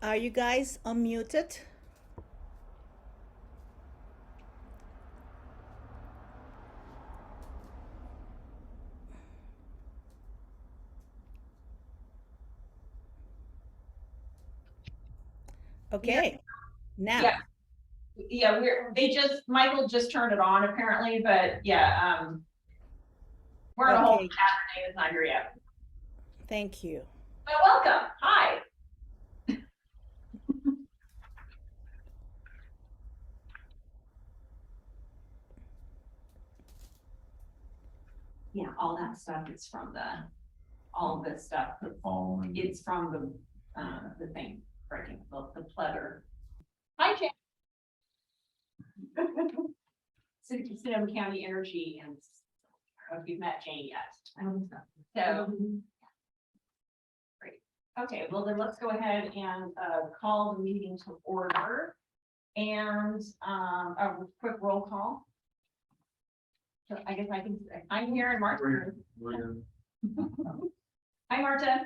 Are you guys unmuted? Yeah, Okay, yeah, now. yeah. Michael just turned it on apparently, but yeah, we're in a whole Okay, Saturday. It's not here yet. thank you. But welcome. Hi. Yeah, all that stuff is from all of this stuff. It's from the thing breaking the pleather. Hi, Jane. Sonoma County Energy, and I don't know if you've met Jane yet. I don't know. So great. Okay, well then let's go ahead and call the meeting to order. And a quick roll call. So I guess I'm here and Marta. Hi, Marta.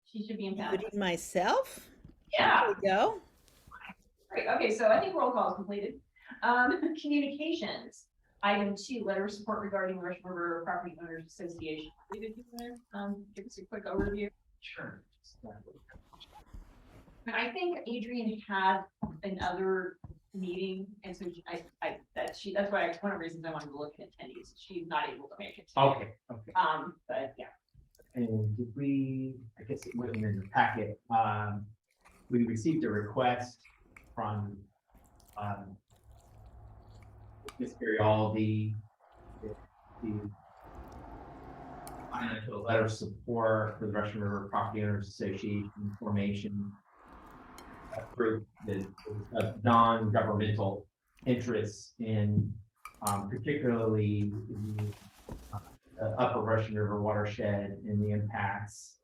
She should be in town. Muting myself. Yeah. There we go. Great. Okay, so I think roll call is completed. Communications. Item 2, letter of support regarding Rush River Property Owners Association. David, you want to give us a quick overview? Sure. I think Adrian had another meeting, and so that's why one of the reasons I wanted to look at attendees. She's not able to make it today. Okay. But yeah. And did we, I guess it wasn't in the packet, we received a request from, Ms. Garialdi, the to a letter of support for the Russian River Property Owners Association formation, a group that of non-governmental interests in, particularly the upper Russian River watershed and the impacts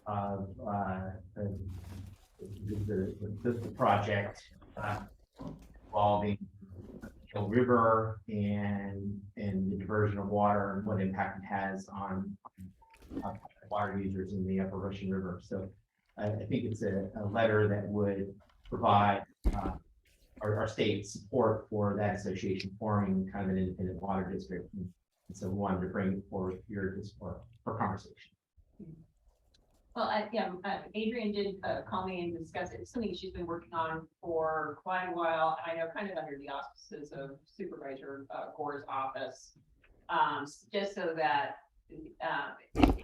of the project involving Hill River and the diversion of water and what impact it has on water users in the upper Russian River. So I think it's a letter that would provide our state support for that association forming kind of an independent water district. And so we wanted to bring it forward here just for conversation. Well, Adrian did call me and discuss it. It's something she's been working on for quite a while. And I know kind of under the auspices of Supervisor Gore's office, just so that it's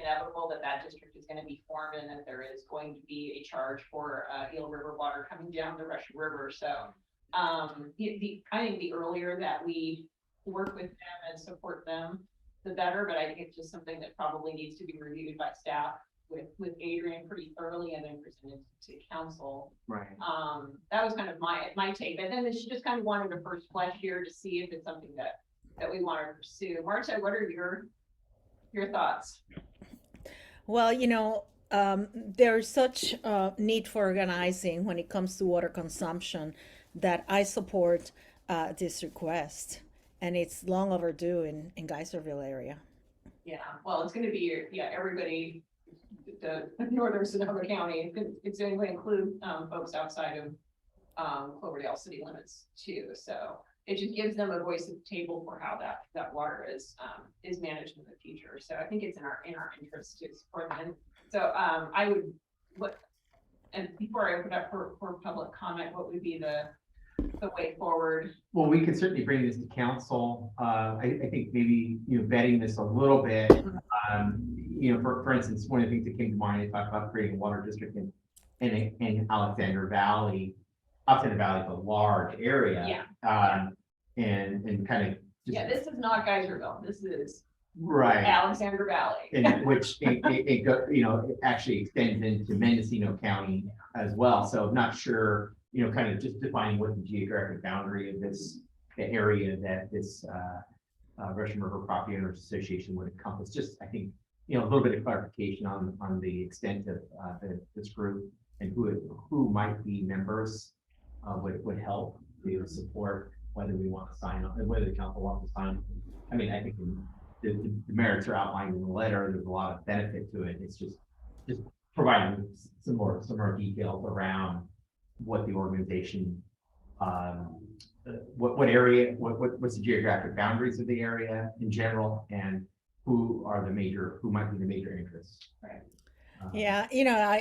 inevitable that district is going to be formed and that there is going to be a charge for Eel River water coming down the Russian River. So I think the earlier that we work with them and support them, the better. But I think it's just something that probably needs to be reviewed by staff with Adrian pretty thoroughly and then presented to council. Right. That was kind of my take. But then she just kind of wanted a first flush here to see if it's something that we want to pursue. Marta, what are your thoughts? Well, there's such a need for organizing when it comes to water consumption that I support this request, and it's long overdue in Geyserville area. Yeah, well, it's going to be everybody. The northern Sonoma County. It's going to include folks outside of Cloverdale city limits too. So it just gives them a voice at the table for how that water is managed in the future. So I think it's in our interest to support them. So I would look, and before I open up for public comment, what would be the way forward? Well, we could certainly bring this to council. I think maybe, vetting this a little bit. For instance, one of the things that came to mind is talk about creating a water district in Alexander Valley. Alexander Valley is a large area. Yeah. And kind of just, this is not Geyserville. This is right Alexander Valley, and which it actually extends into Mendocino County as well. So I'm not sure, kind of just defining what the geographic boundary of the area that this Russian River Property Owners Association would encompass. Just, I think, a little bit of clarification on the extent of this group and who might be members would help to support whether we want to sign up and whether the council wants to sign. I mean, I think the merits are outlined in the letter. There's a lot of benefit to it. It's just providing some more details around what the organization, what area, what's the geographic boundaries of the area in general, and who might be the major interests. Right. Yeah,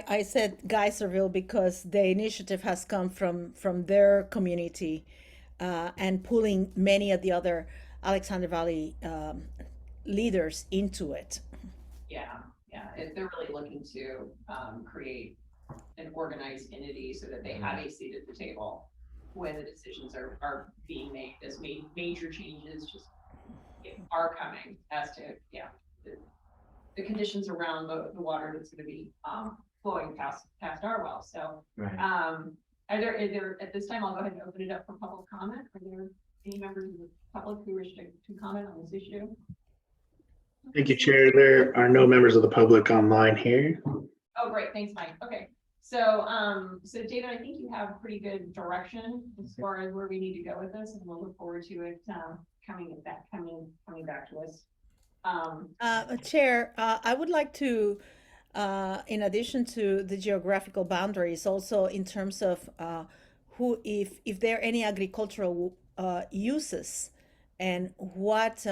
I said Geyserville because the initiative has come from their community, and pulling many of the other Alexander Valley leaders into it. Yeah, they're really looking to create an organized entity so that they have a seat at the table when the decisions are being made, as major changes just are coming as to, the conditions around the water that's gonna be flowing past our well. So, Right. is there, at this time, I'll go ahead and open it up for public comment. Are there any members of the public who wish to comment on this issue? Thank you, Chair. There are no members of the public online here. Oh, great. Thanks, Mike. Okay. So, David, I think you have pretty good direction as far as where we need to go with this, and we'll look forward to it, coming back to us. Chair, I would like to, in addition to the geographical boundaries, also in terms of if there are any agricultural uses, and what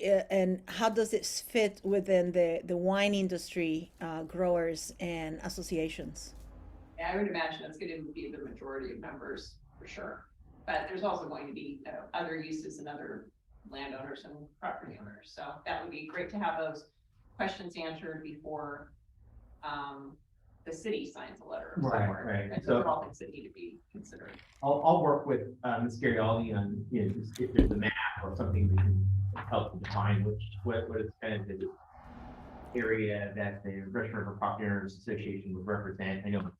and how does it fit within the wine industry, growers and associations? Yeah, I would imagine that's going to be the majority of members for sure. But there's also going to be other uses and other landowners and property owners. So that would be great to have those questions answered before the city signs a letter of Right, support. right. And So- those are all things that need to be considered. I'll work with Ms. Garialdi on, just if there's a map or something we can help to define what is kind of the area that the Russian River Property Owners Association would represent. I know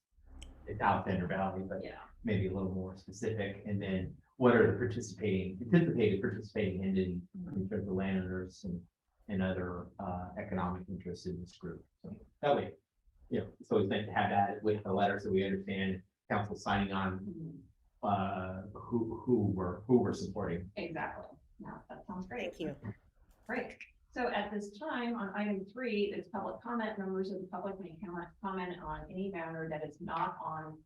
it's Alexander Valley, but Yeah. maybe a little more specific. And then what are the anticipated participating entities in terms of landowners and other economic interests in this group. So that way, it's always nice to have that with the letter so we understand council signing on who we're supporting. Exactly. No, that sounds great. Thank you. Great. So at this time, on item 3, it's public comment. Members of the public may comment on any matter that is not on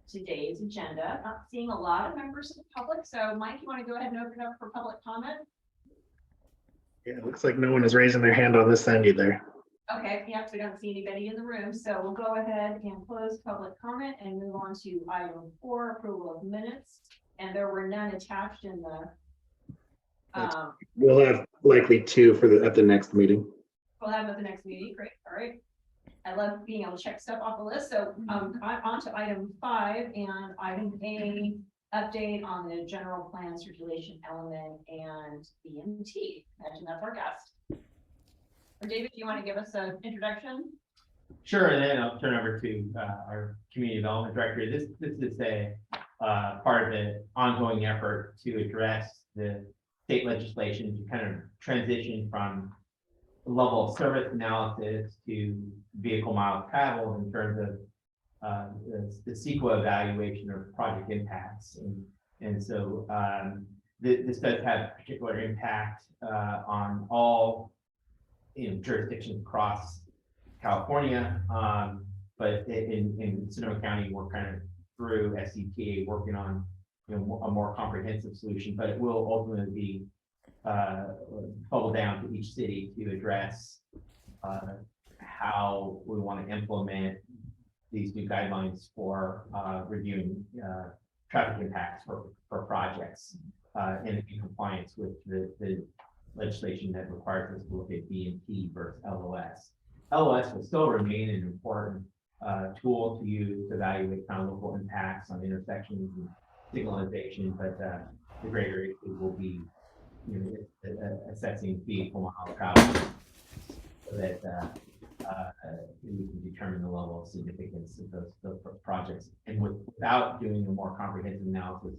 today's agenda. Not seeing a lot of members of the public. So Mike, you want to go ahead and open up for public comment? Yeah, it looks like no one is raising their hand on this end either. Okay, yep, we don't see anybody in the room, so we'll go ahead and close public comment and move on to item 4, approval of minutes. And there were none attached in the, We'll have likely 2 at the next meeting. we'll have at the next meeting. Great, all right. I love being able to check stuff off the list. So, on to item 5 and item A, update on the general plan circulation element and BMT. Imagine that's our guest. Or David, do you want to give us an introduction? Sure, and then I'll turn over to our community development director. This is a part of the ongoing effort to address the state legislation to kind of transition from the level of service analysis to vehicle miles traveled in terms of the CEQA evaluation of project impacts. And so this does have particular impact on all jurisdictions across California, but in Sonoma County, we're kind of through SCTA working on a more comprehensive solution, but it will ultimately be bubble down to each city to address how we want to implement these new guidelines for reviewing traffic impacts for projects in compliance with the legislation that requires us to look at BMT versus LOS. LOS will still remain an important tool to use to evaluate kind of local impacts on intersections and signalization, but the greater issue will be assessing vehicle mile travel so that we can determine the level of significance of those projects. And without doing a more comprehensive analysis,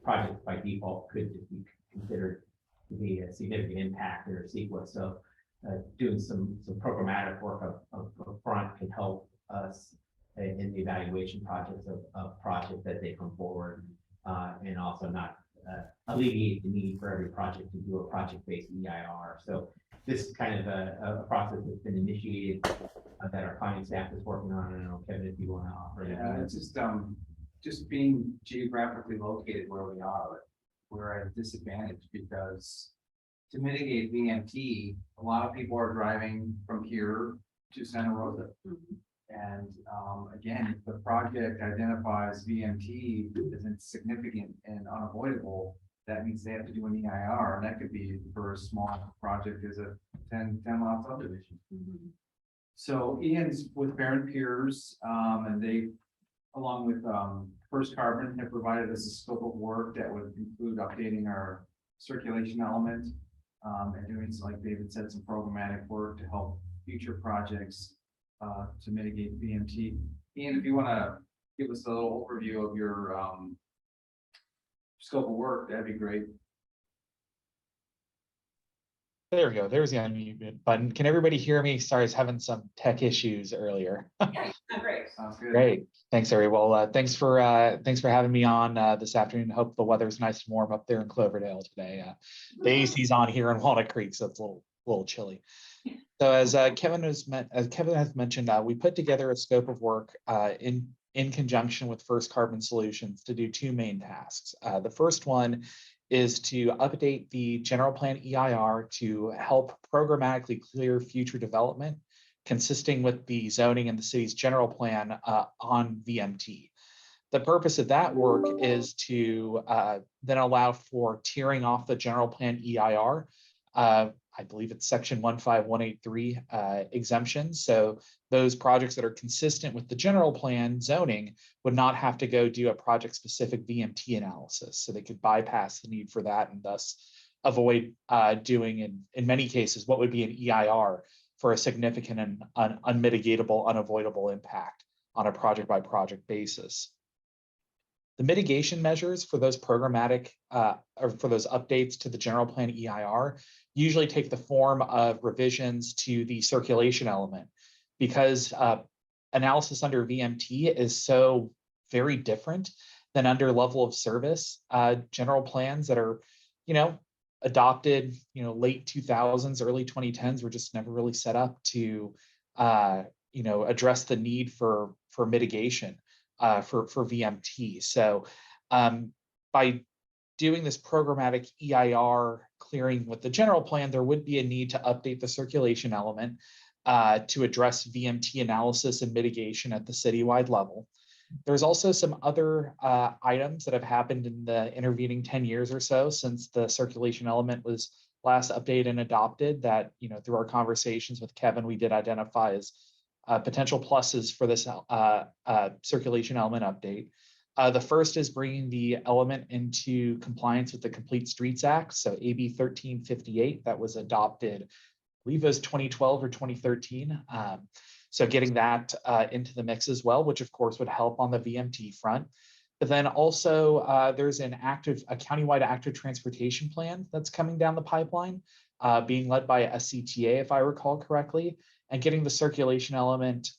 projects by default could just be considered to be a significant impact in our CEQA. So doing some programmatic work up front can help us in the evaluation projects of projects that they come forward, and also not alleviate the need for every project to do a project-based EIR. So this is kind of a process that's been initiated that our finance staff is working on. I don't know, Kevin, if you want to offer anything. Yeah, it's just being geographically located where we are, we're at a disadvantage because to mitigate VMT, a lot of people are driving from here to Santa Rosa. And again, if the project identifies VMT isn't significant and unavoidable, that means they have to do an EIR, and that could be for a small project as a 10 lot subdivision. So Ian's with Barron Piers, and they, along with First Carbon, have provided us a scope of work that would include updating our circulation element, and doing, like David said, some programmatic work to help future projects to mitigate VMT. Ian, if you want to give us a little overview of your scope of work, that'd be great. There we go. There's the unmute button. Can everybody hear me? Sorry, I was having some tech issues earlier. Yeah, great. Sounds good. Great. Thanks, Ari. Well, thanks for having me on this afternoon. Hope the weather's nice and warm up there in Cloverdale today. The AC's on here in Walnut Creek, so it's a little chilly. So as Kevin has mentioned, we put together a scope of work in conjunction with First Carbon Solutions to do two main tasks. The first one is to update the general plan EIR to help programmatically clear future development consisting with the zoning and the city's general plan on VMT. The purpose of that work is to then allow for tiering off the general plan EIR. I believe it's section 15183 exemptions. So those projects that are consistent with the general plan zoning would not have to go do a project specific VMT analysis. So they could bypass the need for that and thus avoid doing in many cases what would be an EIR for a significant and unmitigatable, unavoidable impact on a project by project basis. The mitigation measures for those programmatic or for those updates to the general plan EIR usually take the form of revisions to the circulation element because analysis under VMT is so very different than under level of service general plans that are, adopted, late 2000s, early 2010s were just never really set up to, address the need for mitigation for VMT. So by doing this programmatic EIR clearing with the general plan, there would be a need to update the circulation element to address VMT analysis and mitigation at the citywide level. There's also some other items that have happened in the intervening 10 years or so since the circulation element was last updated and adopted that, through our conversations with Kevin, we did identify as potential pluses for this circulation element update. The first is bringing the element into compliance with the Complete Streets Act. So AB 1358 that was adopted, I believe it was 2012 or 2013. So getting that into the mix as well, which of course would help on the VMT front. But then also there's a countywide active transportation plan that's coming down the pipeline, being led by SCTA, if I recall correctly, and getting the circulation element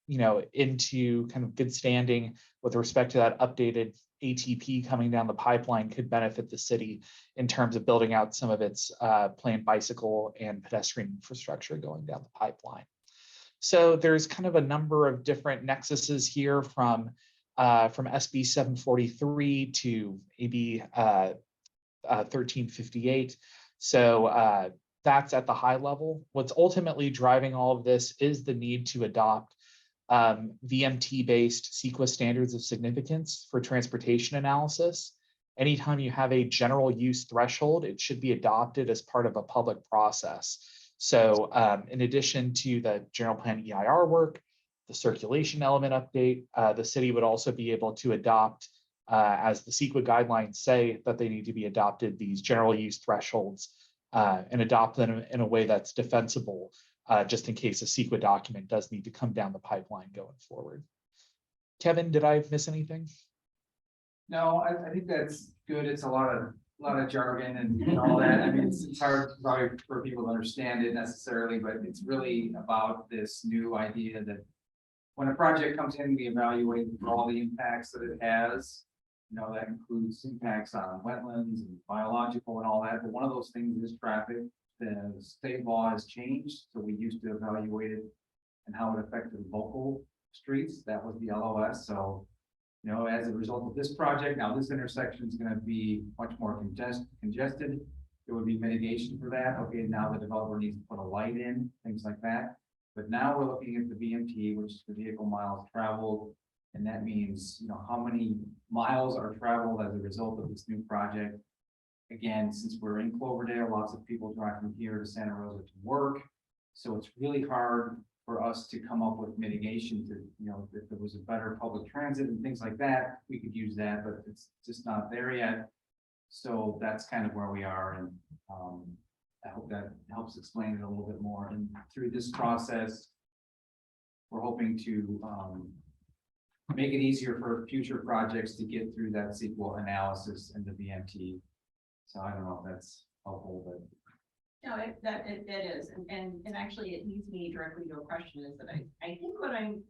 into kind of good standing with respect to that updated ATP coming down the pipeline could benefit the city in terms of building out some of its planned bicycle and pedestrian infrastructure going down the pipeline. So there's kind of a number of different nexuses here from SB 743 to AB 1358. So that's at the high level. What's ultimately driving all of this is the need to adopt VMT-based CEQA standards of significance for transportation analysis. Anytime you have a general use threshold, it should be adopted as part of a public process. So in addition to the general plan EIR work, the circulation element update, the city would also be able to adopt, as the CEQA guidelines say, that they need to be adopted, these general use thresholds and adopt them in a way that's defensible, just in case a CEQA document does need to come down the pipeline going forward. Kevin, did I miss anything? No, I think that's good. It's a lot of jargon and all that. I mean, it's hard probably for people to understand it necessarily, but it's really about this new idea that when a project comes in, we evaluate for all the impacts that it has. That includes impacts on wetlands and biological and all that. But one of those things is traffic. the state law has changed, so we used to evaluate it and how it affected local streets. That was the LOS, so. You know, as a result of this project, now this intersection is gonna be much more congested. There would be mitigation for that. Okay, now the developer needs to put a light in, things like that. But now we're looking at the VMT, which is the vehicle miles traveled. And that means, you know, how many miles are traveled as a result of this new project. Again, since we're in Cloverdale, lots of people drive from here to Santa Rosa to work. So it's really hard for us to come up with mitigation to, you know, if there was a better public transit and things like that, we could use that, but it's just not there yet. So that's kind of where we are, and I hope that helps explain it a little bit more. And through this process, we're hoping to make it easier for future projects to get through that SQL analysis and the VMT. So I don't know if that's helpful, but. No, it is, and actually it leads me directly to a question is that I think what I'm,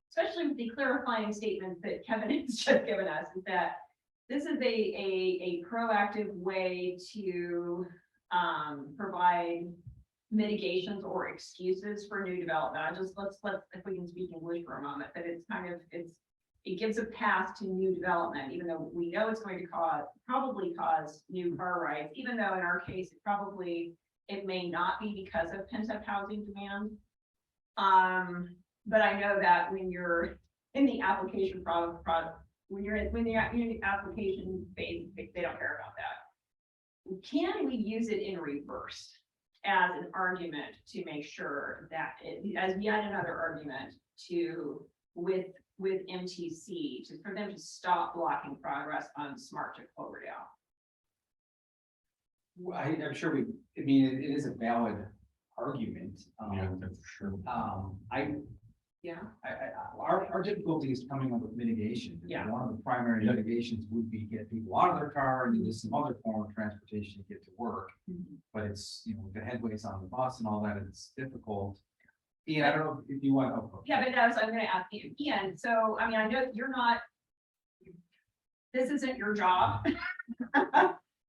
especially with the clarifying statement that Kevin has just given us, is that this is a proactive way to provide mitigations or excuses for new development. Let's if we can speak English for a moment, that it's kind of it gives a path to new development, even though we know it's going to probably cause new car rides, even though in our case, it may not be because of pent-up housing demand. But I know that when you're in the application when you're in the application phase, they don't care about that. Can we use it in reverse as an argument to make sure that as yet another argument with MTC for them to stop blocking progress on Smart to Cloverdale? Well, I'm sure I mean, it is a valid argument. That's for sure. Our difficulty is coming up with mitigation. Yeah. One of the primary mitigations would be get people out of their car and use some other form of transportation to get to work. But it's, you know, the headways on the bus and all that, it's difficult. Ian, I don't know if you want. Yeah, but that's what I'm gonna ask you, Ian. So, I mean, I know you're not, this isn't your job.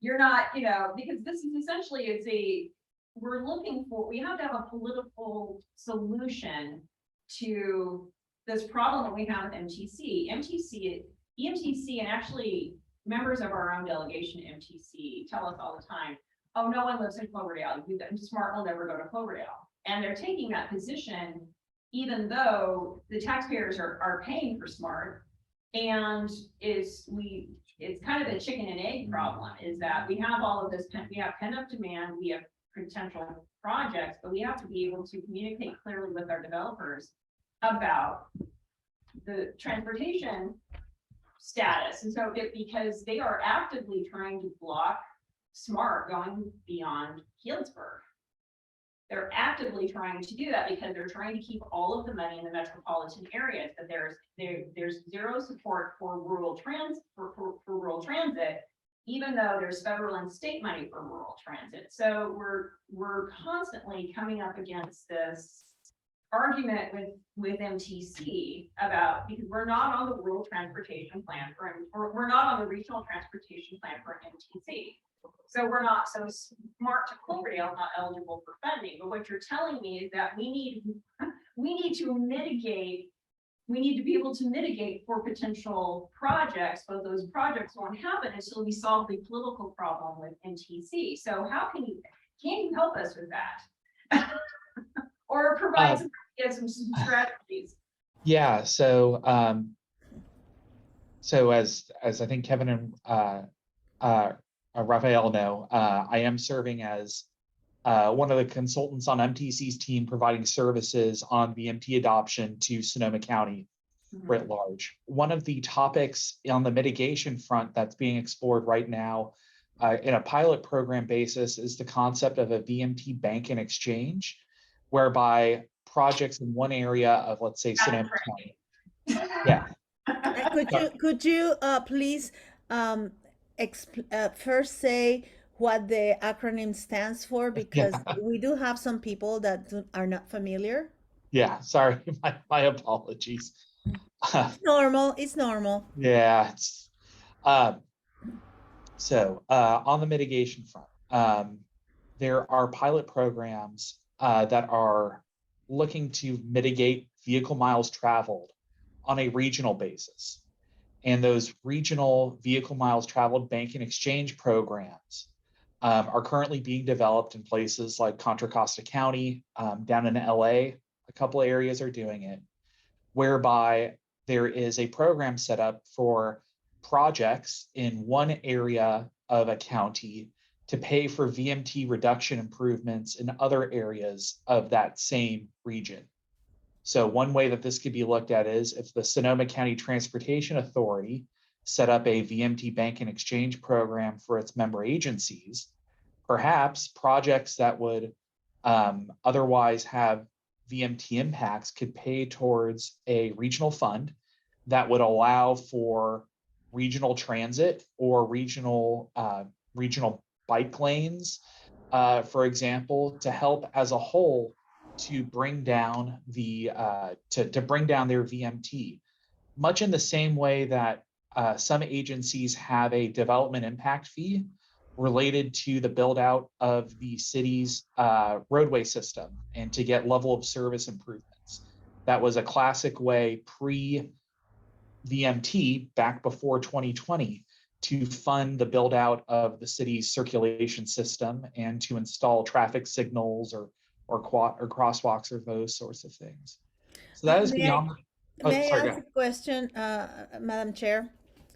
You're not, you know, because this is essentially, we have to have a political solution to this problem that we have with MTC. EMTC, and actually members of our own delegation, MTC, tell us all the time, oh, no one lives in Cloverdale. Smart will never go to Cloverdale. And they're taking that position, even though the taxpayers are paying for Smart. And it's kind of a chicken and egg problem, is that we have all of this, we have pent-up demand, we have potential projects, but we have to be able to communicate clearly with our developers about the transportation status. And so because they are actively trying to block Smart going beyond Healdsburg. They're actively trying to do that because they're trying to keep all of the money in the metropolitan areas. But there's zero support for rural transit, even though there's federal and state money for rural transit. So we're constantly coming up against this argument with MTC about, because we're not on the rural transportation plan or we're not on the regional transportation plan for MTC. So we're not, so Smart to Cloverdale not eligible for funding. But what you're telling me is that we need to mitigate, we need to be able to mitigate for potential projects, but those projects won't happen until we solve the political problem with MTC. So how can you help us with that? Or provide some strategies? Yeah, so as I think Kevin and Raphael know, I am serving as one of the consultants on MTC's team, providing services on VMT adoption to Sonoma County writ large. One of the topics on the mitigation front that's being explored right now in a pilot program basis is the concept of a VMT bank and exchange, whereby projects in one area of, let's say, Sonoma County. Yeah. Could you please first say what the acronym stands for, because we do have some people that are not familiar. Yeah, sorry, my apologies. It's normal. It's normal. Yeah. So on the mitigation front, there are pilot programs that are looking to mitigate vehicle miles traveled on a regional basis. And those regional vehicle miles traveled bank and exchange programs are currently being developed in places like Contra Costa County, down in LA. A couple of areas are doing it, whereby there is a program set up for projects in one area of a county to pay for VMT reduction improvements in other areas of that same region. So one way that this could be looked at is if the Sonoma County Transportation Authority set up a VMT bank and exchange program for its member agencies, perhaps projects that would otherwise have VMT impacts could pay towards a regional fund that would allow for regional transit or regional bike lanes, for example, to help as a whole to bring down to bring down their VMT, much in the same way that some agencies have a development impact fee related to the build out of the city's roadway system and to get level of service improvements. That was a classic way pre-VMT back before 2020 to fund the build out of the city's circulation system and to install traffic signals or crosswalks or those sorts of things. So that is beyond. May I Sorry, go ask ahead. a question, Madam Chair?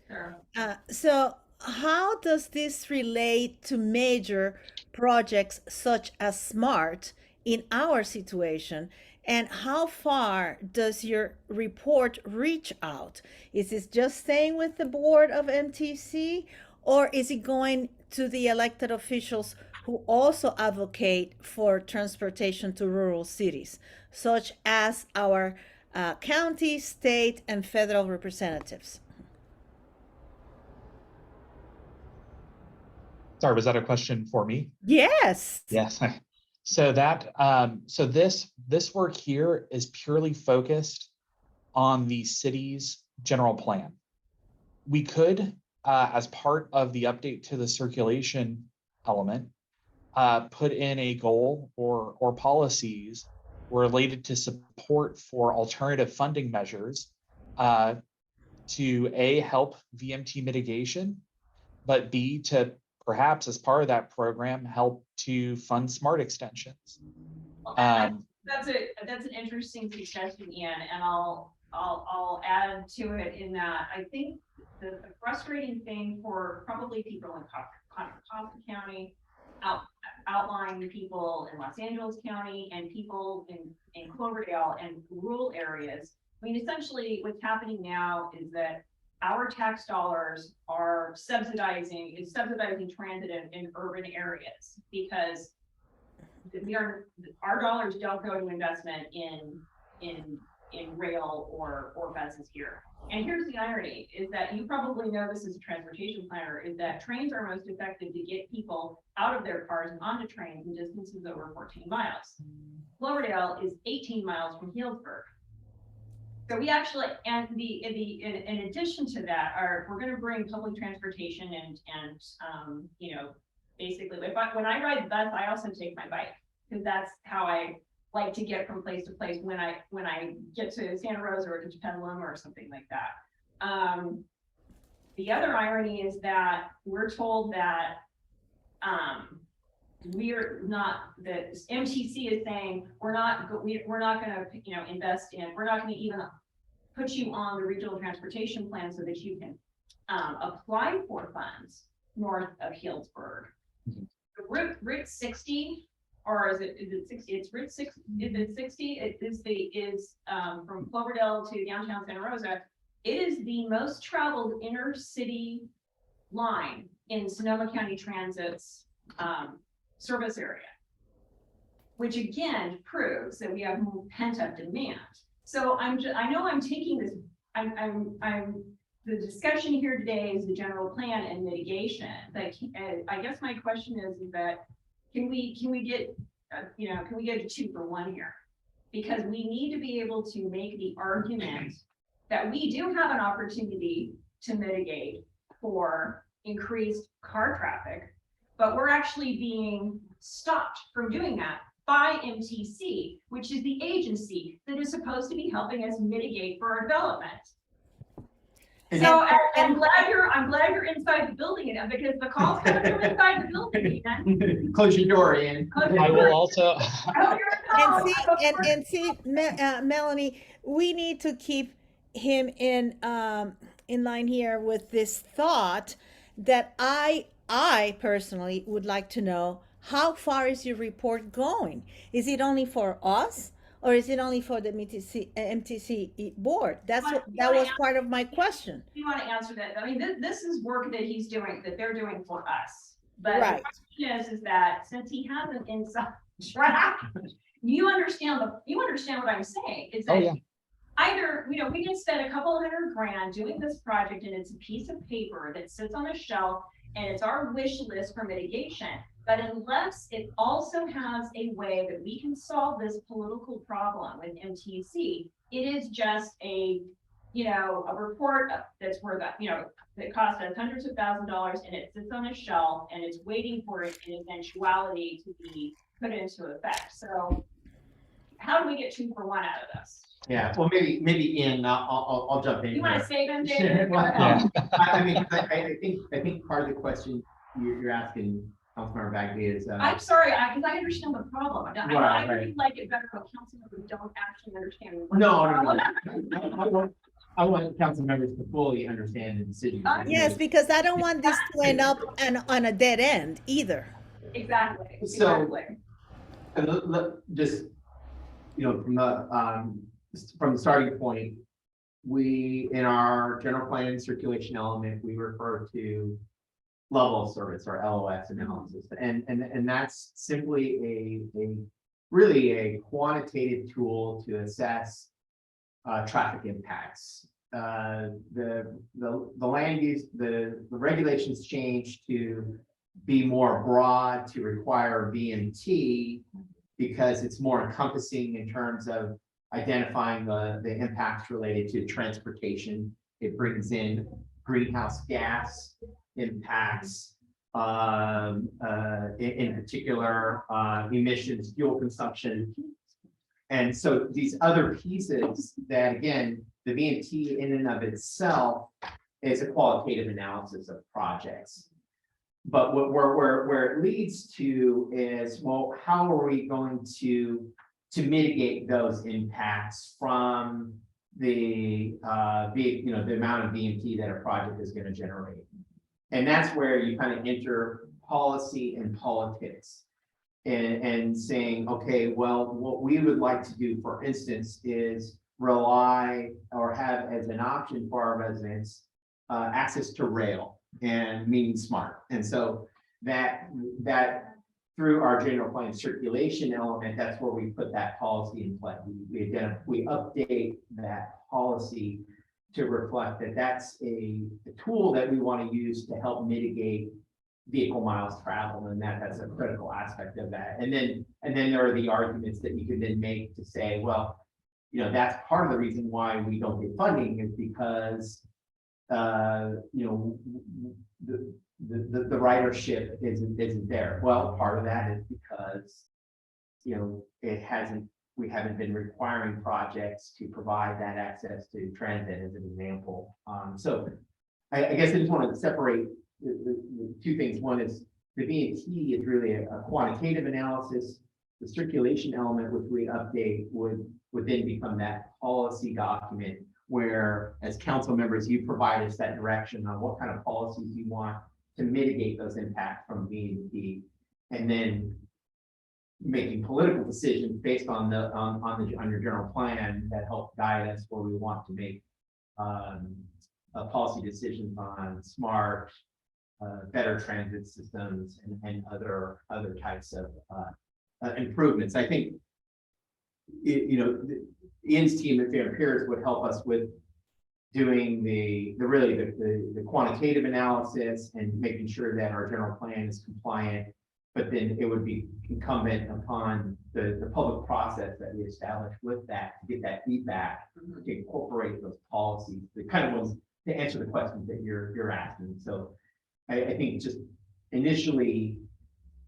Sure. So how does this relate to major projects such as SMART in our situation? And how far does your report reach out? Is it just staying with the board of MTC, or is it going to the elected officials who also advocate for transportation to rural cities, such as our county, state, and federal representatives? Sorry, was that a question for me? Yes. Yes. So this work here is purely focused on the city's general plan. We could, as part of the update to the circulation element, put in a goal or policies related to support for alternative funding measures to A, help VMT mitigation, but B, to perhaps as part of that program, help to fund SMART extensions. That's an interesting suggestion, Ian, and I'll add to it in that I think the frustrating thing for probably people in Contra Costa County, outlying people in Los Angeles County, and people in Cloverdale and rural areas. I mean, essentially what's happening now is that our tax dollars are subsidizing transit in urban areas because our dollars don't go to investment in rail or buses here. And here's the irony is that you probably know this as a transportation planner is that trains are most effective to get people out of their cars and onto trains in distances over 14 miles. Cloverdale is 18 miles from Healdsburg. So we actually, and in addition to that, we're going to bring public transportation and basically when I ride the bus, I also take my bike because that's how I like to get from place to place when I get to Santa Rosa or to Petaluma or something like that. The other irony is that we're told that we're not, the MTC is saying we're not going to invest in, we're not going to even put you on the regional transportation plan so that you can apply for funds north of Healdsburg. Route 60, or is it 60? It's Route 6. Is it 60? It is from Cloverdale to downtown Santa Rosa. It is the most traveled inner city line in Sonoma County Transit's service area, which again proves that we have pent up demand. So I know I'm taking this, the discussion here today is the general plan and mitigation. But I guess my question is that can we get a 2-for-1 here? Because we need to be able to make the argument that we do have an opportunity to mitigate for increased car traffic, but we're actually being stopped from doing that by MTC, which is the agency that is supposed to be helping us mitigate for our development. So I'm glad you're inside the building, and because the calls come from inside the building, man. Close your door, Ian. I will also, I hope you're at And home. see, I hope you're- and see, Melanie, we need to keep him in line here with this thought that I personally would like to know, how far is your report going? Is it only for us, or is it only for the MTC board? That was part of my question. You want to answer that? I mean, this is work that he's doing, that they're doing for us. But Right. the question is that since he has an inside track, you understand what I'm saying, is oh that yeah, either, we can spend a couple $100,000 doing this project, and it's a piece of paper that sits on a shelf, and it's our wish list for mitigation. But unless it also has a way that we can solve this political problem with MTC, it is just a report that's worth, that costs us hundreds of $1,000s, and it sits on a shelf, and it's waiting for its eventuality to be put into effect. So how do we get 2 for 1 out of this? Yeah, well, maybe Ian, I'll jump in. You want here. to save him, Sure, David? well, Yeah. I mean, I think part of the question you're asking, Councilmember Bagley, is, I'm sorry, because I understand the problem. I Right, really like it better when council members don't actually understand. what the no, problem- I want council members to fully understand the decision. Yes, because I don't want this to end up on a dead end either. Exactly, So- exactly. And just, from the starting point, we, in our general plan circulation element, we refer to level of service, or LOS analysis. And that's simply really a quantitative tool to assess traffic impacts. The land use, the regulations changed to be more broad, to require VMT, because it's more encompassing in terms of identifying the impacts related to transportation. It brings in greenhouse gas impacts, in particular, emissions, fuel consumption. And so these other pieces that, again, the VMT in and of itself is a qualitative analysis of projects. But where it leads to is, well, how are we going to mitigate those impacts from the amount of VMT that a project is going to generate? And that's where you kind of enter policy and politics, and saying, okay, well, what we would like to do, for instance, is rely or have as an option for our residents access to rail, and meaning smart. And so that through our general plan circulation element, that's where we put that policy in play. We update that policy to reflect that that's a tool that we want to use to help mitigate vehicle miles traveled, and that's a critical aspect of that. And then there are the arguments that you can then make to say, well, that's part of the reason why we don't get funding, is because the ridership isn't there. Well, part of that is because we haven't been requiring projects to provide that access to transit, as an example. So I guess I just want to separate the 2 things. One is the VMT is really a quantitative analysis. The circulation element, which we update, would then become that policy document where, as council members, you provide us that direction on what kind of policies you want to mitigate those impacts from VMT, and then making political decisions based on your general plan that help guide us where we want to make policy decisions on smart, better transit systems, and other types of improvements. I think Ian's team at Fair Peers would help us with doing the quantitative analysis and making sure that our general plan is compliant. But then it would be incumbent upon the public process that we establish with that, to get that feedback, to incorporate those policies, the kind of ones to answer the questions that you're asking. So I think just initially,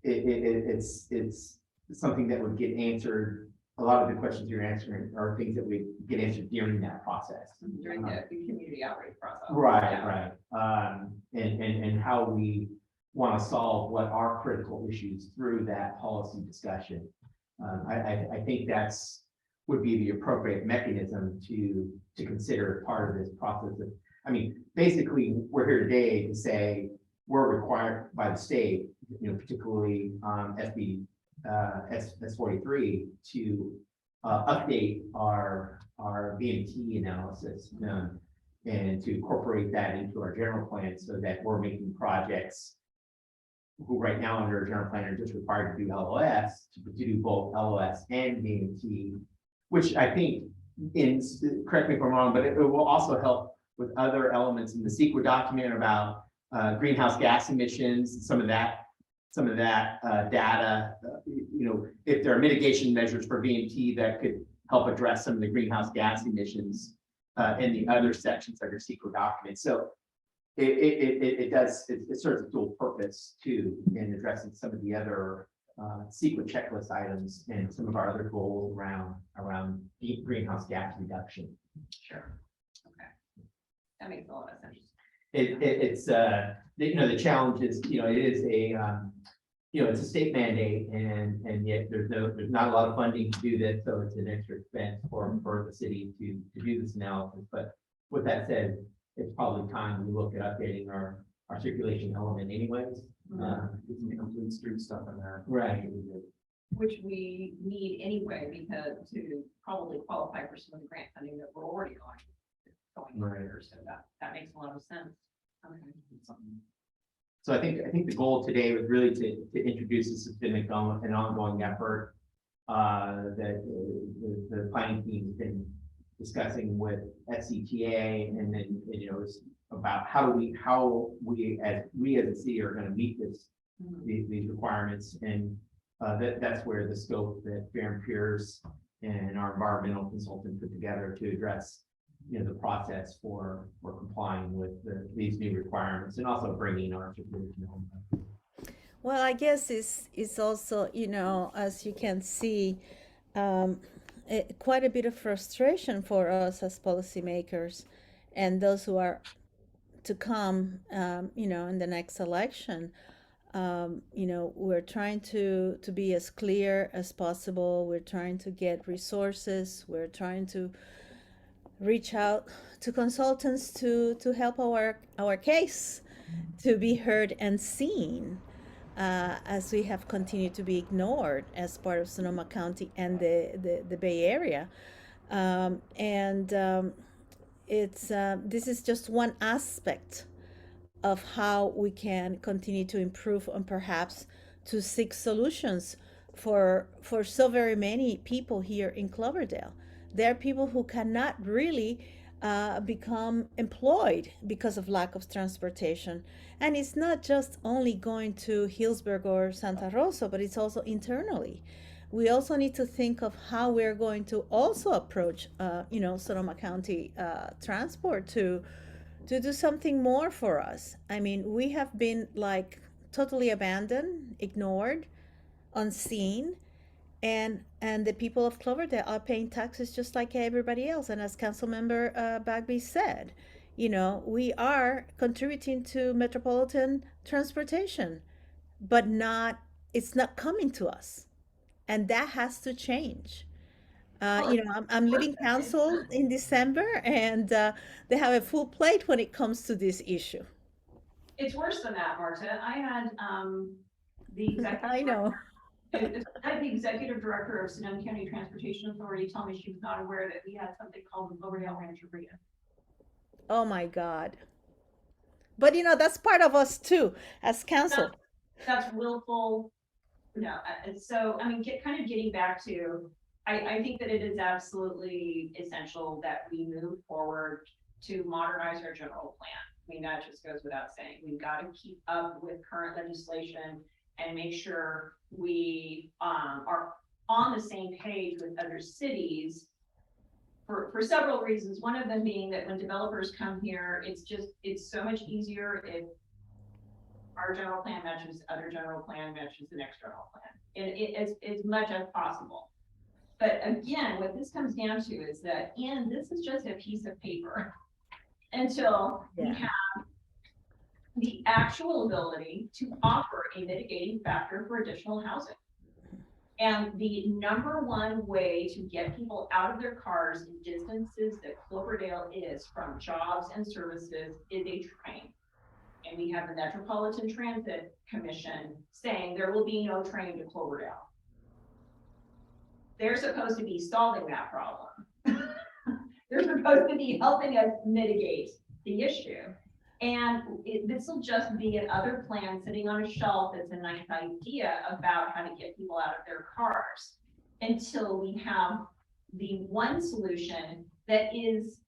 it's something that would get answered. A lot of the questions you're answering are things that would get answered during that process. During the community outreach process. Right, Yeah. right. And how we want to solve what are critical issues through that policy discussion. I think would be the appropriate mechanism to consider part of this process. I mean, basically, we're here today to say we're required by the state, particularly S43 to update our VMT analysis and to incorporate that into our general plan so that we're making projects who right now under a general plan are just required to do LOS, to do both LOS and VMT, which I think correct me if I'm wrong, but it will also help with other elements in the CEQA document about greenhouse gas emissions, some of that data, if there are mitigation measures for VMT that could help address some of the greenhouse gas emissions in the other sections of your CEQA document. So it serves a dual purpose too in addressing some of the other CEQA checklist items and some of our other goals around greenhouse gas reduction. Sure. Okay. That makes a lot of sense. It's the challenge is, it is it's a state mandate and yet there's not a lot of funding to do this. So it's an extra expense for the city to do this analysis. But with that said, it's probably time we look at updating our circulation element anyways. It's some complete street stuff in there. Right. Which we need anyway, because to probably qualify for some of the grant funding that we're already going here. So that makes a lot of sense. Okay. So I think the goal today was really to introduce this as been an ongoing effort that the planning team has been discussing with SCTA, and then it's about how we as a city are going to meet these requirements, and that's where the scope that Farron Pierce and our environmental consultant put together to address the process for complying with these new requirements and also bringing our circulation home. Well, I guess it's also, as you can see, quite a bit of frustration for us as policymakers and those who are to come, in the next election. We're trying to be as clear as possible. We're trying to get resources. We're trying to reach out to consultants to help our case to be heard and seen, as we have continued to be ignored as part of Sonoma County and the Bay Area. This is just one aspect of how we can continue to improve and perhaps to seek solutions for so very many people here in Cloverdale. There are people who cannot really become employed because of lack of transportation. And it's not just only going to Hillsburg or Santa Rosa, but it's also internally. We also need to think of how we're going to also approach, Sonoma County transport to do something more for us. I mean, we have been like totally abandoned, ignored, unseen. And the people of Cloverdale are paying taxes just like everybody else. And as Councilmember Bagby said, we are contributing to metropolitan transportation, but it's not coming to us. And that has to change. I'm leaving council in December, and they have a full plate when it comes to this issue. It's worse than that, Marta. I had the executive. I know. I had the executive director of Sonoma County Transportation Authority tell me she was not aware that we had something called the Cloverdale Rancheria. Oh my God. But that's part of us too, as council. That's willful. No, so I mean, getting back to, I think that it is absolutely essential that we move forward to modernize our general plan. I mean, that just goes without saying. We've got to keep up with current legislation and make sure we are on the same page with other cities for several reasons. One of them being that when developers come here, it's so much easier if our general plan matches other general plan matches the next general plan, as much as possible. But again, what this comes down to is that, and this is just a piece of paper until we Yeah. have the actual ability to offer a mitigating factor for additional housing. And the number one way to get people out of their cars in distances that Cloverdale is from jobs and services is a train. And we have the Metropolitan Transit Commission saying there will be no train to Cloverdale. They're supposed to be solving that problem. They're supposed to be helping us mitigate the issue. And this will just be another plan sitting on a shelf that's a nice idea about how to get people out of their cars until we have the one solution that is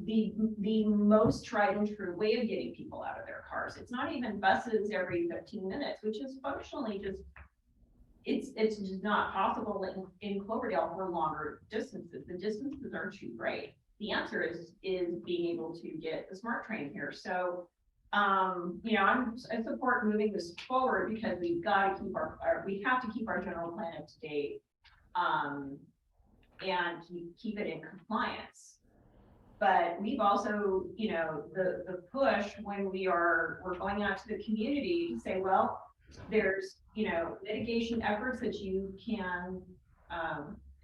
the most tried and true way of getting people out of their cars. It's not even buses every 15 minutes, which is functionally just, it's just not possible in Cloverdale for longer distances. The distances are too great. The answer is being able to get the smart train here. So, you know, I support moving this forward because we've got to keep we have to keep our general plan up to date, and keep it in compliance. But we've also, you know, the push when we're going out to the community to say, well, there's, you know, mitigation efforts that you can,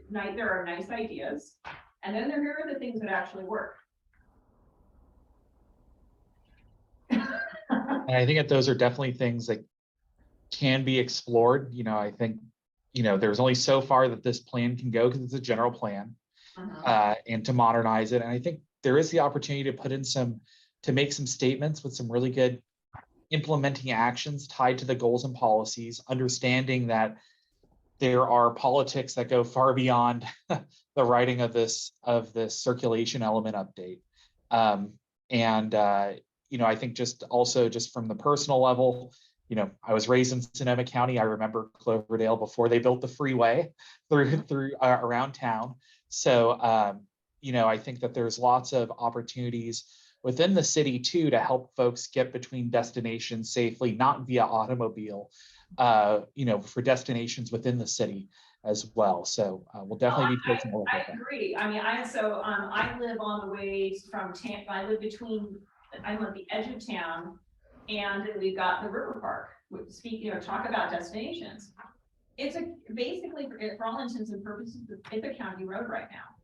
there are nice ideas. And then here are the things that actually work. And I think that those are definitely things that can be explored. You know, I think, you know, there's only so far that this plan can go because it's a general plan, and to modernize it. And I think there is the opportunity to put in to make some statements with some really good implementing actions tied to the goals and policies, understanding that there are politics that go far beyond the writing of this circulation element update. You know, I think just from the personal level, you know, I was raised in Sonoma County. I remember Cloverdale before they built the freeway through around town. So, you know, I think that there's lots of opportunities within the city too to help folks get between destinations safely, not via automobile, you know, for destinations within the city as well. So we'll definitely be taking a look at that. I agree. I mean, I live on the way from I live I'm at the edge of town, and we've got the river park. You know, talk about destinations. It's basically, for all intents and purposes, it's a county road right now.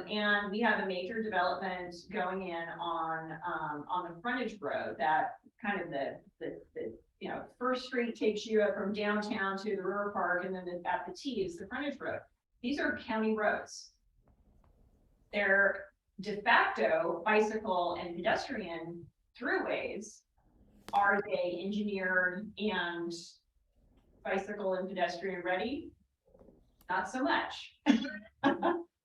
And we have a major development going in on the frontage road that kind of the you know, First Street takes you up from downtown to the river park, and then at the T is the frontage road. These are county roads. They're de facto bicycle and pedestrian throughways. Are they engineered and bicycle and pedestrian ready? Not so much.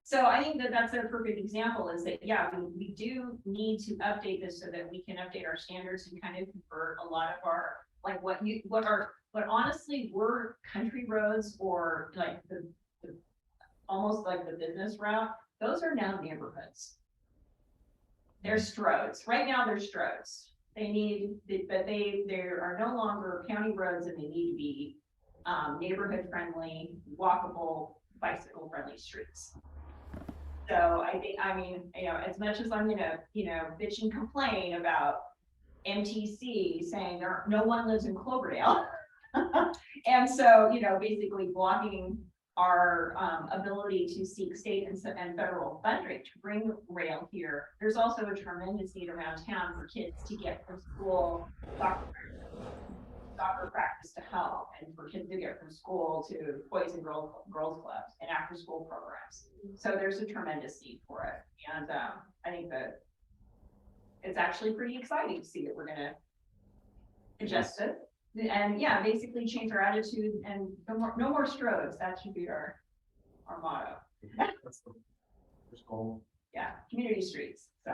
So I think that that's a perfect example, is that, yeah, we do need to update this so that we can update our standards and kind of convert a lot of our, like what honestly were country roads, or like the almost like the business route. Those are now neighborhoods. They're stroads. Right now they're stroads. But they are no longer county roads, and they need to be neighborhood friendly, walkable, bicycle friendly streets. So I mean, you know, as much as I'm gonna, you know, bitch and complain about MTC saying no one lives in Cloverdale, and so, you know, basically blocking our ability to seek state and federal funding to bring rail here. There's also a tremendous need around town for kids to get from school soccer practice to help, and for kids to get from school to boys and girls clubs and after school programs. So there's a tremendous need for it. And I think that it's actually pretty exciting to see that we're going to adjust it. And yeah, basically change our attitude, and no more stroads. That should be our motto. That's the first goal. Yeah, community streets. So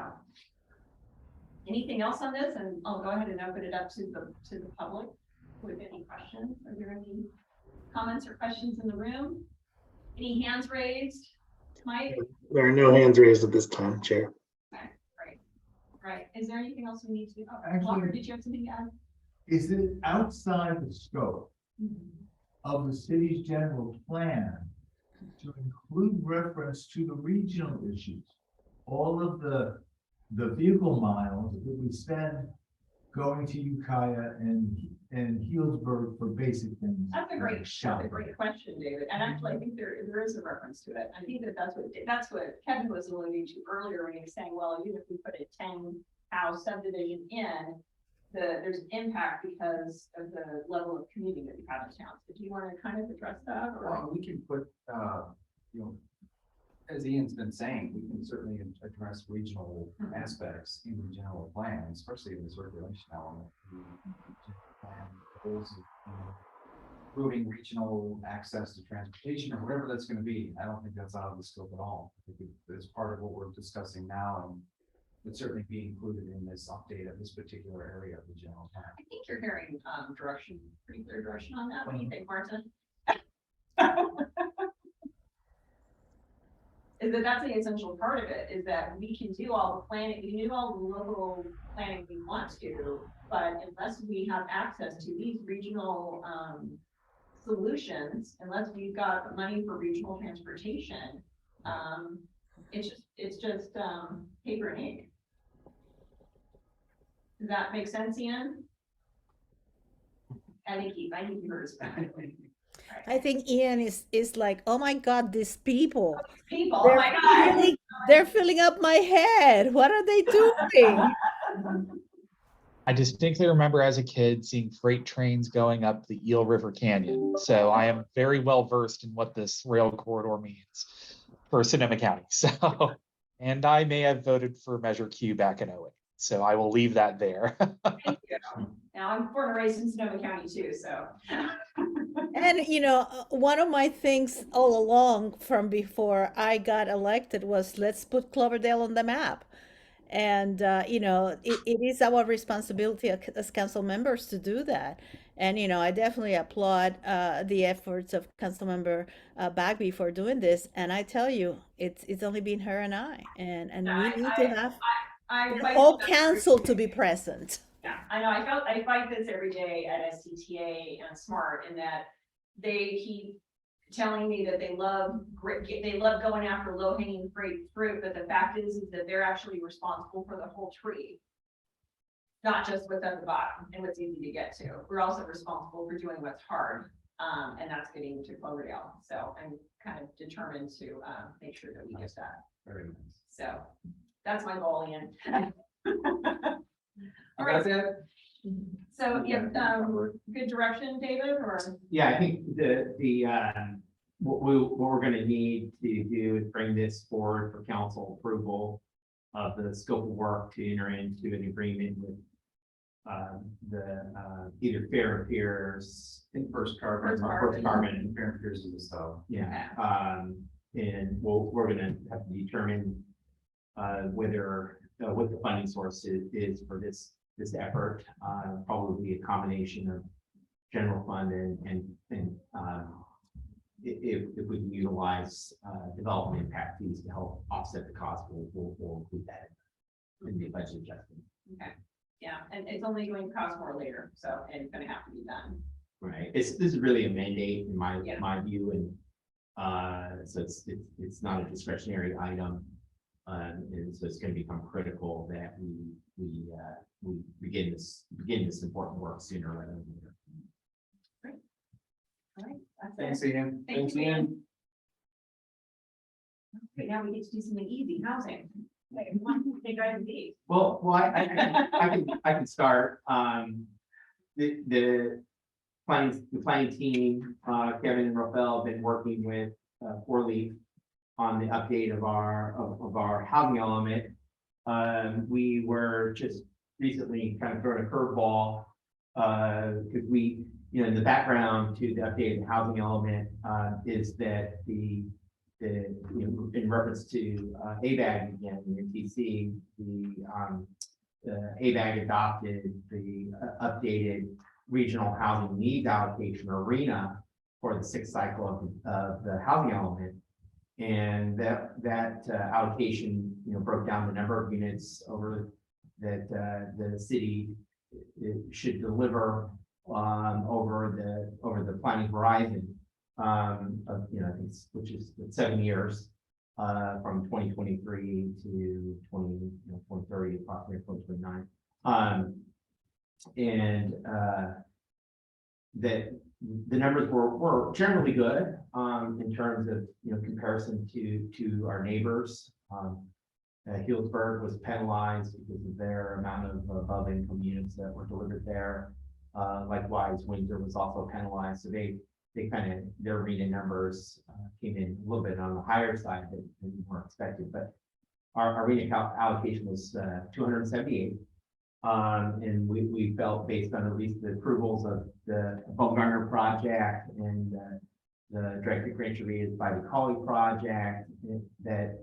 anything else on this? And I'll go ahead and open it up to the public with any questions. Are there any comments or questions in the room? Any hands raised? Mike? There are no hands raised at this time, Chair. Okay, great. Right, is there anything else we need to do? Oh, Actually- Walker, did you have something to add? Is it outside the scope of the city's general plan to include reference to the regional issues? All of the vehicle miles that we spend going to Ukiah and Healdsburg for basic things. That's a like great shopping. question, David, and actually, I think there is a reference to it. I think that's what Kevin was alluding to earlier when he was saying, well, even if we put a 10-house subdivision in, there's an impact because of the level of commuting that we have in town. So do you want to kind of address that, or? Well, we can put, you know, as Ian's been saying, we can certainly address regional aspects in the general plan, especially in the circulation element. The general plan goals of, you know, improving regional access to transportation or whatever that's gonna be. I don't think that's out of the scope at all. I think it's part of what we're discussing now and would certainly be included in this update of this particular area of the general plan. I think you're hearing pretty clear direction on that. What do you think, Martin? Is that's the essential part of it, is that we can do all the planning, we can do all the local planning we want to, but unless we have access to these regional solutions, unless we've got money for regional transportation, it's just paper and ink. Does that make sense, Ian? I think you heard us back. I think Ian is like, oh my God, these people, People, oh my God. they're filling up my head. What are they doing? I distinctly remember as a kid seeing freight trains going up the Eel River Canyon. So I am very well versed in what this rail corridor means for Sonoma County. So, and I may have voted for Measure Q back in 08. So I will leave that there. Thank you. Now, I'm born and raised in Sonoma County too, so. And you know, one of my things all along from before I got elected was let's put Cloverdale on the map. And you know, it is our responsibility as council members to do that. And you know, I definitely applaud the efforts of Councilmember Bagby for doing this. And I tell you, it's only been her and I, and we need to have the fight whole this council every to day. be present. Yeah, I know, I fight this every day at SDTA and SMART in that they keep telling me that they love going after low hanging fruit, but the fact is that they're actually responsible for the whole tree. Not just what's at the bottom and what's easy to get to. We're also responsible for doing what's hard, and that's getting to Cloverdale. So I'm kind of determined to make sure that we get that. Very nice. So that's my goal, Ian. All That's right, it? so yeah, good direction, David, or? Yeah, I think what we're gonna need to do is bring this forward for council approval of the scope of work to enter into an agreement with either Fair and Pierce, I think First Carbon. First Carbon. And Fair and Pierce is the stuff. yeah. And we're gonna have to determine whether what the funding source is for this effort. Probably a combination of general fund and if we can utilize development impact fees to help offset the cost, we'll include that in the budget adjustment. Okay, yeah, and it's only going to cost more later, so, and it's gonna have to be done. Right, this is really a mandate in Yeah. my view, and so it's not a discretionary item. And so it's gonna become critical that we begin this important work sooner rather than later. All right, that's Thanks, it. Ian. Thanks, Ian. Okay, now we get to do something easy, housing. Like, they drive the beat. Well, I can start. The planning team, Kevin and Rafael have been working with Four Leaf on the update of our housing element. We were just recently kind of thrown a curveball because we, you know, in the background to the updated housing element is that you know, in reference to ABAG again, the NTC, the ABAG adopted the updated regional housing needs allocation, or RHNA, for the sixth cycle of the housing element. And that allocation, you know, broke down the number of units over that the city should deliver over the planning horizon of, you know, I think which is 7 years from 2023 to 2030, approximately 2029. And that the numbers were generally good in terms of, you know, comparison to our neighbors. Healdsburg was penalized because of their amount of above income units that were delivered there. Likewise, Windsor was also penalized, so they kind of, their arena numbers came in a little bit on the higher side than more expected, but our arena allocation was 278. And we felt, based on at least the approvals of the Baumgartner project and the Directed Grant Areas by the Colley project, that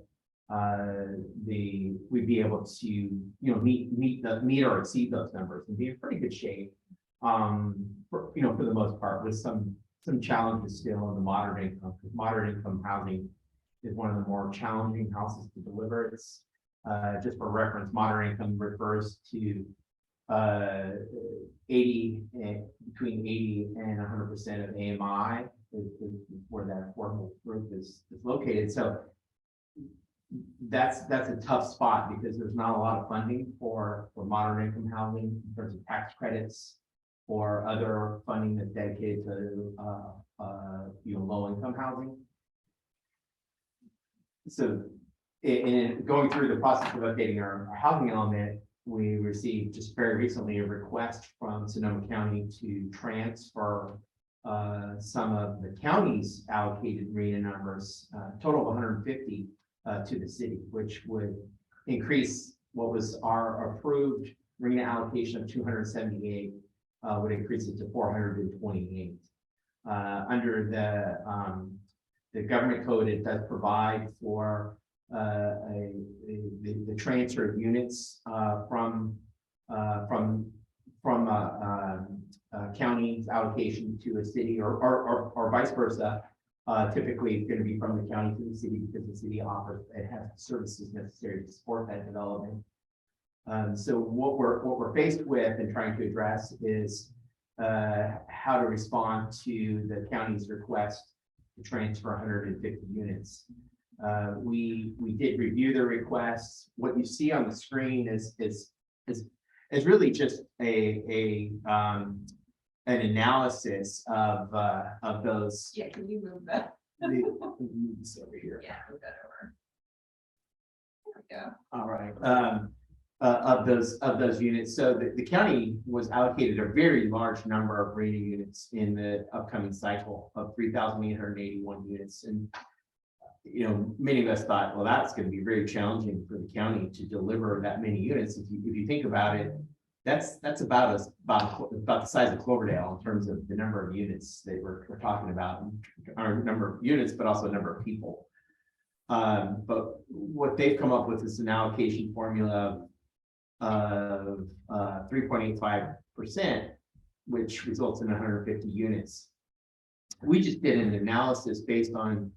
we'd be able to, you know, meet or exceed those numbers and be in pretty good shape. For the most part, with some challenges still in the moderate income, because moderate income housing is one of the more challenging houses to deliver. It's just for reference, moderate income refers to 80 between 80 and 100% of AMI is where that affordable group is located. So that's a tough spot because there's not a lot of funding for moderate income housing in terms of tax credits or other funding that's dedicated to low income housing. So in going through the process of updating our housing element, we received just very recently a request from Sonoma County to transfer some of the county's allocated RENA numbers, total of 150 to the city, which would increase what was our approved RENA allocation of 278, would increase it to 428. Under the government code, it does provide for the transfer of units from county's allocation to a city or vice versa. Typically, it's going to be from the county to the city because the city offers, it has the services necessary to support that development. So what we're faced with and trying to address is how to respond to the county's request to transfer 150 units. We did review the requests. What you see on the screen is really just an analysis of those. Yeah, can you move that? This over here. Yeah, move that over. There we go. All right. Of those units. So the county was allocated a very large number of RENA units in the upcoming cycle of 3,881 units. And, you know, many of us thought, well, that's going to be very challenging for the county to deliver that many units. If you think about it, that's about the size of Cloverdale in terms of the number of units that we're talking about, our number of units, but also number of people. But what they've come up with is an allocation formula of 3.85%, which results in 150 units. We just did an analysis based on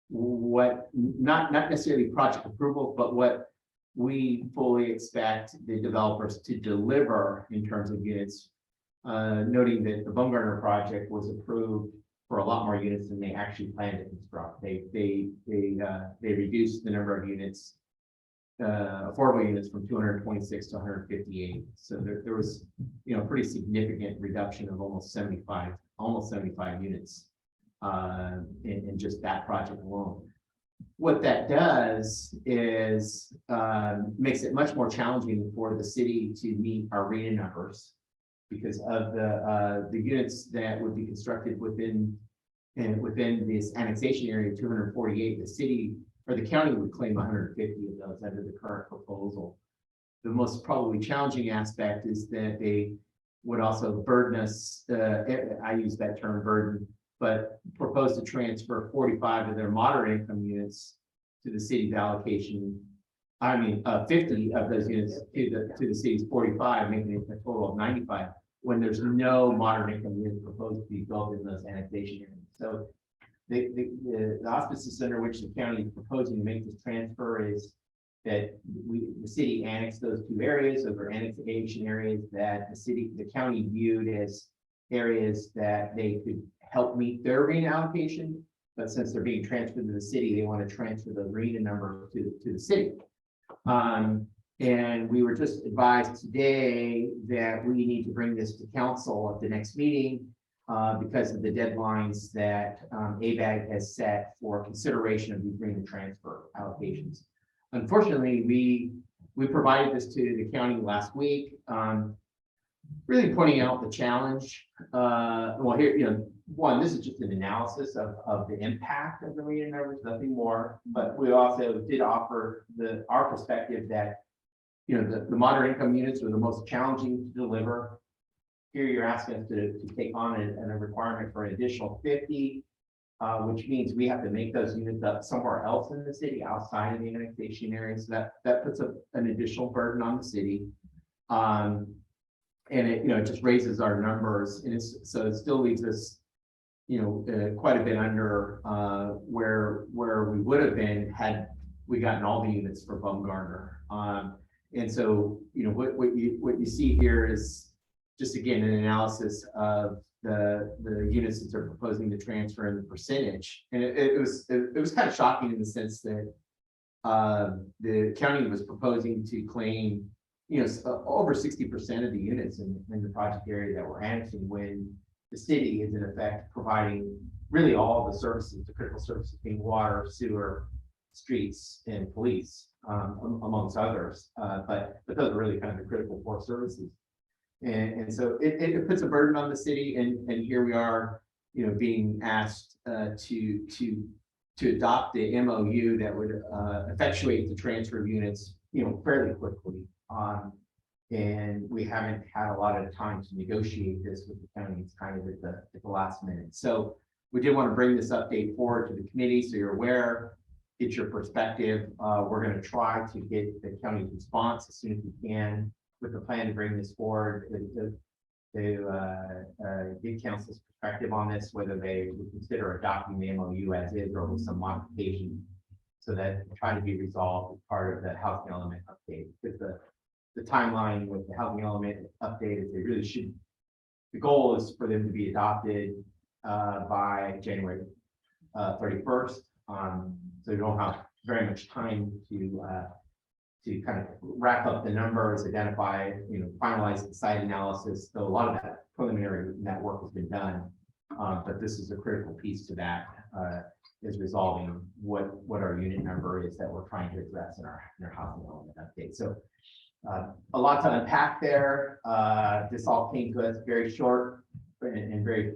what, not necessarily project approval, but what we fully expect the developers to deliver in terms of units, noting that the Baumgartner project was approved for a lot more units than they actually planned to construct. They reduced the number of units, affordable units, from 226 to 158. So there was, you know, pretty significant reduction of almost 75 units in just that project alone. What that does is makes it much more challenging for the city to meet our RENA numbers because of the units that would be constructed within this annexation area, 248. The city or the county would claim 150 of those under the current proposal. The most probably challenging aspect is that they would also burden us. I use that term burden, but propose to transfer 45 of their moderate income units to the city's allocation. 50 of those units to the city's 45, making it a total of 95, when there's no moderate income units proposed to be built in those annexation areas. So the auspices under which the county is proposing to make this transfer is that the city annexed those two areas, those were annexation areas that the county viewed as areas that they could help meet their arena allocation. But since they're being transferred to the city, they want to transfer the arena number to the city. And we were just advised today that we need to bring this to council at the next meeting because of the deadlines that ABAG has set for consideration of these arena transfer allocations. Unfortunately, we provided this to the county last week, really pointing out the challenge. Well, here, one, this is just an analysis of the impact of the arena numbers, nothing more. But we also did offer our perspective that, the moderate income units are the most challenging to deliver. Here you're asking us to take on a requirement for an additional 50. Which means we have to make those units up somewhere else in the city outside of the annexation area. So that puts an additional burden on the city. And it just raises our numbers, and so it still leaves us, quite a bit under where we would have been had we gotten all the units for Baumgartner. And so, what you see here is just again an analysis of the units that they're proposing to transfer and the percentage. And it was kind of shocking in the sense that the county was proposing to claim, over 60% of the units in the project area that we're annexing, when the city is in effect providing really all the services, the critical services being water, sewer, streets, and police, amongst others. But those are really kind of the critical core services. And so it puts a burden on the city, and here we are, being asked to adopt the MOU that would effectuate the transfer of units, fairly quickly. And we haven't had a lot of time to negotiate this with the county. It's kind of at the last minute. So we did want to bring this update forward to the committee so you're aware, get your perspective. We're going to try to get the county's response as soon as we can, with the plan to bring this forward to get council's perspective on this, whether they would consider adopting the MOU as is or with some modification, so that try to be resolved as part of the housing element update. Because the timeline with the housing element update is they really should. The goal is for them to be adopted by January 31st. So you don't have very much time to kind of wrap up the numbers, identify, finalize the site analysis. So a lot of that preliminary work has been done, but this is a critical piece to that, is resolving what our unit number is that we're trying to address in our housing element update. So a lot to unpack there. This all came to us very short and very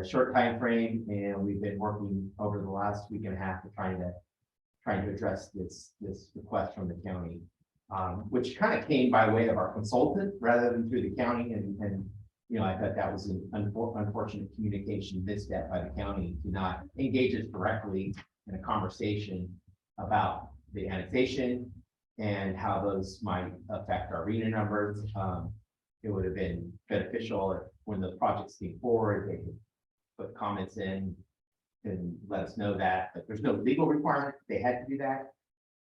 short time frame, and we've been working over the last week and a half to trying to address this request from the county, which kind of came by way of our consultant rather than through the county. And I thought that was an unfortunate communication misstep by the county to not engage us directly in a conversation about the annexation and how those might affect our arena numbers. It would have been beneficial if, when the projects came forward, they could put comments in and let us know that, but there's no legal requirement. They had to do that,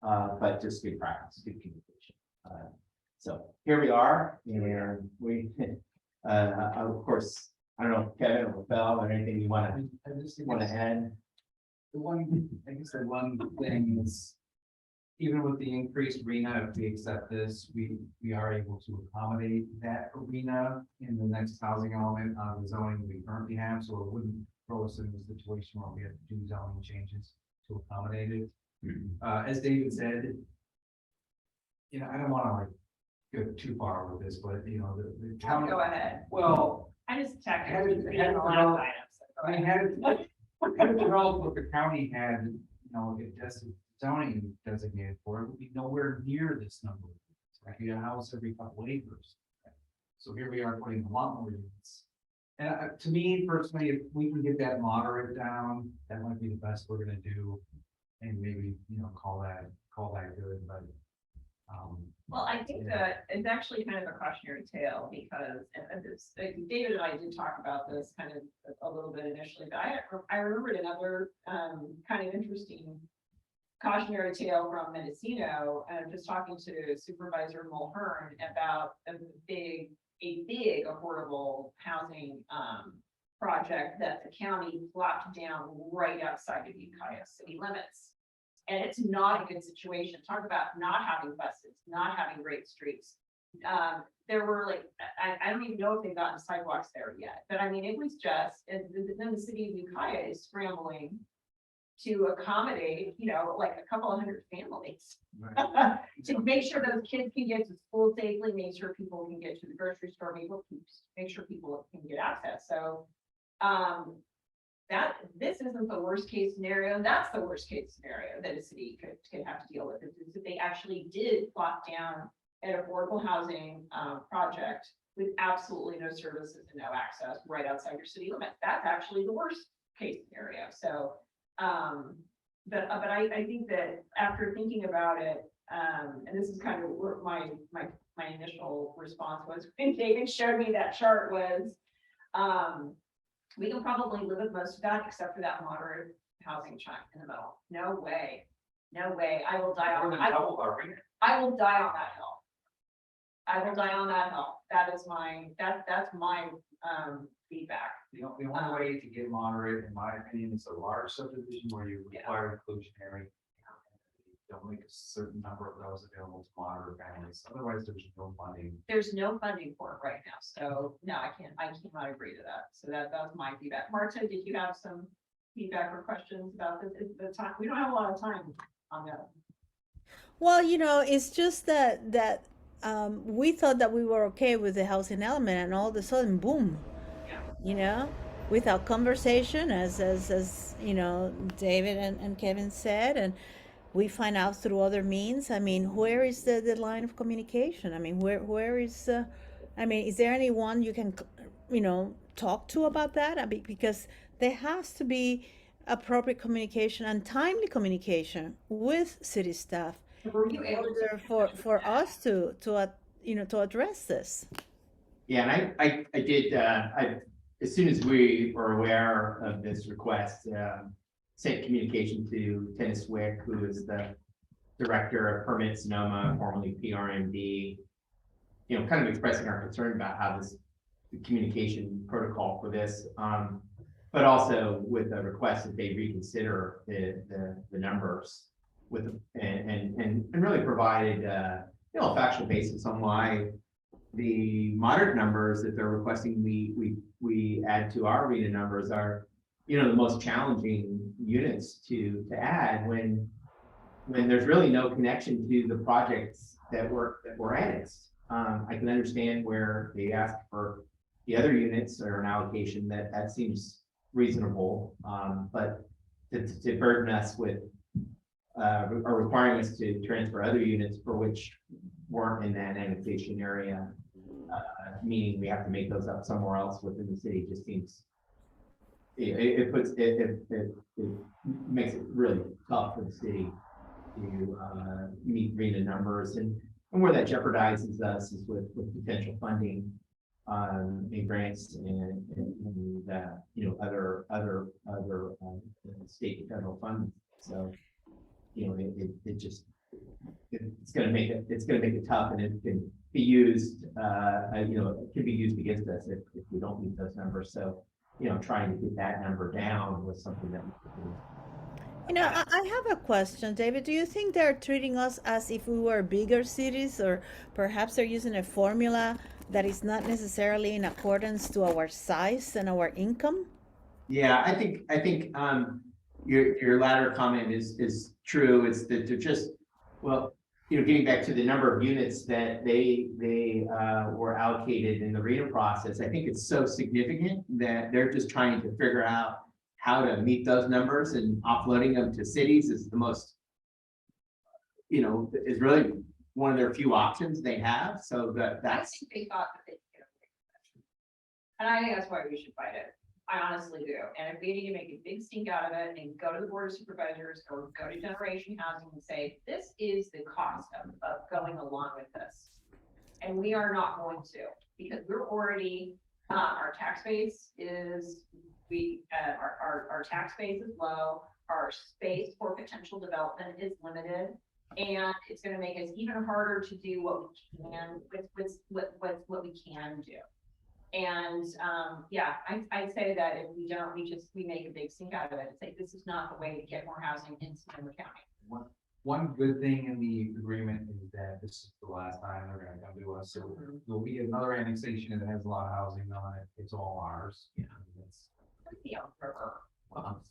but just good practice, good communication. So here we are, and we, of course, I don't know, Kevin or Phil, or anything you want to add? The one thing is, even with the increased arena, if we accept this, we are able to accommodate that arena in the next housing element on the zoning we currently have, so it wouldn't throw us in a situation where we have to do zoning changes to accommodate it. As David said, I don't want to go too far with this, but the county. Go ahead. Well, I just checked. Had it developed- I mean, had it developed what the county had, it does zoning designated for, it would be nowhere near this number. Like a house every couple acres. So here we are putting a lot more units. And to me personally, if we can get that moderate down, that might be the best we're gonna do. And maybe, call that good, but. Well, I think that it's actually kind of a cautionary tale because, and this, David and I did talk about this kind of a little bit initially, but I remembered another kind of interesting cautionary tale from Mendocino, and I'm just talking to Supervisor Mulhern about a big affordable housing, project that the county locked down right outside of Ukiah city limits. And it's not a good situation. Talk about not having buses, not having great streets. There were like, I don't even know if they've gotten sidewalks there yet, but I mean, it was just, and then the city of Ukiah is scrambling to accommodate, you know, like a couple of hundred families. To make sure those kids can get to school safely, make sure people can get to the grocery store, make sure people can get access. So, that this isn't the worst case scenario. That's the worst case scenario that a city could have to deal with. Is if they actually did plot down an affordable housing project with absolutely no services and no access right outside your city limits. That's actually the worst case scenario. So, but I think that after thinking about it, and this is kind of where my initial response was when David showed me that chart was, we can probably live with most of that except for that moderate housing chunk in the middle. No way. No way. I will die on I will die on that hill. I will die on that hill. That is my that's my feedback. The only way to get moderate, in my opinion, is a large subdivision where you require inclusionary. Don't make a certain number of those available to moderate families. Otherwise, there's no funding. There's no funding for it right now. So no, I cannot agree to that. So that's my feedback. Marta, did you have some feedback or questions about the time? We don't have a lot of time on that. Well, you know, it's just that we thought that we were okay with the housing element, and all of a sudden, boom, Yeah. you know, without conversation, as you know, David and Kevin said, and we find out through other means. I mean, where is the line of communication? I mean, where is, I mean, is there anyone you can, you know, talk to about that? I mean, because there has to be appropriate communication and timely communication with city staff Were you in able order to for us to you know, to address this. Yeah, and I did, as soon as we were aware of this request, sent communication to Dennis Wick, who is the director of Permit Sonoma, formerly PRMD, you know, kind of expressing our concern about how the communication protocol for this, but also with a request that they reconsider the numbers with, and really provided, you know, a factual basis on why the moderate numbers that they're requesting we add to our arena numbers are, you know, the most challenging units to add when there's really no connection to the projects that were annexed. I can understand where they asked for the other units or an allocation that seems reasonable, but to burden us with or requiring us to transfer other units for which weren't in that annexation area, meaning we have to make those up somewhere else within the city, just seems, it makes it really tough for the city to meet RENA numbers, and where that jeopardizes us is with potential funding in grants and you know, other state and federal funds. So, you know, it just it's going to make it tough, and it can be used, you know, it can be used against us if we don't meet those numbers. So, you know, trying to get that number down was something that we could do. You know, I have a question, David. Do you think they're treating us as if we were bigger cities, or perhaps they're using a formula that is not necessarily in accordance to our size and our income? Yeah, I think your latter comment is true. It's that they're just, well, you know, getting back to the number of units that they were allocated in the RENA process, I think it's so significant that they're just trying to figure out how to meet those numbers, and offloading them to cities is the most, you know, is really one of their few options they have. So I that's, think they thought that they could get a, and I think that's why we should fight it. I honestly do. And if we need to make a big stink out of it and go to the board of supervisors or go to generation housing and say, this is the cost of going along with this. And we are not going to, because we're already Our tax base is, our tax base is low, our space for potential development is limited. And it's gonna make us even harder to do what we can with what we can do. And, yeah, I'd say that if we don't, we make a big stink out of it. It's like, this is not the way to get more housing in Sonoma County. One good thing in the agreement is that this is the last time they're gonna come to us, so there'll be another annexation that has a lot of housing on it, it's all ours. Yeah. Yeah,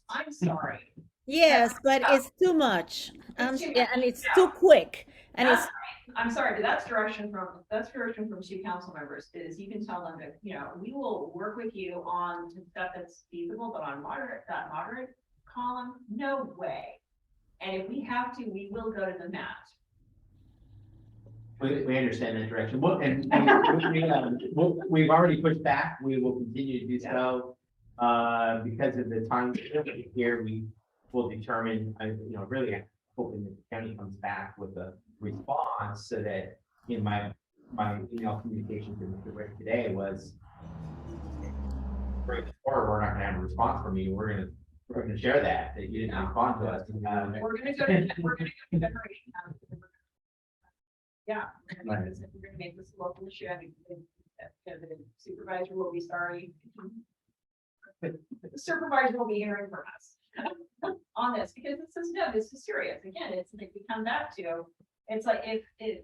I'm sorry. Yes, but it's too much. It's too Yeah, much, and it's yeah. too quick. And it's, I'm sorry, but that's direction from two council members, is you can tell them that, we will work with you on some stuff that's feasible, but on that moderate column, no way. And if we have to, we will go to the mat. We understand that direction. Well, and we've already pushed back. We will continue to do so. Because of the time here, we will determine, really hoping that the county comes back with a response so that in my email communication to Mr. Rick today was right before, we're not gonna have a response from you. We're gonna share that you didn't respond to us. We're gonna go to generation. Yeah, we're gonna make this a local issue. I mean, the supervisor will be sorry. The supervisor will be hearing from us on this, because this is serious. Again, it's like we come back to, it's like if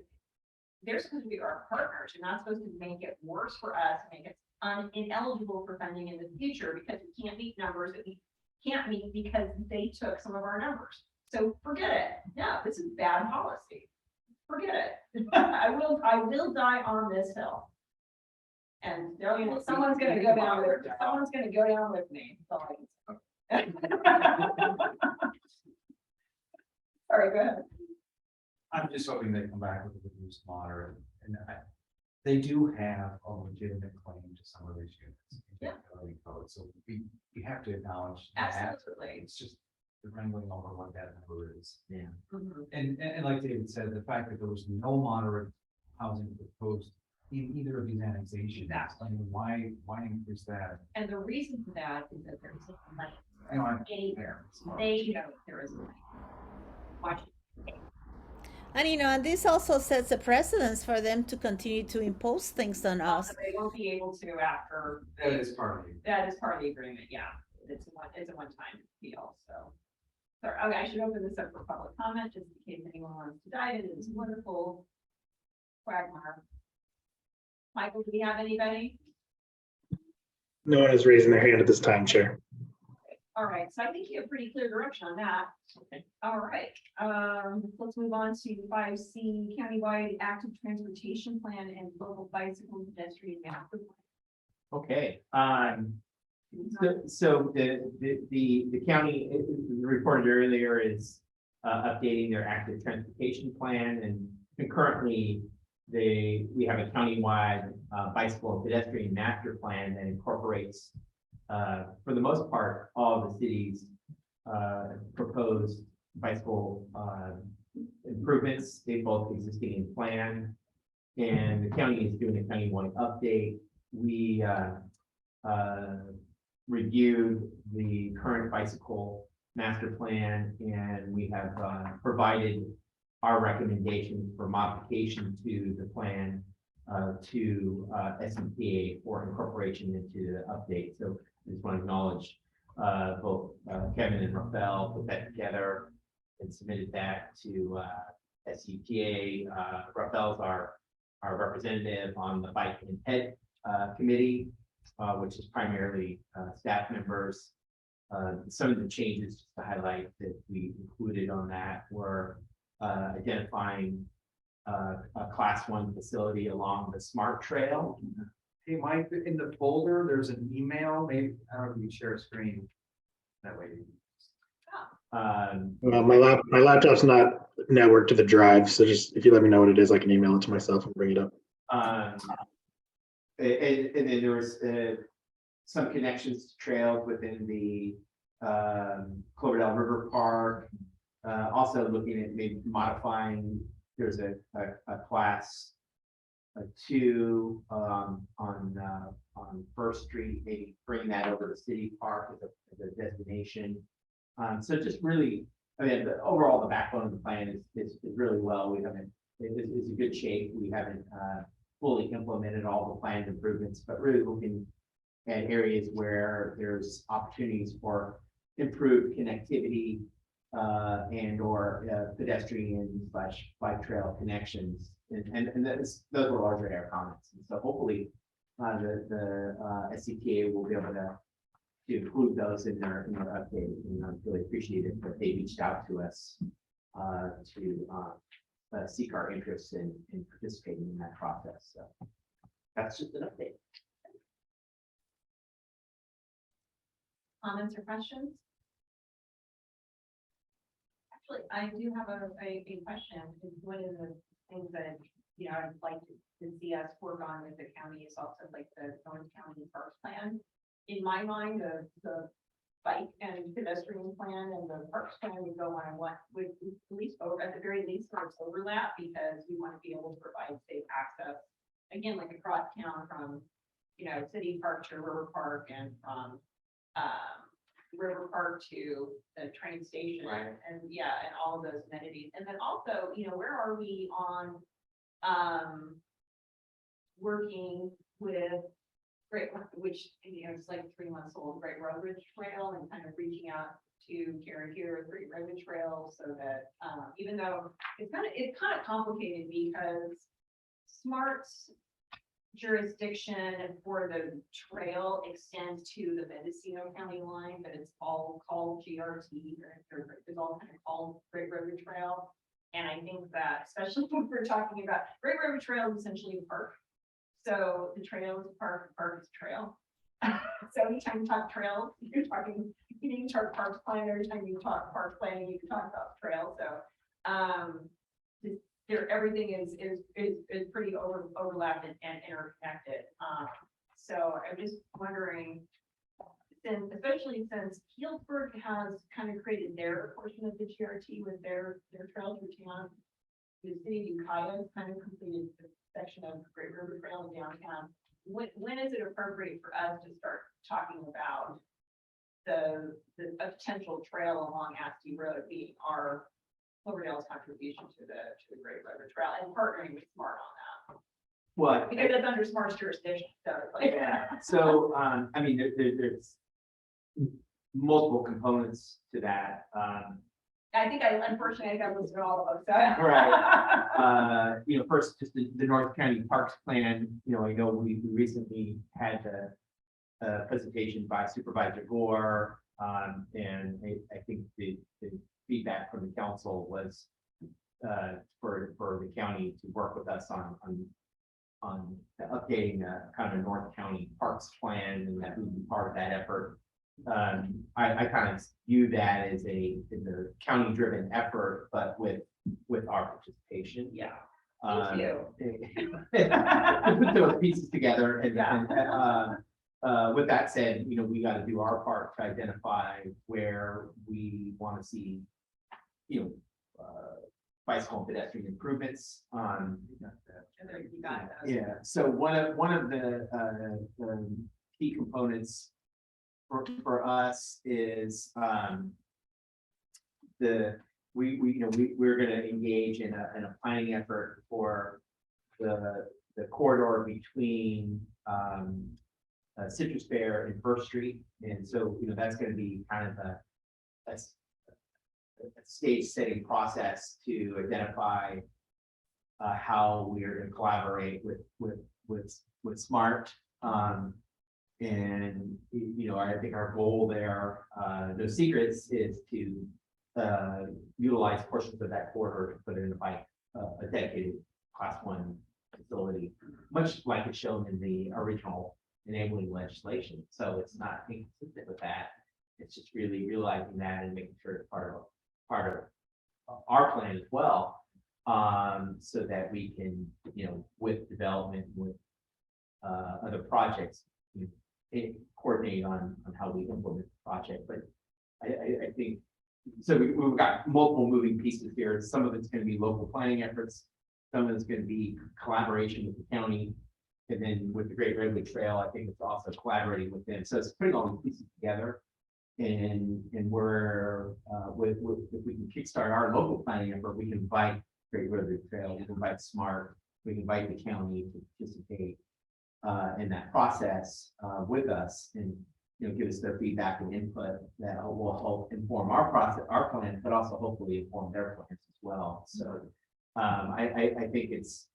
they're supposed to be our partners, you're not supposed to make it worse for us, make it ineligible for funding in the future because we can't meet numbers that we can't meet because they took some of our numbers. So forget it. No, this is bad policy. Forget it. I will die on this hill. And someone's gonna go down with, me. That's all I can say. Sorry, go ahead. I'm just hoping they come back with a reduced moderate, and they do have a legitimate claim to some of these units. Yeah. So we have to acknowledge that. Absolutely. It's just the wrangling over what that number is. Yeah. Mhm. And like David said, the fact that there was no moderate housing proposed in either of these annexations, I mean, why increase that? And the reason for that is that there isn't money You know, anywhere. They know there isn't money. Watch it. and and this also sets a precedence for them to continue to impose things on us. They won't be able to after. that is part of it. That is part of the agreement, yeah. It's a one-time deal, so. Sorry, okay, I should open this up for public comment, just in case anyone wants to dive into this wonderful quagmire. Michael, do we have anybody? No one is raising their hand at this time, Chair. All right, so I think you have pretty clear direction on that. Okay. All right, let's move on to 5C, countywide active transportation plan and local bicycle pedestrian master plan. Okay, so the county, the reported earlier, is updating their active transportation plan, and concurrently, we have a countywide bicycle and pedestrian master plan that incorporates, for the most part, all of the city's proposed bicycle improvements, they both existing in plan, and the county is doing a countywide update. We reviewed the current bicycle master plan, and we have provided our recommendations for modification to the plan to SMPA for incorporation into the update. So I just want to acknowledge both Kevin and Rafael put that together and submitted that to SCTA. Rafael's our representative on the Bike and Ped committee, which is primarily staff members. Some of the changes, just to highlight, that we included on that were identifying a class 1 facility along the Smart Trail. Hey, Mike, in the folder, there's an email, maybe, I don't know if you share a screen. That way. Well, my laptop's not networked to the drive, so just if you let me know what it is, I can email it to myself and bring it up. And then there was some connections to trails within the Cloverdale River Park. Also looking at maybe modifying, there's a class two, on First Street, maybe bring that over to City Park as a destination. So just really, I mean, overall, the backbone of the plan is really well. We haven't, is in good shape. We haven't, fully implemented all the planned improvements, but really looking at areas where there's opportunities for improved connectivity, and or pedestrian / bike trail connections. And those are largely our comments. And so hopefully, the SCTA will be able to include those in their update. And I really appreciate it that they reached out to us to seek our interest in participating in that process. So that's just an update. Comments or questions? Actually, I do have a question. One of the things that, you know, I'd like to see us work on with the county is also like the North County Parks Plan. In my mind, the bike and pedestrian plan and the parks plan would go on one, would at least over, at the very least, sort of overlap, because we want to be able to provide safe access, again, like across town from, you know, City Park to River Park, and from River Park to the train station. Right. And yeah, and all of those amenities. And then also, you know, where are we on working with Great, which, you know, it's like 3 months old, Great Road Trail, and kind of reaching out to Karen here, Great Road Trail, so that even though it's kind of complicated, because SMART's jurisdiction for the trail extends to the Mendocino County line, but it's all called GRT, or it's all kind of called Great Road Trail. And I think that, especially when we're talking about Great Road Trail, is essentially a park. So the trail is a park, the park is a trail. So anytime you talk trails, you're talking, you need to talk parks plan. Every time you talk park planning, you can talk about trail. So everything is pretty overlapped and interconnected. So I'm just wondering, especially since Healdsburg has kind of created their portion of the GRT with their trail through town. The city of Ukiah has kind of completed the section of Great River Trail in downtown. When is it appropriate for us to start talking about the potential trail along Asti Road being our Cloverdale's contribution to the Great River Trail, and partnering with SMART on that? Well, Because it's under SMART's jurisdiction, so it's like. yeah. So, I mean, there's multiple components to that. I think unfortunately, I listed all of them, so. Right. You know, first, just the North County Parks Plan. You know, I know we recently had a presentation by Supervisor Gore, and I think the feedback from the council was for the county to work with us on updating kind of a North County Parks Plan, and that would be part of that effort. I kind of view that as a county-driven effort, but with our participation. Yeah. Thank you. To put those pieces together, and, Yeah. with that said, you know, we got to do our part to identify where we want to see, you know, bicycle and pedestrian improvements. And then you got those. Yeah. So one of the key components for us is we're going to engage in a planning effort for the corridor between Citrus Bear and First Street. And so, you know, that's going to be kind of a stage setting process to identify how we are going to collaborate with SMART. And, you know, I think our goal there, no secrets, is to utilize portions of that corridor to put in a dedicated Class 1 facility, much like it's shown in the original enabling legislation. So it's not inconsistent with that. It's just really realizing that and making sure it's part of our plan as well, so that we can, you know, with development, with other projects, you know, coordinate on how we implement the project. But I think, so we've got multiple moving pieces here. Some of it's going to be local planning efforts. Some of it's gonna be collaboration with the county. And then with the Great Redwood Trail, I think it's also collaborating with them. So it's putting all these pieces together. And we're, if we can kickstart our local planning effort, we can invite Great Redwood Trail, we can invite SMART, we can invite the county to participate in that process with us and, you know, give us their feedback and input that will help inform our process, our plan, but also hopefully inform their plans as well. So I think it's,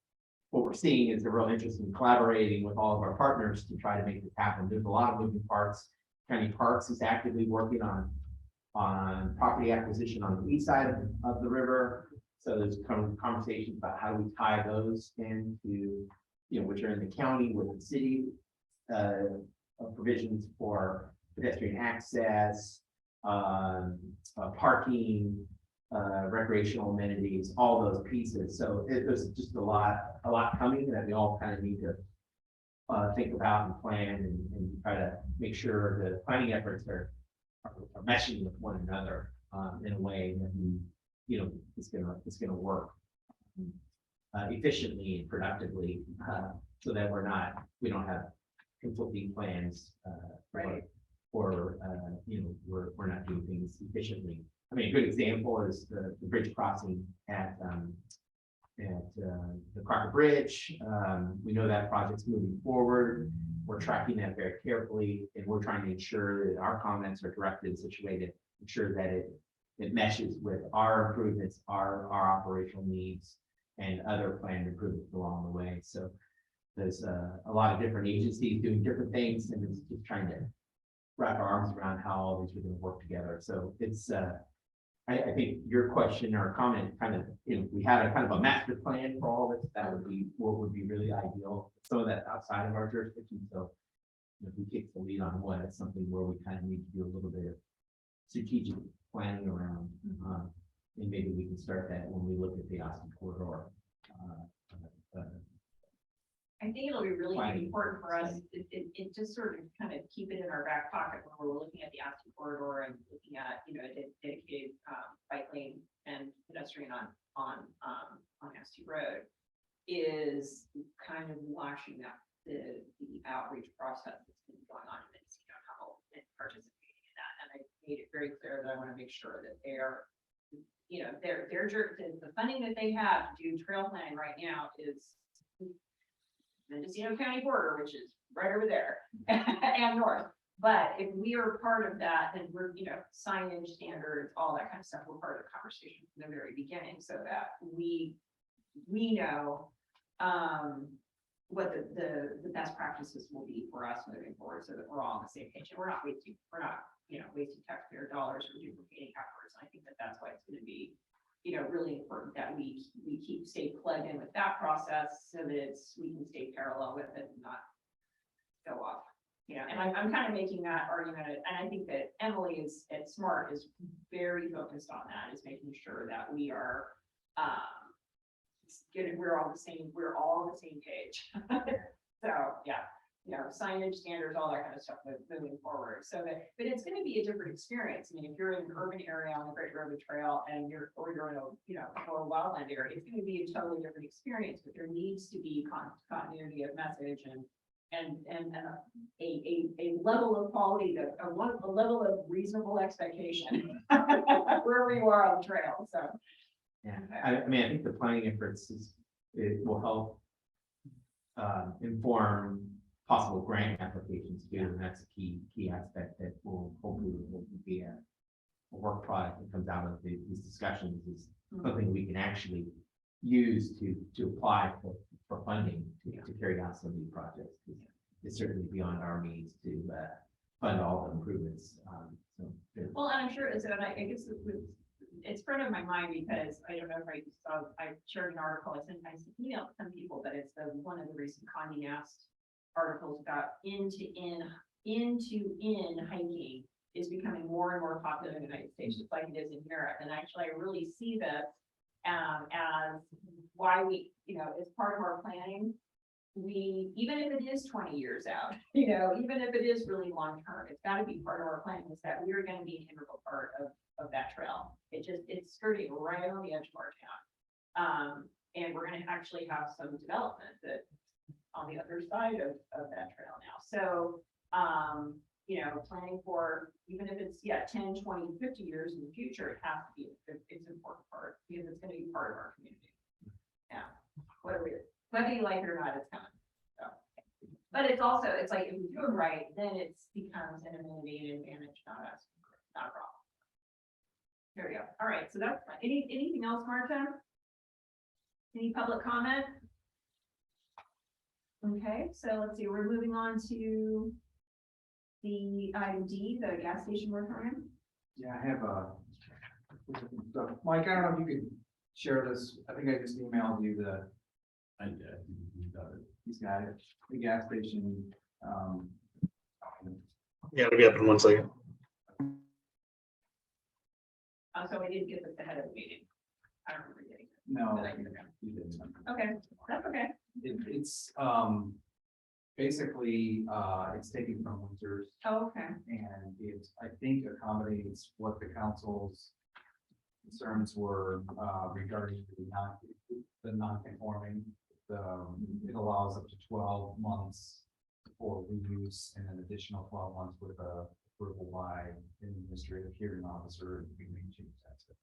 what we're seeing is a real interest in collaborating with all of our partners to try to make this happen. There's a lot of moving parts. County Parks is actively working on property acquisition on the east side of the river. So there's conversations about how do we tie those into, you know, which are in the county with the city, provisions for pedestrian access, parking, recreational amenities, all those pieces. So there's just a lot coming that we all kind of need to think about and plan and try to make sure the planning efforts are meshing with one another in a way that you know it's gonna work efficiently and productively, so that we don't have conflicting plans, Right. or you know, we're not doing things efficiently. I mean, a good example is the bridge crossing at the Crocker Bridge. We know that project's moving forward. We're tracking that very carefully, and we're trying to ensure that our comments are directed in such a way to ensure that it meshes with our improvements, our operational needs, and other planned improvements along the way. So there's a lot of different agencies doing different things, and it's just trying to wrap our arms around how all these are going to work together. So it's I think your question or comment kind of, you know, we had a kind of a master plan for all this, that would be what would be really ideal. Some of that outside of our jurisdiction. So if we take the lead on what, it's something where we kind of need to do a little bit of strategic planning around. And maybe we can start that when we look at the Austin corridor. I think it'll be really Planning. important for us, it just sort of kind of keep it in our back pocket when we're looking at the Austin corridor and looking at, you know, a dedicated bike lane and pedestrian on Asty Road, is kind of watching that the outreach process that's been going on in Mendocino, how and participating in that. And I made it very clear that I want to make sure that they're, you know, the funding that they have to do trail planning right now is Mendocino County border, which is right over there and north. But if we are part of that, then we're, you know, signage standards, all that kind of stuff, we're part of the conversation from the very beginning, so that we know what the best practices will be for us moving forward, so that we're all on the same page and we're not, you know, wasting taxpayer dollars or duplicating efforts. And I think that that's why it's going to be, you know, really important that we stay plugged in with that process, so that we can stay parallel with it and not go off. You know, and I'm kind of making that argument, and I think that Emily is at SMART is very focused on that, is making sure that we are we're all on the same page. So yeah, you know, signage standards, all that kind of stuff moving forward. So that, but it's going to be a different experience. I mean, if you're in an urban area on the Great Redwood Trail and you're in a, you know, or a wildland area, it's going to be a totally different experience. But there needs to be continuity of message and a level of quality, a level of reasonable expectation wherever you are on the trail. So Yeah, I mean, I think the planning efforts it will help inform possible grant applications too, and that's a key aspect that will hopefully be a work product that comes out of these discussions, is something we can actually use to apply for funding to carry out some of these projects. It's certainly beyond our means to fund all the improvements. well, and I'm sure it's, and I guess it's front of my mind, because I don't know if I saw, I shared an article, I sent emailed some people, but it's one of the recent Condé Nast articles about in hiking is becoming more and more popular in the United States, just like it is in Europe. And actually, I really see this as why we, you know, as part of our planning, we, even if it is 20 years out, you know, even if it is really long term, it's got to be part of our planning, is that we're going to be an integral part of that trail. It's skirting right on the edge of our town. And we're gonna actually have some development that on the other side of that trail now. So, you know, planning for, even if it's, 10, 20, 50 years in the future, it has to be, it's an important part, because it's gonna be part of our community. Yeah, whether you like it or not, it's coming. So, but it's also, it's like, if we do it right, then it becomes an amenity and advantage, not us, not a problem. There we go. All right, so that's, anything else, Marta? Any public comment? Okay, so let's see, we're moving on to the item D, the gas station moratorium. Yeah, I have Mike, I don't know if you could share this. I think I just emailed you he's got it, the gas station. Yeah, it'll be up in 1 second. So we didn't get this ahead of the meeting. I don't remember getting it. No, But I can- you didn't. Okay, that's okay. It's basically, it's taken from Windsor's, Oh, okay. and it, I think, accommodates what the council's concerns were regarding the non-conforming. It allows up to 12 months for reuse and an additional 12 months with approval by an administrative hearing officer. If we make changes, that's it.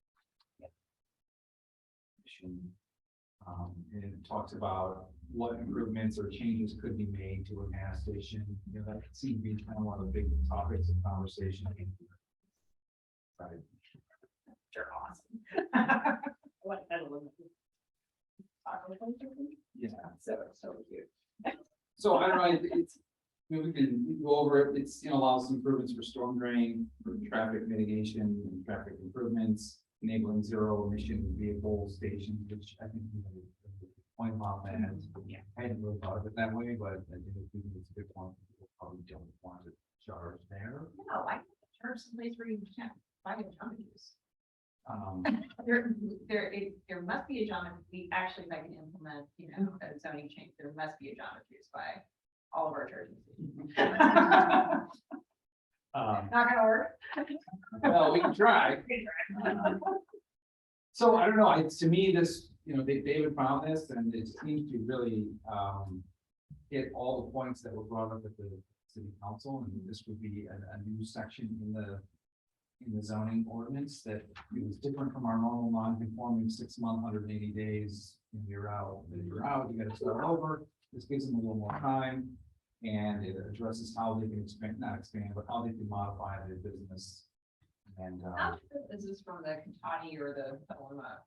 And it talks about what improvements or changes could be made to a gas station. You know, that seems to be kind of one of the big topics of conversation. Right. You're awesome. What that was. Yeah. So cute. So I don't know, it's, we can go over it. It's, allows some improvements for storm drain, for traffic mitigation and traffic improvements, enabling zero emission vehicle stations, which I think, point out that, I hadn't really thought of it that way, but I think it's a good point. People probably don't want to charge there. No, I charge someplace where you can't buy a John use. Um, There must be a John, if I can implement, a zoning change, there must be a John use by all of our charging stations. Not gonna work. well, we can try. So I don't know, to me, this, David found this and it seems to really, hit all the points that were brought up at the city council, and this would be a new section in the zoning ordinance that it was different from our normal non-conforming 6 month, 180 days, you're out, you gotta start over. This gives them a little more time, and it addresses how they can expand, not expand, but how they can modify their business. And, Is this from the Kentucky or the Petaluma?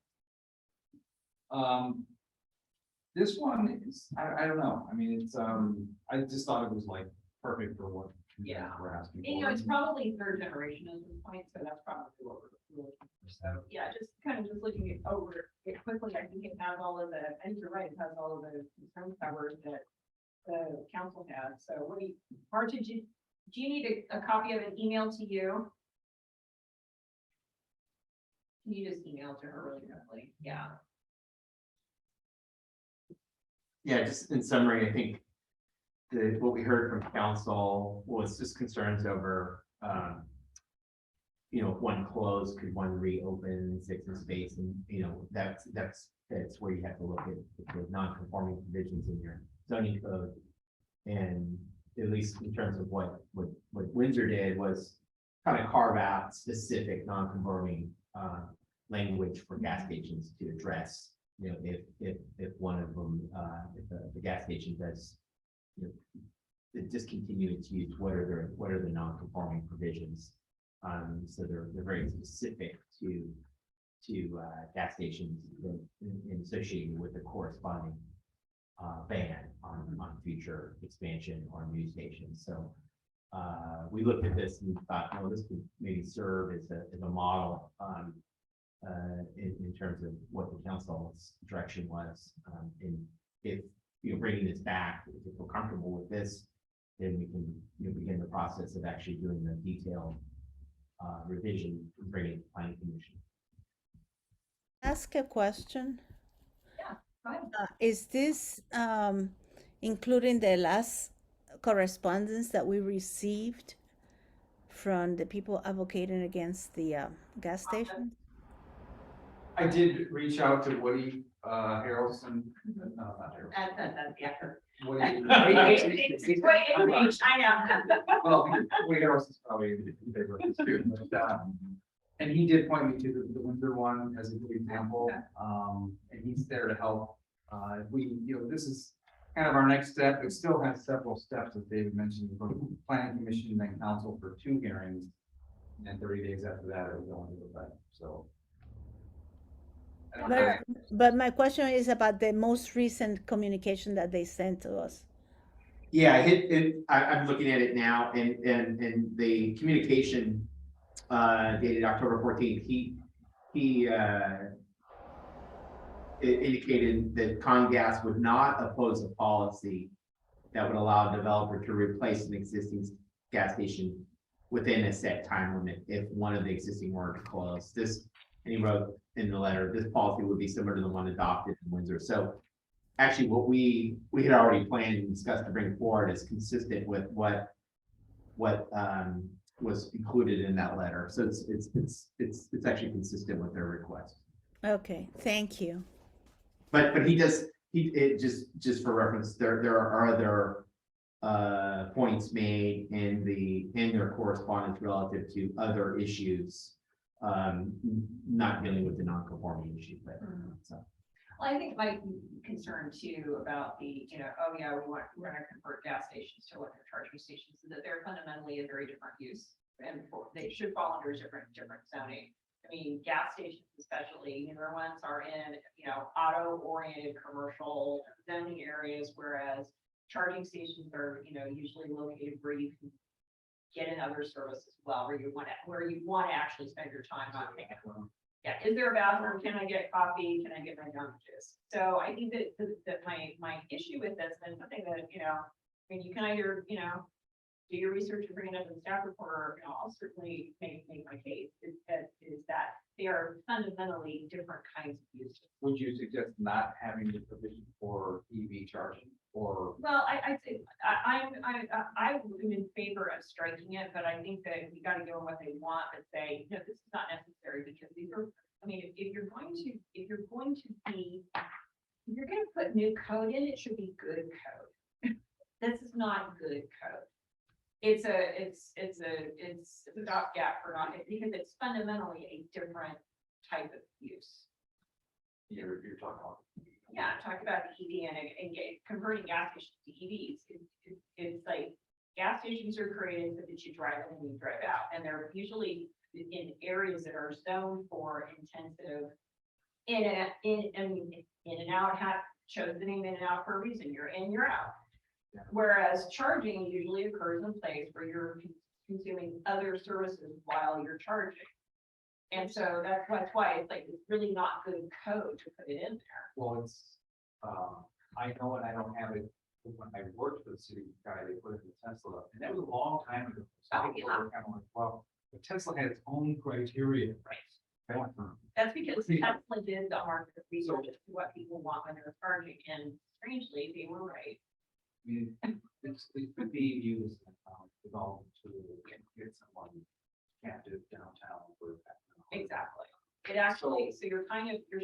this one is, I don't know. I mean, it's, I just thought it was like perfect for what you guys Yeah. were asking And, for. it's probably third generation at this point, so that's probably what we're looking for. So, yeah, just looking it over it quickly, I think it has all of the, and you're right, it has all of the concerns covered that the council had. So what do you, Marta, do you need a copy of an email to you? Can you just email to her really quickly? Yeah. Yeah, just in summary, I think what we heard from council was just concerns over, if one closed, could one reopen 6 in space? And, that's where you have to look at the non-conforming provisions in your zoning code. And at least in terms of what Windsor did was kind of carve out specific non-conforming language for gas stations to address, if one of them, if the gas station does, discontinue its use, what are the non-conforming provisions? So they're very specific to gas stations and associated with the corresponding ban on future expansion or new stations. So we looked at this and thought, this could maybe serve as a model in terms of what the council's direction was. And if bringing this back, if you feel comfortable with this, then we can begin the process of actually doing the detailed revision and bring it to planning commission. Ask a question. Go ahead. Is this including the last correspondence that we received from the people advocating against the gas station? I did reach out to Woody, Harrelson, no, not Harrelson. That's the actor. Woody. I know. Well, Woody Harrelson's probably in favor of this too, but, and he did point me to the Windsor one as a good example, and he's there to help. This is kind of our next step. It still has several steps, as David mentioned, from planning commission and council for 2 hearings. And 30 days after that, it will go into effect, so. I don't know. But my question is about the most recent communication that they sent to us. Yeah, I'm looking at it now, and the communication dated October 14th, he it indicated that Congas would not oppose a policy that would allow a developer to replace an existing gas station within a set time limit if one of the existing were to close. This, and he wrote in the letter, this policy would be similar to the one adopted in Windsor. So actually what we had already planned and discussed to bring forward is consistent with what was included in that letter. So it's actually consistent with their request. Okay, thank you. But just for reference, there are other points made in their correspondence relative to other issues, not dealing with the non-conforming issue, but so. Well, I think my concern too about the, oh yeah, we're gonna convert gas stations to electric charging stations, is that they're fundamentally a very different use. And they should fall under different zoning. I mean, gas stations especially, newer ones are in, auto-oriented commercial zoning areas, whereas charging stations are, usually located where you can get in other services as well, where you want to actually spend your time on picking up. Yeah, is there a bathroom? Can I get coffee? Can I get my junk juice? So I think that my issue with this, and something that, you can either, do your research and bring it up in the staff report, or, I'll certainly make my case, is that they are fundamentally different kinds of uses. Would you suggest not having the provision for EV charging or? Well, I'd say I'm in favor of striking it, but I think that we got to give them what they want and say, no, this is not necessary, because these are, if you're going to put new code in, it should be good code. This is not good code. It's a stopgap for not, because it's fundamentally a different type of use. You're talking about. Yeah, talk about the EV and converting gas stations to EVs. It's like gas stations are created so that you drive in and you drive out, and they're usually in areas that are zoned for intensive in and out. Chose the name in and out for a reason. You're in, you're out. Yeah. Whereas charging usually occurs in place where you're consuming other services while you're charging. And so that's why it's really not good code to put it in there. Well, I know, and I don't have it, when I worked for the city guy, they put it in Tesla, and that was a long time ago. So Oh, people yeah. were kind of like, well, but Tesla had its own criteria. Right. That's because Tesla did the market research as to what people want when they're charging, and strangely, they were right. I mean, it could be used as development to get someone captive downtown for that. Exactly. It actually, so you're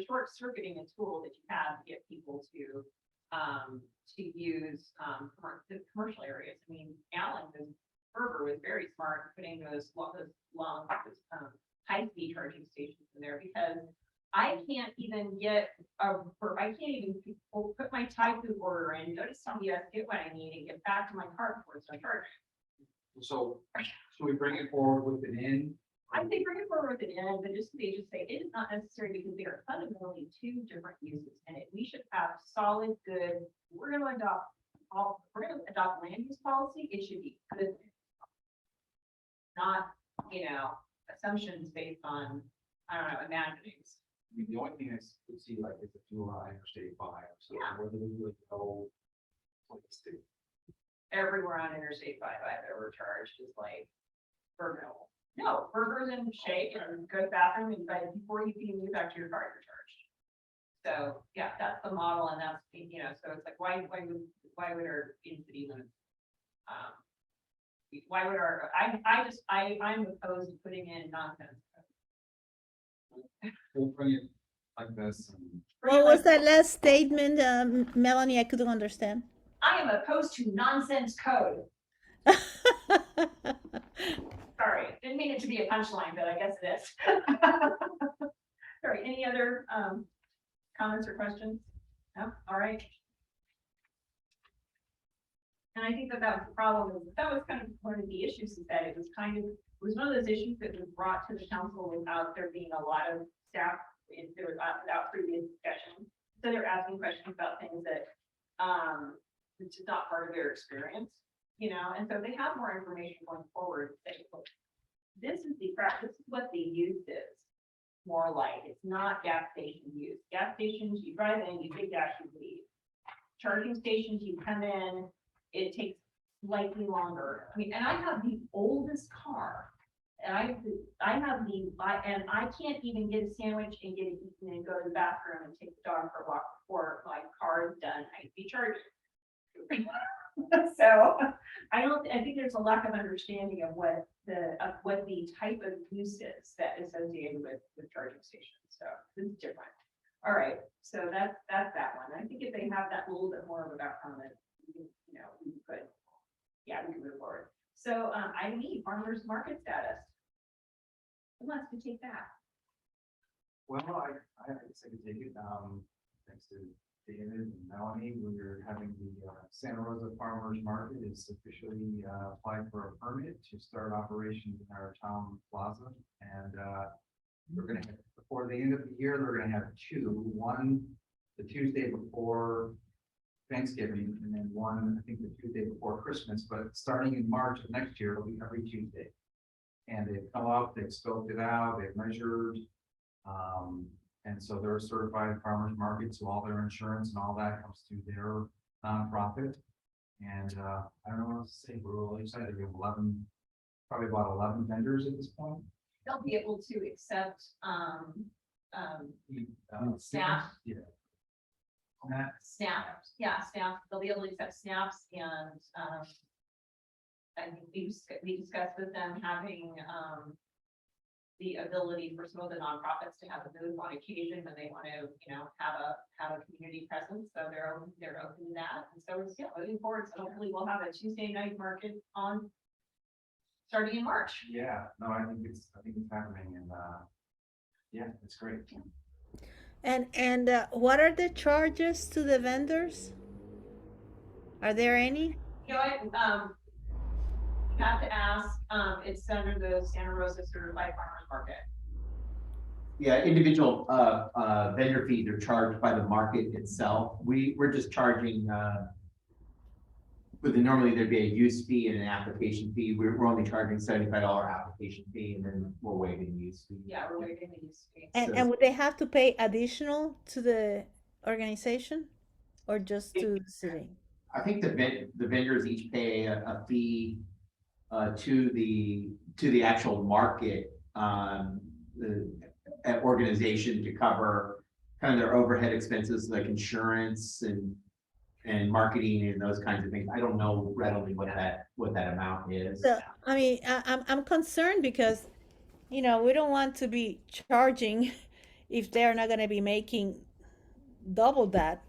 short circuiting a tool that you have to get people to use the commercial areas. I mean, Berger was very smart putting those long high-speed charging stations in there, because I can't even put my Thai food order in, go to CVS, get what I need, and get back to my car before it's charging. So should we bring it forward with an in? I think bring it forward with an end, but they just say it is not necessary, because they are fundamentally 2 different uses, and we should have solid, good. We're going to adopt land use policy. It should be good, not assumptions based on, I don't know, imaginings. I mean, the only thing I could see like is if you were on Interstate 5, so Yeah. whether we would go place to. Everywhere on Interstate 5 I've ever charged is like burger. No, burgers and shake and go to the bathroom, but before you can move back to your car, you're charged. So yeah, that's the model, and that's so it's like why would our in-city limits? Why would I'm opposed to putting in nonsense. We'll bring it like this. And What was that last statement, Melanie? I couldn't understand. I am opposed to nonsense code. Sorry, didn't mean it to be a punchline, but I guess it is. Sorry, any other comments or questions? No, all right. And I think that that was the problem, that was kind of one of the issues, is that it was kind of, it was one of those issues that was brought to the council without there being a lot of staff, there was without previous discussion. So they're asking questions about things that, it's just not part of their experience, you know, and so they have more information going forward. Say, look, this is the practice, this is what the use is, more like, it's not gas station use. Gas stations, you drive in, you take gas, you leave. Charging stations, you come in, it takes slightly longer. I mean, and I have the oldest car. And and I can't even get a sandwich and get it eaten and go to the bathroom and take the dog for a walk before my car is done. I be charging. So I think there's a lack of understanding of what the type of use is that is associated with charging stations. So this is different. All right, so that's that one. I think if they have that little bit more of a background, that you know, we could, yeah, we can move forward. So item E, farmers market status. Who wants to take that? well, I guess I could take it, thanks to David and Melanie, we're having the Santa Rosa Farmers Market is officially applied for a permit to start operations in our town plaza. And we're gonna have, before the end of the year, we're gonna have two, one the Tuesday before Thanksgiving, and then one, I think, the Tuesday before Christmas, but starting in March of next year, it'll be every Tuesday. And they've come up, they've scoped it out, they've measured. And so they're a certified farmers market, so all their insurance and all that comes through their nonprofit. And I don't know what else to say, we're really excited. We have 11, probably about 11 vendors at this point. They'll be able to accept Snap. Yeah. Snap, yeah, Snap, they'll be able to accept snaps, and I think we discussed with them having the ability for some of the nonprofits to have a booth on occasion when they want to, you know, have a community presence. So they're open to that. And so it's, yeah, moving forward. So hopefully we'll have a Tuesday night market on starting in March. Yeah, no, I think it's happening, and yeah, it's great. And what are the charges to the vendors? Are there any? You know what, you have to ask, it's under the Santa Rosa Certified Farmers Market. Yeah, individual vendor fees are charged by the market itself. We're just charging normally there'd be a use fee and an application fee. We're only charging $75 application fee, and then we're waiving the use fee. Yeah, we're waiving the use fee. And would they have to pay additional to the organization or just to the city? I think the vendors each pay a fee to the actual market organization to cover kind of their overhead expenses like insurance and marketing and those kinds of things. I don't know readily what that amount is. So, I mean, I'm concerned because, you know, we don't want to be charging if they're not going to be making double that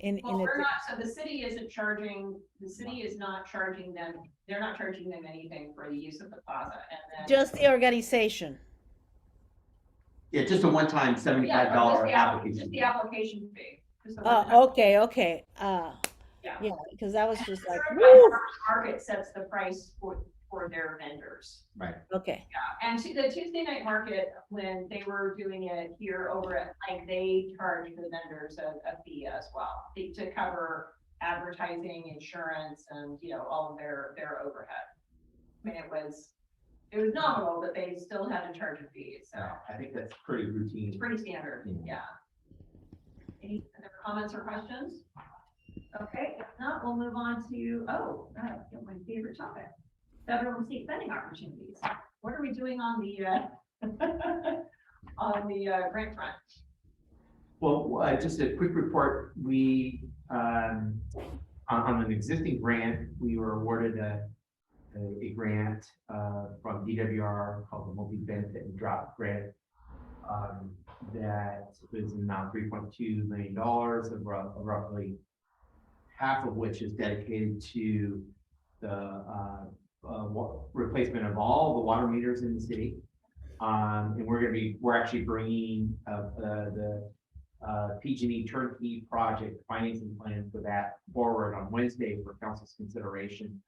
Well, we're not, so the city isn't charging, the city is not charging them, they're not charging them anything for the use of the plaza, and then. just the organization. Yeah, just a one-time $75 application. Just the application fee. Just the one-time. Okay. Yeah. Yeah, because I was just like, Certified woo! Farmers Market sets the price for their vendors. Right. Okay. Yeah, and to the Tuesday night market, when they were doing it here over at, like, they charge the vendors a fee as well, to cover advertising, insurance, and, you know, all of their overhead. I mean, it was nominal, but they still had to charge a fee, so I think that's pretty routine. it's pretty standard, yeah. Any other comments or questions? Okay, if not, we'll move on to, my favorite topic. Federal and state funding opportunities. What are we doing on the grant front? Well, just a quick report. We, on an existing grant, we were awarded a grant from DWR called the Multi-Benefit and Drop Grant. that is now $3.2 million, of roughly half of which is dedicated to the replacement of all the water meters in the city. And we're actually bringing the PG&E turnkey project financing plan for that forward on Wednesday for council's consideration.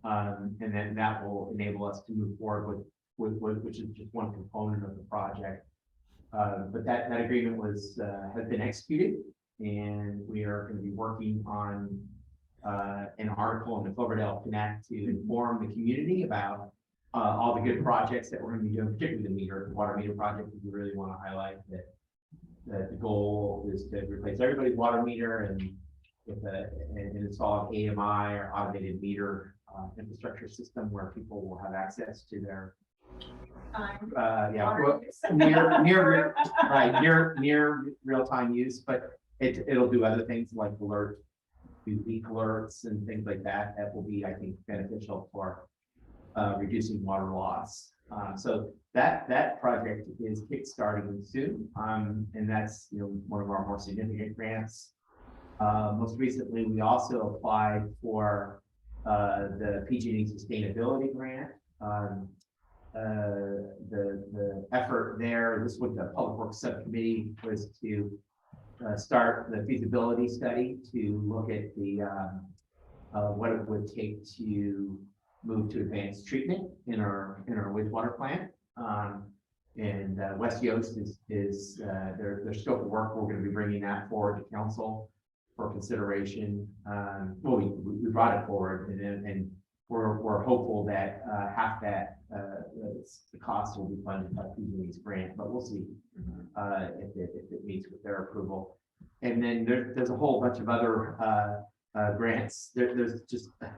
And then that will enable us to move forward with which is just one component of the project. But that agreement has been executed, and we are going to be working on an article in the Cloverdale Connect to inform the community about all the good projects that we're going to be doing, particularly the water meter project. We really want to highlight that the goal is to replace everybody's water meter and install an AMI or automated meter infrastructure system where people will have access to their near real-time use, but it'll do other things like do leak alerts and things like that. That will be, I think, beneficial for reducing water loss. So that project is kickstarting soon, and that's one of our more significant grants. Most recently, we also applied for the PG&E sustainability grant. The effort there, this was the Public Works Subcommittee, was to start the feasibility study to look at the what it would take to move to advanced treatment in our wastewater plant. And West Yost is their scope of work. We're going to be bringing that forward to council for consideration. Well, we brought it forward, and we're hopeful that half that the cost will be funded by PG&E's grant, but we'll see if it meets with their approval. And then there's a whole bunch of other grants. There's just a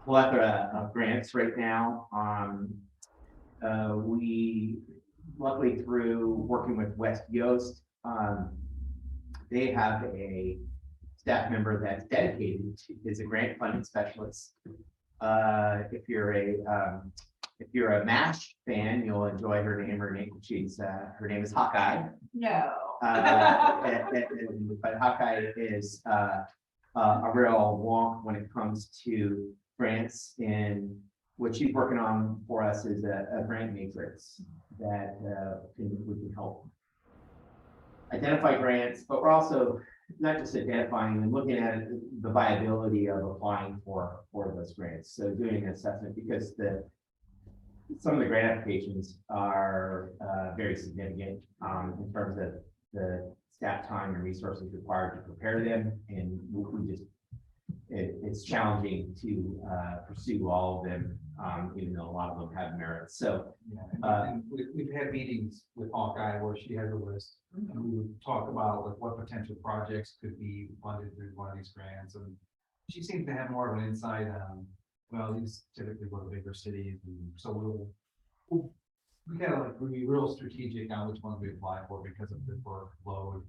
plethora of grants right now. We luckily, through working with West Yost, they have a staff member that's dedicated is a grant funding specialist. If you're a MASH fan, you'll enjoy her name. Her name is Hawkeye. No. But Hawkeye is a real wonk when it comes to grants, and what she's working on for us is a grant matrix that we can help identify grants, but we're also not just identifying and looking at the viability of applying for those grants. So doing an assessment, because some of the grant applications are very significant in terms of the staff time and resources required to prepare them, and it's challenging to pursue all of them, even though a lot of them have merit. So and we've had meetings with Hawkeye where she has a list, and we would talk about like what potential projects could be funded through one of these grants, and she seems to have more of an insight on, well, these typically go to bigger cities, and so we gotta like be real strategic on which ones we apply for because of the workload.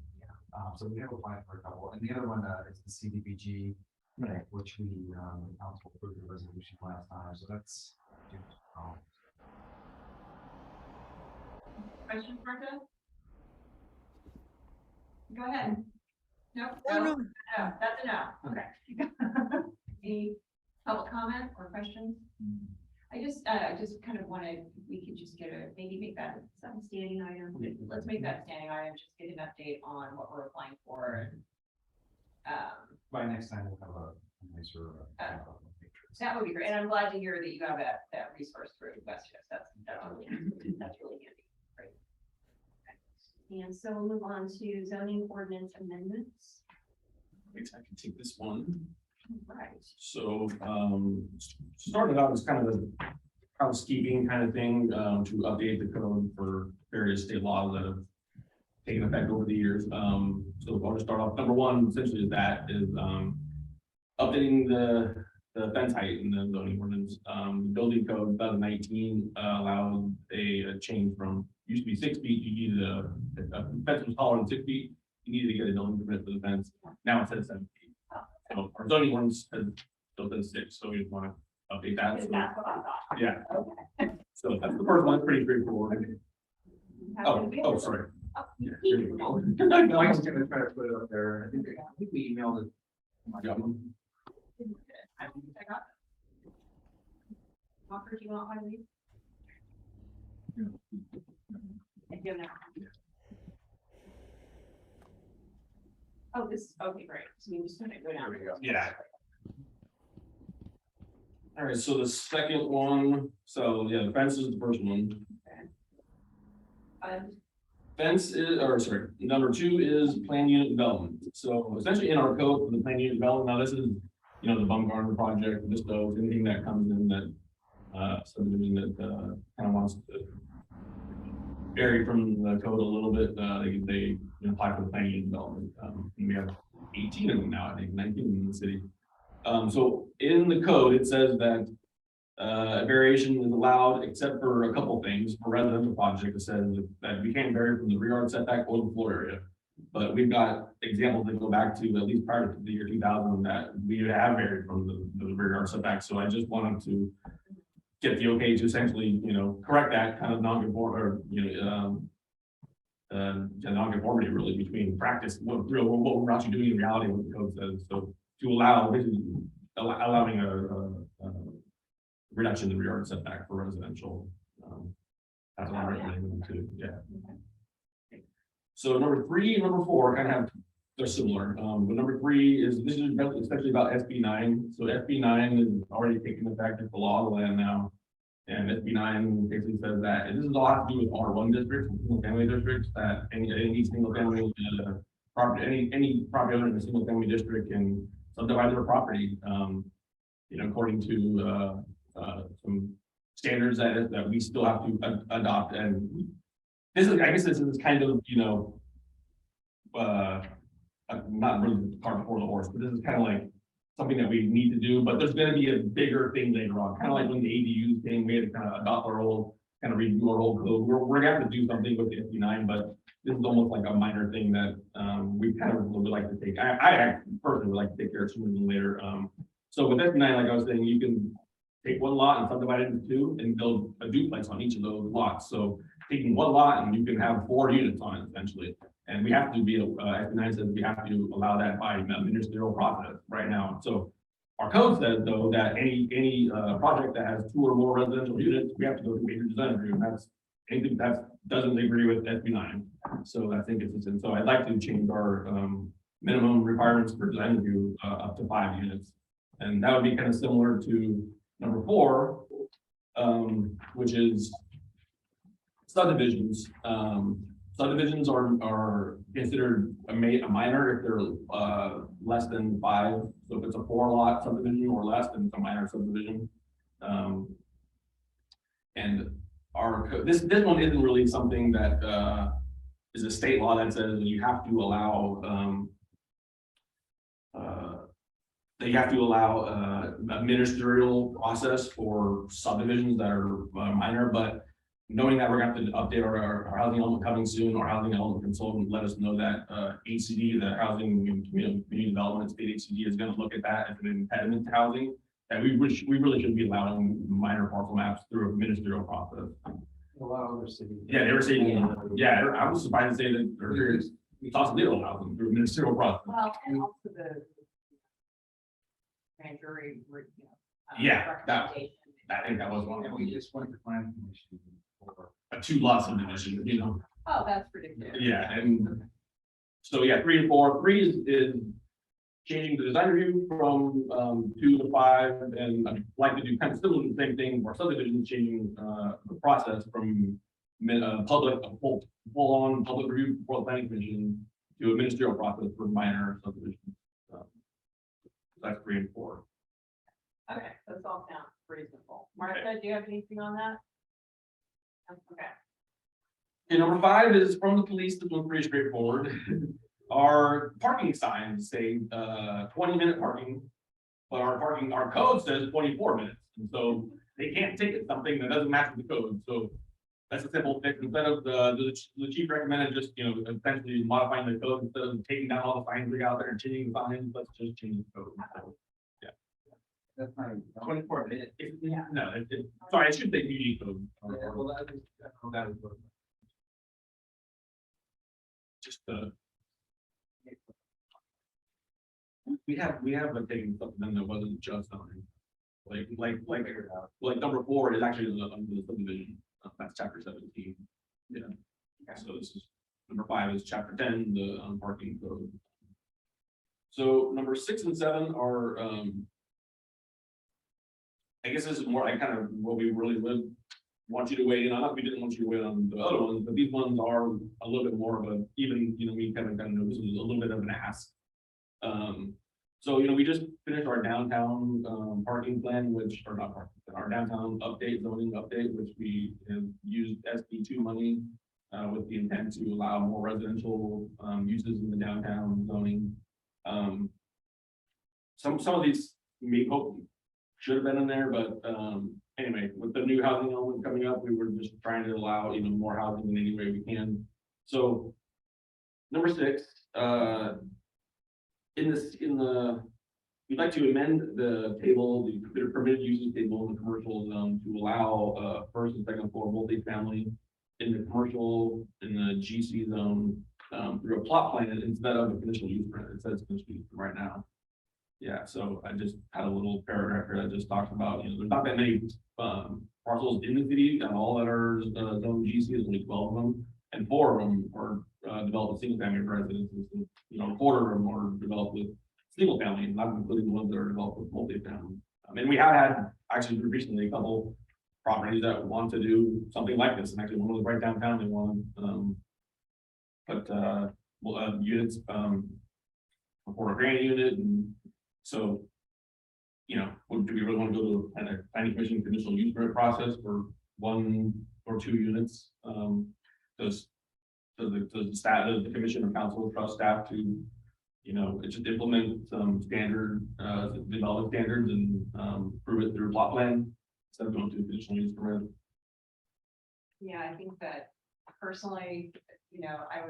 So we have applied for a couple, and the other one is the CDBG, right. which we council approved the resolution last time. So that's Questions, Martha? Go ahead. Nope. Oh, no. No, that's enough. Okay. Any public comment or questions? I just kind of wanted, we could just maybe make that some standing item. Let's make that standing item, just get an update on what we're applying for. by next time we'll have a nicer matrix. That would be great. And I'm glad to hear that you have that resource through West Coast. That's really handy. Great. And so we'll move on to zoning ordinance amendments. I can take this one. Right. So, started out as kind of a housekeeping kind of thing, to update the code for various state laws that have taken effect over the years. So I'll just start off. Number one, essentially, is updating the fence height in the zoning ordinance. The building code 2019 allowed a change from, used to be 6 feet. You needed a fence was taller than 6 feet. You needed to get a building permit for the fence. Now it says 7 feet. So our zoning ordinance has still been 6, so we just want to update that. So, That's what I thought. yeah. So that's the first one. Pretty straightforward. Oh, sorry. Yeah, there you go. Mike's gonna try to put it up there. I think we emailed it. Yeah. I got it. Walker, do you want one of these? If you have that. Oh, this, okay, great. So we just gonna go down. There we go. Yeah. All right, so the second one, so yeah, the fence is the first one. Fence is, or sorry, number 2 is plan unit development. So essentially in our code for the plan unit development, now this is, you know, the Bumgarner project, this goes, anything that comes in that subdivision that kind of wants to vary from the code a little bit, they apply for the plan unit development. And we have 18 of them now, I think 19 in the city. So in the code, it says that a variation is allowed except for a couple things. For residential project, it says that we can't vary from the rear yard setback or the floor area. But we've got examples that go back to at least prior to the year 2000 that we have varied from the rear yard setback. So I just wanted to get the okay to essentially, you know, correct that kind of non-conform or, you know, non-conformity really between practice, what we're actually doing in reality, what the code says. So to allow, basically allowing a reduction in the rear yard setback for residential. That's what I'm recommending to, yeah. So number 3 and number 4 kind of have, they're similar. But number 3 is, this is especially about SB9. So SB9 is already taking effect at the law of the land now. And SB9 basically says that, and this is all have to do with R1 districts, single family districts, that any single family property, any property owner in a single family district can subdivide their property, you know, according to some standards that we still have to adopt. And this is, I guess this is kind of, you know, not really the cart before the horse, but this is kind of like something that we need to do, but there's going to be a bigger thing later on, kind of like when the ADUs came, we had to kind of adopt our whole, kind of redo our whole code. We're gonna have to do something with the SB9, but this is almost like a minor thing that we kind of would like to take. I personally would like to take care of sooner than later. So with SB9, like I was saying, you can take one lot and subdivide it into 2 and build a duplex on each of those lots. So taking one lot and you can have 4 units on it essentially. And we have to be, SB9 says we have to allow that by ministerial process right now. So our code says though that any project that has 2 or more residential units, we have to go to major design review. And that's anything that doesn't agree with SB9. So I think it's, and so I'd like to change our minimum requirements for design review up to 5 units. And that would be kind of similar to number 4, which is subdivisions. Subdivisions are considered a minor if they're less than 5. So if it's a 4 lot subdivision or less, then it's a minor subdivision. And our this one isn't really something that is a state law that says that you have to allow a ministerial process for subdivisions that are minor, but knowing that we're going to have to update our housing element coming soon, our housing element consultant let us know that HCD, the Housing and Community Development State HCD, is going to look at that as an impediment to housing, and we really shouldn't be allowing minor parcel maps through a ministerial process. A lot of other cities. Yeah, they were saying, yeah, I was surprised to say that we possibly allow them through a ministerial process. Well, and also the grand jury, you know. Yeah, that- recommendation. I think that was one of And them. we just went to planning commission for. A 2 lot subdivision, you know. Oh, that's ridiculous. Yeah, and so yeah, 3 and 4. 3 is changing the design review from 2 to 5, and I'd like to do kind of similar to the same thing for subdivisions, changing the process from public full on public review before the planning commission to a ministerial process for minor subdivisions. That's 3 and 4. Okay, those all sound reasonable. Martha, do you have anything on that? Okay. And number 5 is from the police. This one's pretty straightforward. Our parking signs say 20-minute parking, but our code says 24 minutes. And so they can't ticket something that doesn't match the code. So that's a simple fix. Instead of the chief recommended just, you know, essentially modifying the code instead of taking down all the signs we got there and changing the signs, let's just change the code. So, That's not 24 minutes. no, sorry, I should say PUD code. Well, that is what. just we have like taken something that wasn't just zoning. Like number 4 is actually under the subdivision, that's chapter 17. Yeah, so this is, number 5 is chapter 10, the parking code. So number 6 and 7 are, I guess this is more like kind of what we really would want you to weigh in on. We didn't want you to weigh in on the other ones, but these ones are a little bit more of a, even, we kind of know this was a little bit of an ask. So, we just finished our downtown, parking plan, which, or not parking, our downtown zoning update, which we have used SB2 money, with the intent to allow more residential, uses in the downtown zoning. Some of these may hope should have been in there, but, anyway, with the new housing element coming up, we were just trying to allow, more housing in any way we can. So, number 6, we'd like to amend the table, the permitted uses table in the commercial zone to allow, first and second floor multifamily in the commercial, in the GC zone, through a plot plan instead of a conditional use permit. It says conditional use right now. Yeah, so I just had a little paragraph here that just talks about, there's not that many parcels in the city and all that are zone GC, there's only 12 of them, and 4 of them are developed with single family residences, a quarter of them are developed with single family, not including the ones that are developed with multifamily. And we have had actually recently a couple properties that want to do something like this, and actually one was right downtown, they want units, for a granny unit, and so, do we really want to go to a planning commission conditional use permit process for 1 or 2 units? Does the commission or council trust staff to, just implement some standard, development standards and prove it through a plot plan instead of going to a conditional use permit? Yeah, I think that personally, I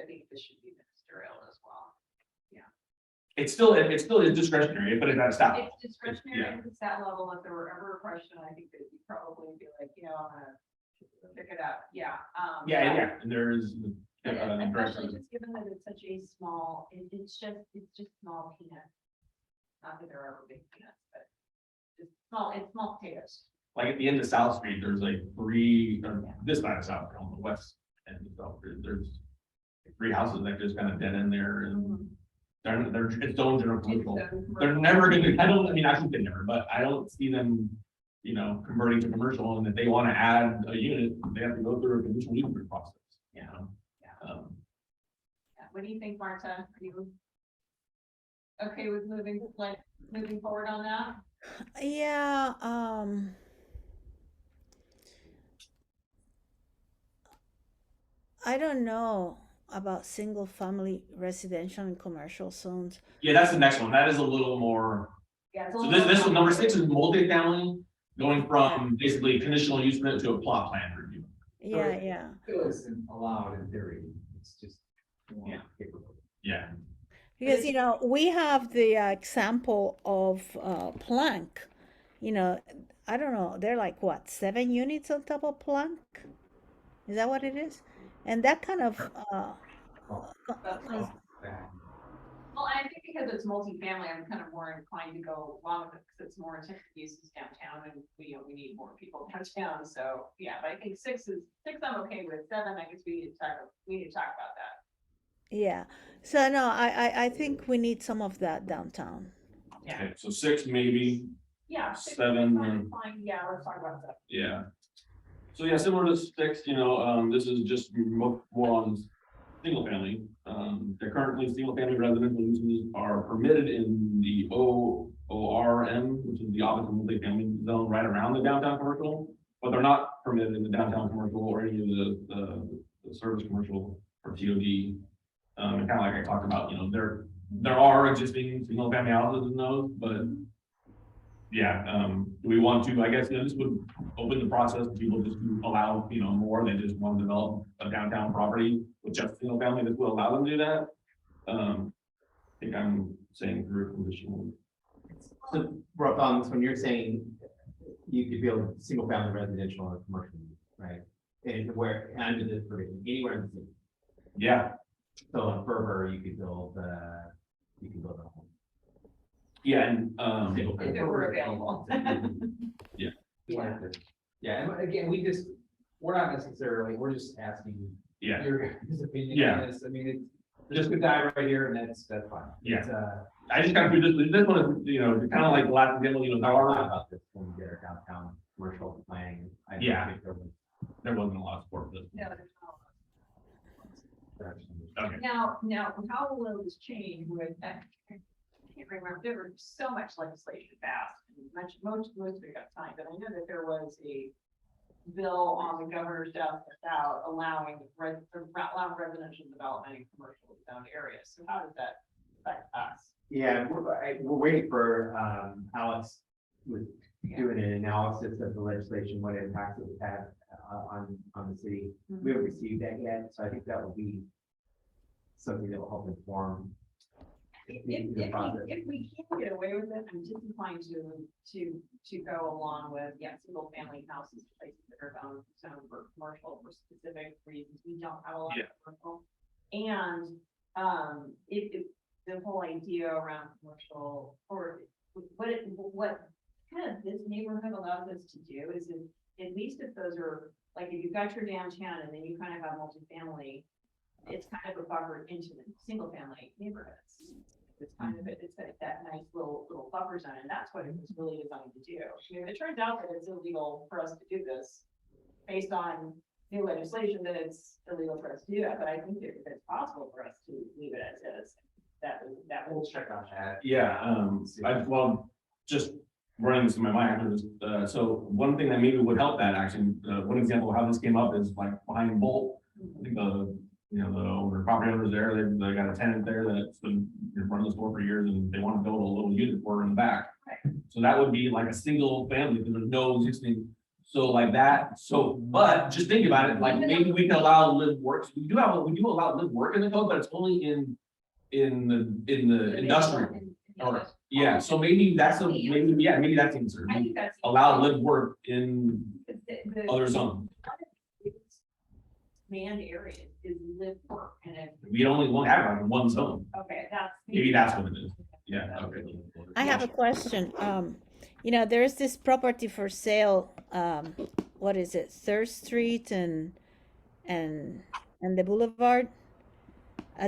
think this should be ministerial as well. It's still discretionary, but it's at staff. It's discretionary at the stat level. If there were ever a question, I think that you'd probably be like, I'm gonna pick it up. Yeah. Yeah. And there's Especially just given that it's such a small, it's just small peanuts. Not that there are big peanuts, but it's small potatoes. like at the end of South Street, there's like 3, or this side of South, on the west end of South Street, there's 3 houses that just kind of dead in there, and they're it's own general commercial. They're never gonna, I shouldn't say never, but I don't see them, converting to commercial, and if they want to add a unit, they have to go through a conditional use permit process, What do you think, Marta? Are you okay with moving forward on that? Yeah, I don't know about single family residential and commercial zones. Yeah, that's the next one. That is a little more. Yeah. So this one, number 6 is multifamily, going from basically conditional use permit to a plot plan review. Yeah. It was allowed in theory, it's just. Yeah. Because, we have the example of Plank, I don't know, they're like what, 7 units on top of Plank? Is that what it is? And that kind of, Well, I think because it's multifamily, I'm kind of more inclined to go along with it because it's more intensive uses downtown, and we need more people downtown. So yeah, but I think 6 I'm okay with. 7, I guess we need to talk about that. yeah. So no, I think we need some of that downtown. Yeah. Okay, so 6 maybe. Yeah. 6 7, fine. Yeah, let's talk about that. Yeah. So yeah, similar to 6, this is just more on single family. They're currently single family residential uses are permitted in the ORM, which is the office and multifamily zone right around the downtown commercial, but they're not permitted in the downtown commercial or any of the service commercial or TOD. And kind of like I talked about, there are existing single family houses in those, but yeah, do we want to, I guess, this would open the process to people just to allow, more than just want to develop a downtown property with just single family. This will allow them to do that. I think I'm saying through conditional. So, Brooke, on this one, you're saying you could build single family residential or commercial, right? And under this provision, anywhere in the city. Yeah, So in Fervor, you could build a home. Yeah, and, Single If it were available. Yeah. Yeah. Yeah, and again, we're not necessarily, we're just asking yeah, your guys' opinion Yeah. on this. I mean, it's just a guy right here and that's fine. Yeah. It's, I just kind of feel this one is, kind of like the last example, we talked a lot about this when we did our downtown commercial planning. I don't Yeah. think there wasn't a lot of support for this. No, there's not. Okay. Now, how will this change with, I can't remember, there was so much legislation passed, and most of it got signed, but I know that there was a bill on the governor's desk about allowing residential development in commercial zoned areas. So how does that affect us? Yeah, we're waiting for, Alex with doing an analysis of the legislation, what impacts it would have on the city. We haven't received that yet, so I think that will be something that will help inform the process. If we can get away with it, I'm just inclined to go along with, single family houses, places that are zoned for commercial for specific reasons. We don't have a lot of commercial. And, if the whole idea around commercial, or what kind of this neighborhood allows us to do is at least if those are, like, if you've got your downtown and then you kind of have multifamily, it's kind of a buffer into the single family neighborhoods. It's kind of, it's that nice little buffer zone, and that's what it was really designed to do. I mean, if it turns out that it's illegal for us to do this, based on new legislation, that it's illegal for us to do that, but I think that it's possible for us to leave it as is. That We'll will check on that. Yeah, just running this in my mind after this, so one thing that maybe would help that actually, one example of how this came up is like behind Bolt. I think the owner, property owners there, they got a tenant there that's been running the store for years and they want to build a little unit for her in the back. So that would be like a single family, because there's no existing, so like that, but just think about it, like maybe we can allow live work, we do allow live work in the code, but it's only in the industrial. Or, yeah, so maybe that's maybe that's the answer. I think that's. Allow live work in the other zones. Manned areas is live work, and if, We only won't have it in one zone. okay, that's. Maybe that's what it is. Yeah, okay. I have a question. There's this property for sale, what is it, Third Street and the Boulevard?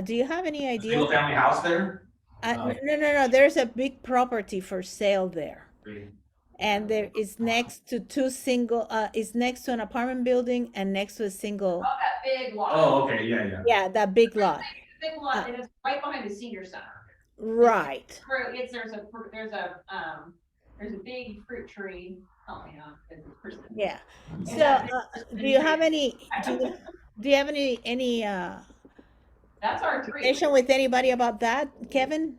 Do you have any idea? Single family house there? No, there's a big property for sale there. And there is next to is next to an apartment building and next to a single, Oh, that big lot. Oh, okay, yeah. yeah, that big lot. Big lot, it is right behind the senior center. Right. There's a big fruit tree. Oh, Yeah. So, do you have any, do you have any That's our tree. information with anybody about that, Kevin?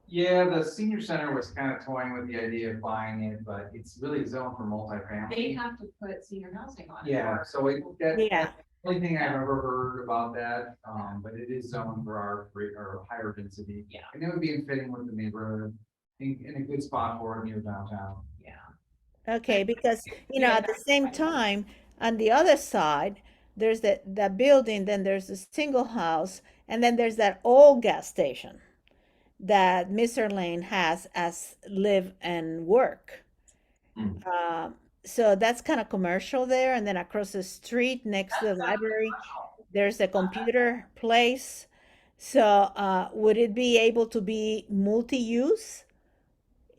Yeah, the senior center was kind of toying with the idea of buying it, but it's really zoned for multifamily. They have to put senior housing on it. Yeah, so Yeah. that's the only thing I've ever heard about that, but it is zoned for our higher density. Yeah. And it would be in fitting with the neighborhood, in a good spot for it near downtown. Yeah. Okay, because, at the same time, on the other side, there's that building, then there's a single house, and then there's that old gas station that Mr. Lane has as live and work. So that's kind of commercial there, and then across the street next to the library, there's a computer place. So would it be able to be multi-use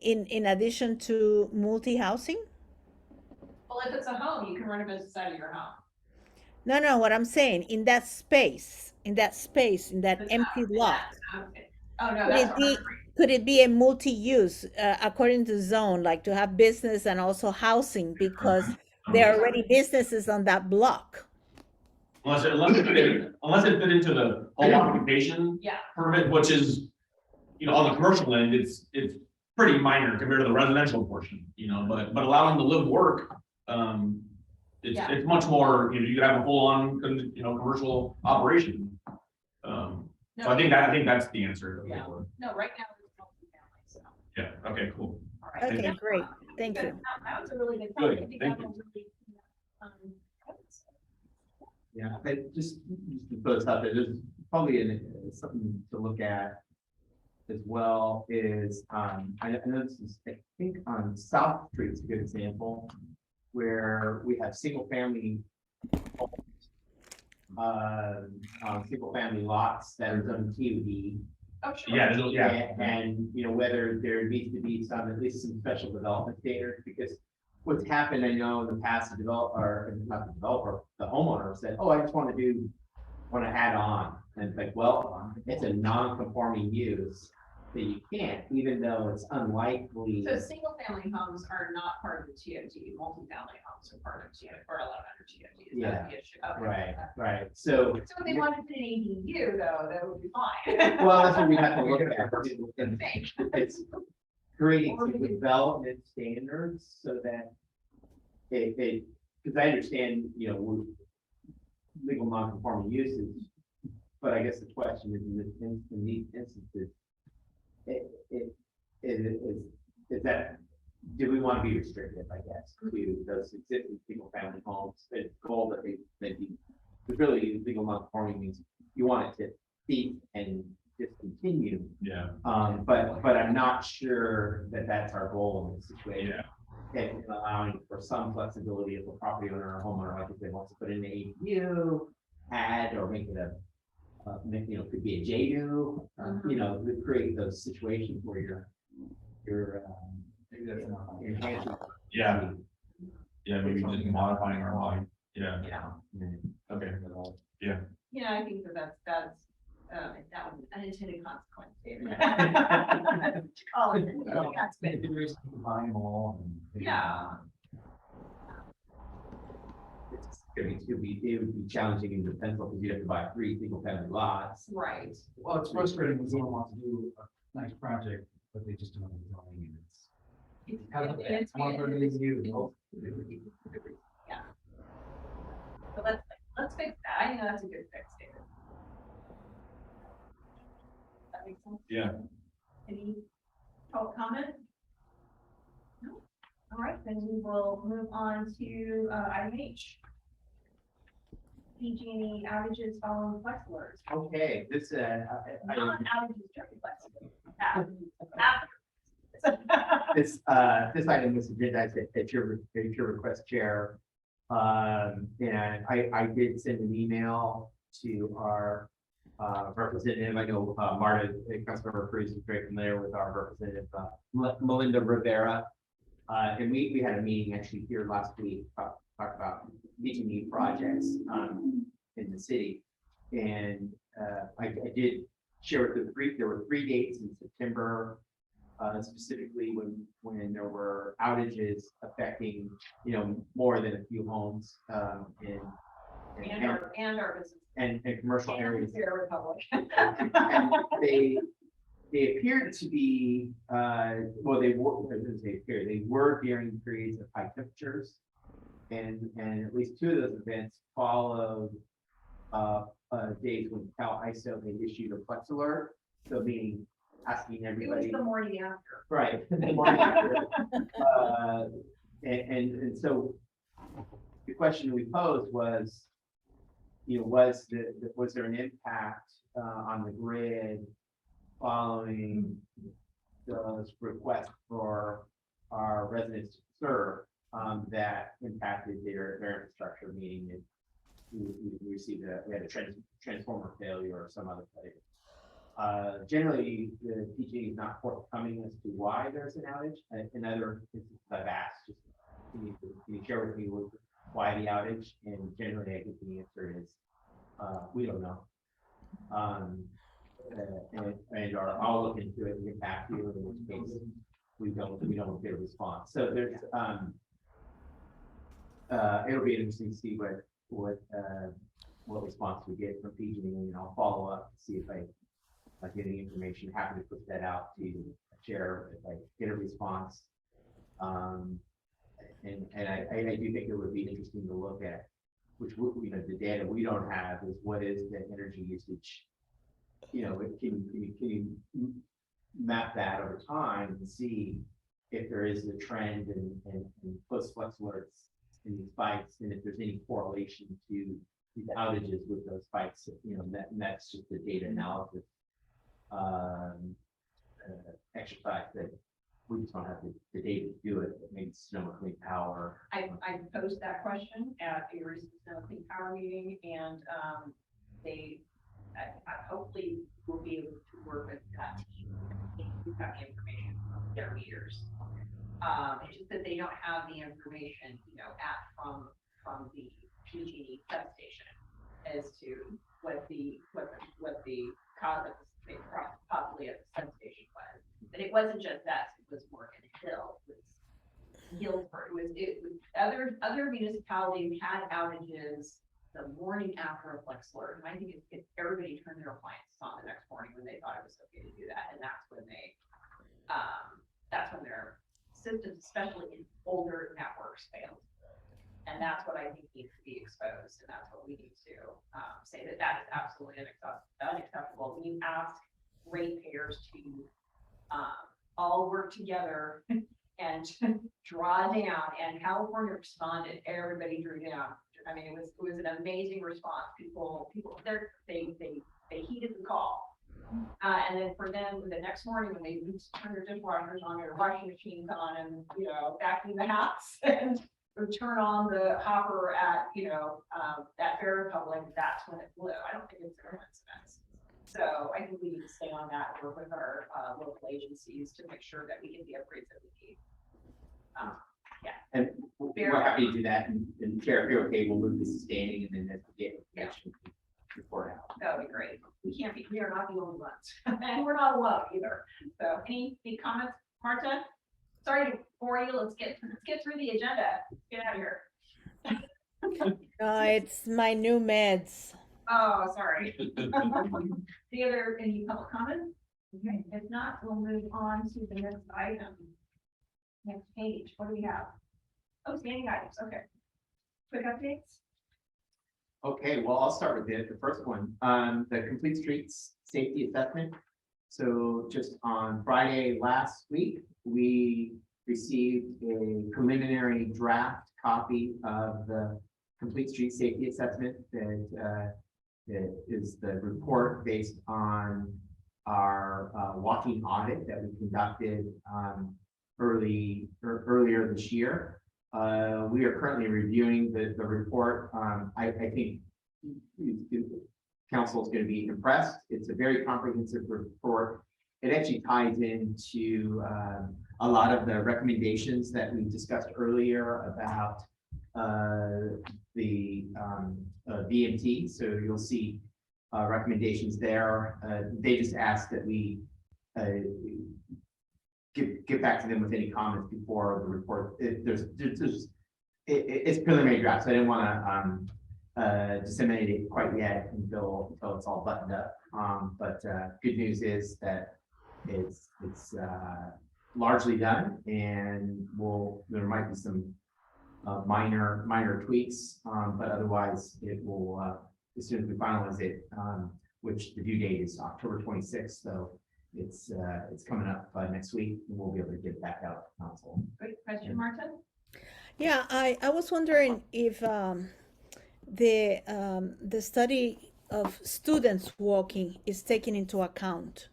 in addition to multi-housing? Well, if it's a home, you can run a business out of your home. No, what I'm saying, in that empty lot, Oh, no, could that's. it be, could it be a multi-use, according to zone, like to have business and also housing, because there are already businesses on that block? Unless it fit into the home occupation Yeah. permit, which is, on the commercial end, it's pretty minor compared to the residential portion, but allowing the live work, it's much more, you could have a full on, commercial operation. So I think that's the answer. Yeah. No, right now it's multi-family, so. Yeah, okay, cool. All right. Okay, great, thank you. That was a really good Good, point. I think thank that you. was really, Yeah, but just to put this out there, there's probably something to look at as well is, I know this is, I think on South Street is a good example, where we have single family single family lots that are zoned TOD. Oh, sure. And, you know, whether there needs to be some, at least some special development standards, because what's happened, I know in the past, the developer, not the developer, the homeowner said, oh, I just want to add on. And it's like, well, it's a non-conforming use, that you can't, even though it's unlikely. So single family homes are not part of the TOD, multifamily homes are part of TOD, or allowed under TOD. Is that the issue? Okay. Right, so. So if they wanted to put an ADU though, that would be fine. Well, that's what we have to look at. Thanks. It's creating some development standards so that because I understand, you know, legal non-conforming uses, but I guess the question is, in these instances, is that, do we want to be restrictive, I guess, to those existing single family homes? The goal that the really legal non-conforming means you want it to cease and discontinue. Yeah. But I'm not sure that that's our goal in this situation. Yeah. And allowing for some flexibility if a property owner or homeowner, like if they want to put in an ADU, add or make it a, you know, could be a JDU, you know, to create those situations where you're Maybe that's enough. enhancing. Yeah. Yeah, maybe just modifying our line. Yeah. Yeah. Okay. Yeah, I think that's, that was an unintended consequence, David. Call it, that's been, Combine them all. yeah. It would be challenging in the pencil because you have to buy 3 single family lots. Right. Well, it's frustrating when someone wants to do a nice project, but they just don't have the zoning and it's. I want to put it in you. Yeah. So let's fix that. I think that's a good fix, David. That makes sense? Yeah. Any comment? No? All right, then we will move on to item H. PG&E outages following flex alerts. Okay, this, Not outages during flex alerts. this item was agendized at your request, Chair. And I did send an email to our representative. I know Marta, Councilmember Cruz, is very familiar with our representative, Melinda Rivera. And we had a meeting actually here last week, talk about PG&E projects in the city. And I did share with the brief, there were 3 dates in September, specifically when there were outages affecting, you know, more than a few homes And our business. and commercial areas. Fair Republic. And they appeared to be, well, they were during periods of high temperatures. And at least 2 of those events followed days when Cal ISO had issued a flex alert. So meaning asking It was everybody. the morning after. Right. The morning after. And so the question we posed was, you know, was there an impact on the grid following those requests for our residents to serve that impacted their infrastructure, meaning that we received we had a transformer failure or some other failure. Generally, the PG is not forthcoming as to why there's an outage. In other instances, I've asked, just can you share with me why the outage? And generally, I think the answer is we don't know. And I'll look into it and get back to you. In which case, we don't get a response. So there's it'll be interesting to see what response we get from PG, and I'll follow up to see if I get any information. Happy to put that out to share if I get a response. And I do think it would be interesting to look at, which you know, the data we don't have is what is the energy usage. You know, can you map that over time and see if there is a trend and post flex alerts in these spikes, and if there's any correlation to these outages with those spikes, you know, and that's just the data analysis exercise that we just don't have the data to do it. It makes Sonoma Clean Power. I posed that question at a recent Clean Power meeting, and they, I hopefully will be able to work with that team. We've got the information from their meters. It's just that they don't have the information, you know, from the PG substation as to what the cause of the possibly at the substation was. But it wasn't just that; it was Morgan Hill, it was Guilford, it was other municipalities had outages the morning after a flex alert. And I think everybody turned their appliances on the next morning when they thought it was okay to do that, and that's when their systems, especially in older networks, failed. And that's what I think needs to be exposed, and that's what we need to say that is absolutely unacceptable. When you ask ratepayers to all work together and draw down, and California responded, everybody drew down. I mean, it was an amazing response. People, they heeded the call. And then for them, the next morning when they turn their dishwashers on, their washing machines on, and, you know, vacuum the house and turn on the hopper at, you know, at Fair Republic, that's when it blew. I don't think it's a coincidence. So I think we need to stay on that, work with our local agencies to make sure that we get the upgrades that we need. And we're happy to do that, and Chair, if you're okay, we'll move to sustaining, and then as we get information, report out. That would be great. We are not the only ones, and we're not alone either. So any comments, Marta? Sorry to bore you. Let's get through the agenda. Get out of here. It's my new meds. Oh, sorry. Any public comment? Okay, if not, we'll move on to the next item. Next page, what do we have? Oh, standing items, okay. Quick updates? Okay, well, I'll start with the first one, the Complete Streets Safety Assessment. So just on Friday last week, we received a preliminary draft copy of the Complete Street Safety Assessment that is the report based on our walking audit that we conducted earlier this year. We are currently reviewing the report. I think council is going to be impressed. It's a very comprehensive report. It actually ties into a lot of the recommendations that we discussed earlier about the VMT. So you'll see recommendations there. They just asked that we get back to them with any comments before the report. It's preliminary draft, so I didn't want to disseminate it quite yet until it's all buttoned up. But good news is that it's largely done, and there might be some minor tweaks, but otherwise it will, as soon as we finalize it, which the due date is October 26th, so it's coming up next week, and we'll be able to get it back out to council. Great question, Marta. Yeah, I was wondering if the study of students walking is taken into account.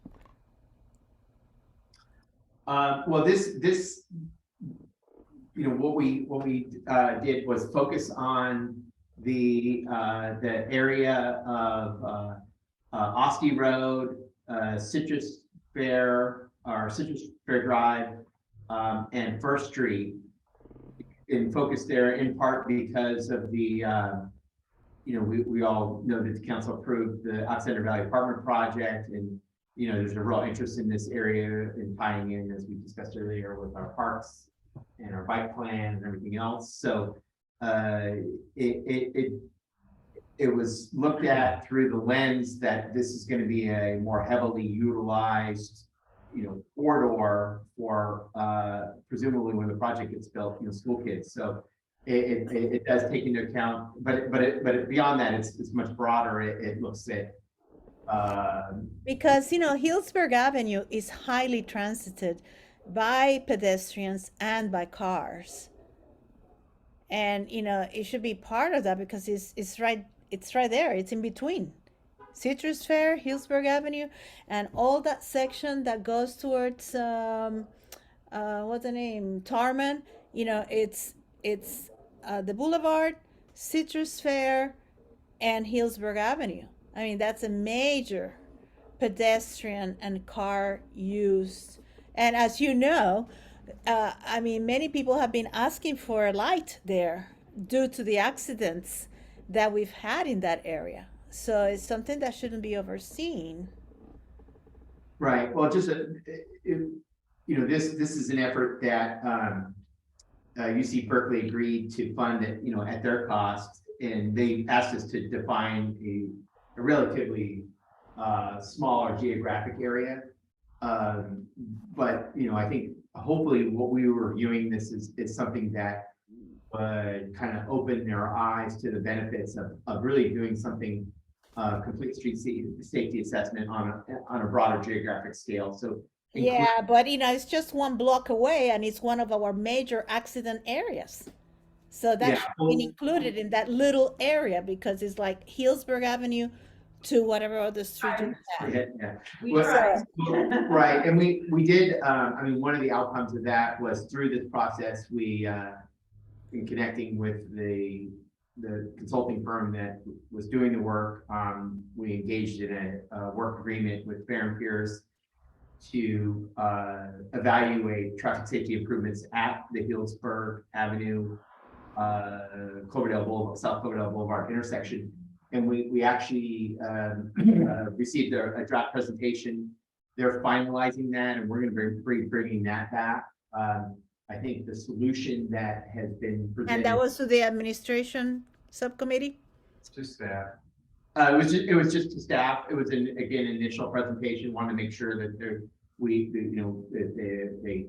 Well, this, you know, what we did was focus on the area of Oste Road, Citrus Fair Drive, and First Street, and focus there in part because of the, you know, we all know that the council approved the Oxender Valley Apartment Project, and, you know, there's a real interest in this area in tying in, as we discussed earlier, with our parks and our bike plan and everything else. So it was looked at through the lens that this is going to be a more heavily utilized, you know, corridor for presumably when the project gets built, you know, school kids. So it does take into account, but beyond that, it's much broader. It looks at Because, you know, Hillsburg Avenue is highly transited by pedestrians and by cars. And, you know, it should be part of that because it's right it's right there. It's in between Citrus Fair, Hillsburg Avenue, and all that section that goes towards what's the name, Tarman. You know, it's the Boulevard, Citrus Fair, and Hillsburg Avenue. I mean, that's a major pedestrian and car use. And as you know, I mean, many people have been asking for a light there due to the accidents that we've had in that area. So it's something that shouldn't be overseen. Right, well, just, this is an effort that, UC Berkeley agreed to fund it, at their cost. And they asked us to define a relatively, smaller geographic area. But, I think hopefully what we were viewing this is something that would kind of open their eyes to the benefits of really doing something, complete street safety assessment on a broader geographic scale. So Yeah, but it's just 1 block away and it's one of our major accident areas. So that Yeah, should well- be included in that little area because it's like Hillsburg Avenue to whatever other street you have. Yeah. We Well, tried. Right, and we did, one of the outcomes of that was through this process, we, in connecting with the consulting firm that was doing the work, we engaged in a work agreement with Fair and Pierce to, evaluate traffic safety improvements at the Hillsburg Avenue, Cloverdale Boulevard, South Cloverdale Boulevard intersection. And we actually, received a draft presentation. They're finalizing that and we're gonna be bringing that back. I think the solution that has been presented. And that was to the administration subcommittee? It's just that. It was just to staff. It was again, initial presentation, wanted to make sure that they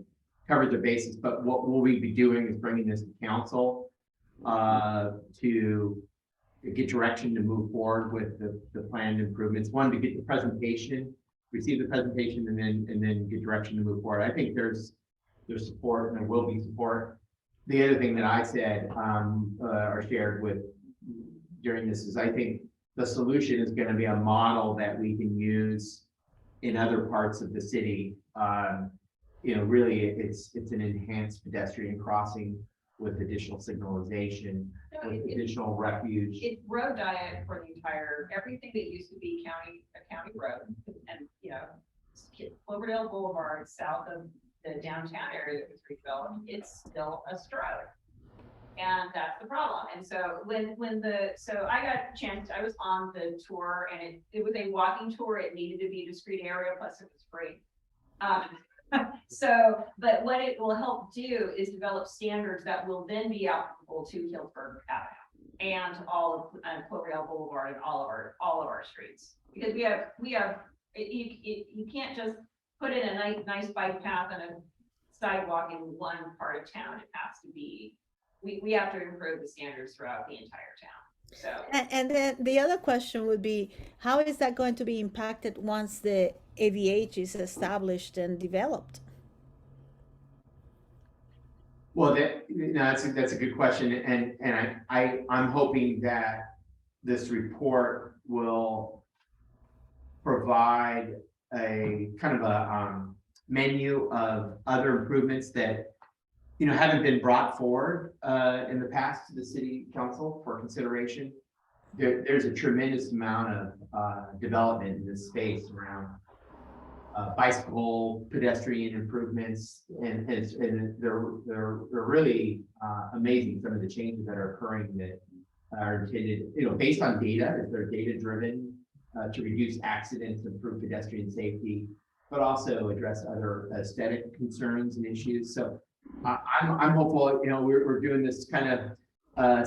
covered their bases, but what will we be doing is bringing this to council, to get direction to move forward with the planned improvements. One, to get the presentation, receive the presentation, and then get direction to move forward. I think there's support and there will be support. The other thing that I said, or shared with during this is I think the solution is going to be a model that we can use in other parts of the city. Really it's an enhanced pedestrian crossing with additional signalization, with additional refuge. It's road diet for the entire, everything that used to be a county road, and, Cloverdale Boulevard, south of the downtown area that was redeveloped, it's still a stroke. And that's the problem. And so so I got a chance, I was on the tour and it was a walking tour. It needed to be a discrete area, plus it was free. But what it will help do is develop standards that will then be applicable to Hillsburg Avenue and all of Cloverdale Boulevard and all of our streets. Because you can't just put in a nice bike path and a sidewalk in one part of town. It has to be, we have to improve the standards throughout the entire town. So. And then the other question would be, how is that going to be impacted once the AVH is established and developed? Well, that's a good question, and I'm hoping that this report will provide a kind of a menu of other improvements that haven't been brought forward in the past to the city council for consideration. There's a tremendous amount of development in this space around bicycle pedestrian improvements, and they're really amazing. Some of the changes that are occurring that are intended, based on data, they're data driven to reduce accidents, improve pedestrian safety, but also address other aesthetic concerns and issues. So I'm hopeful. We're doing this kind of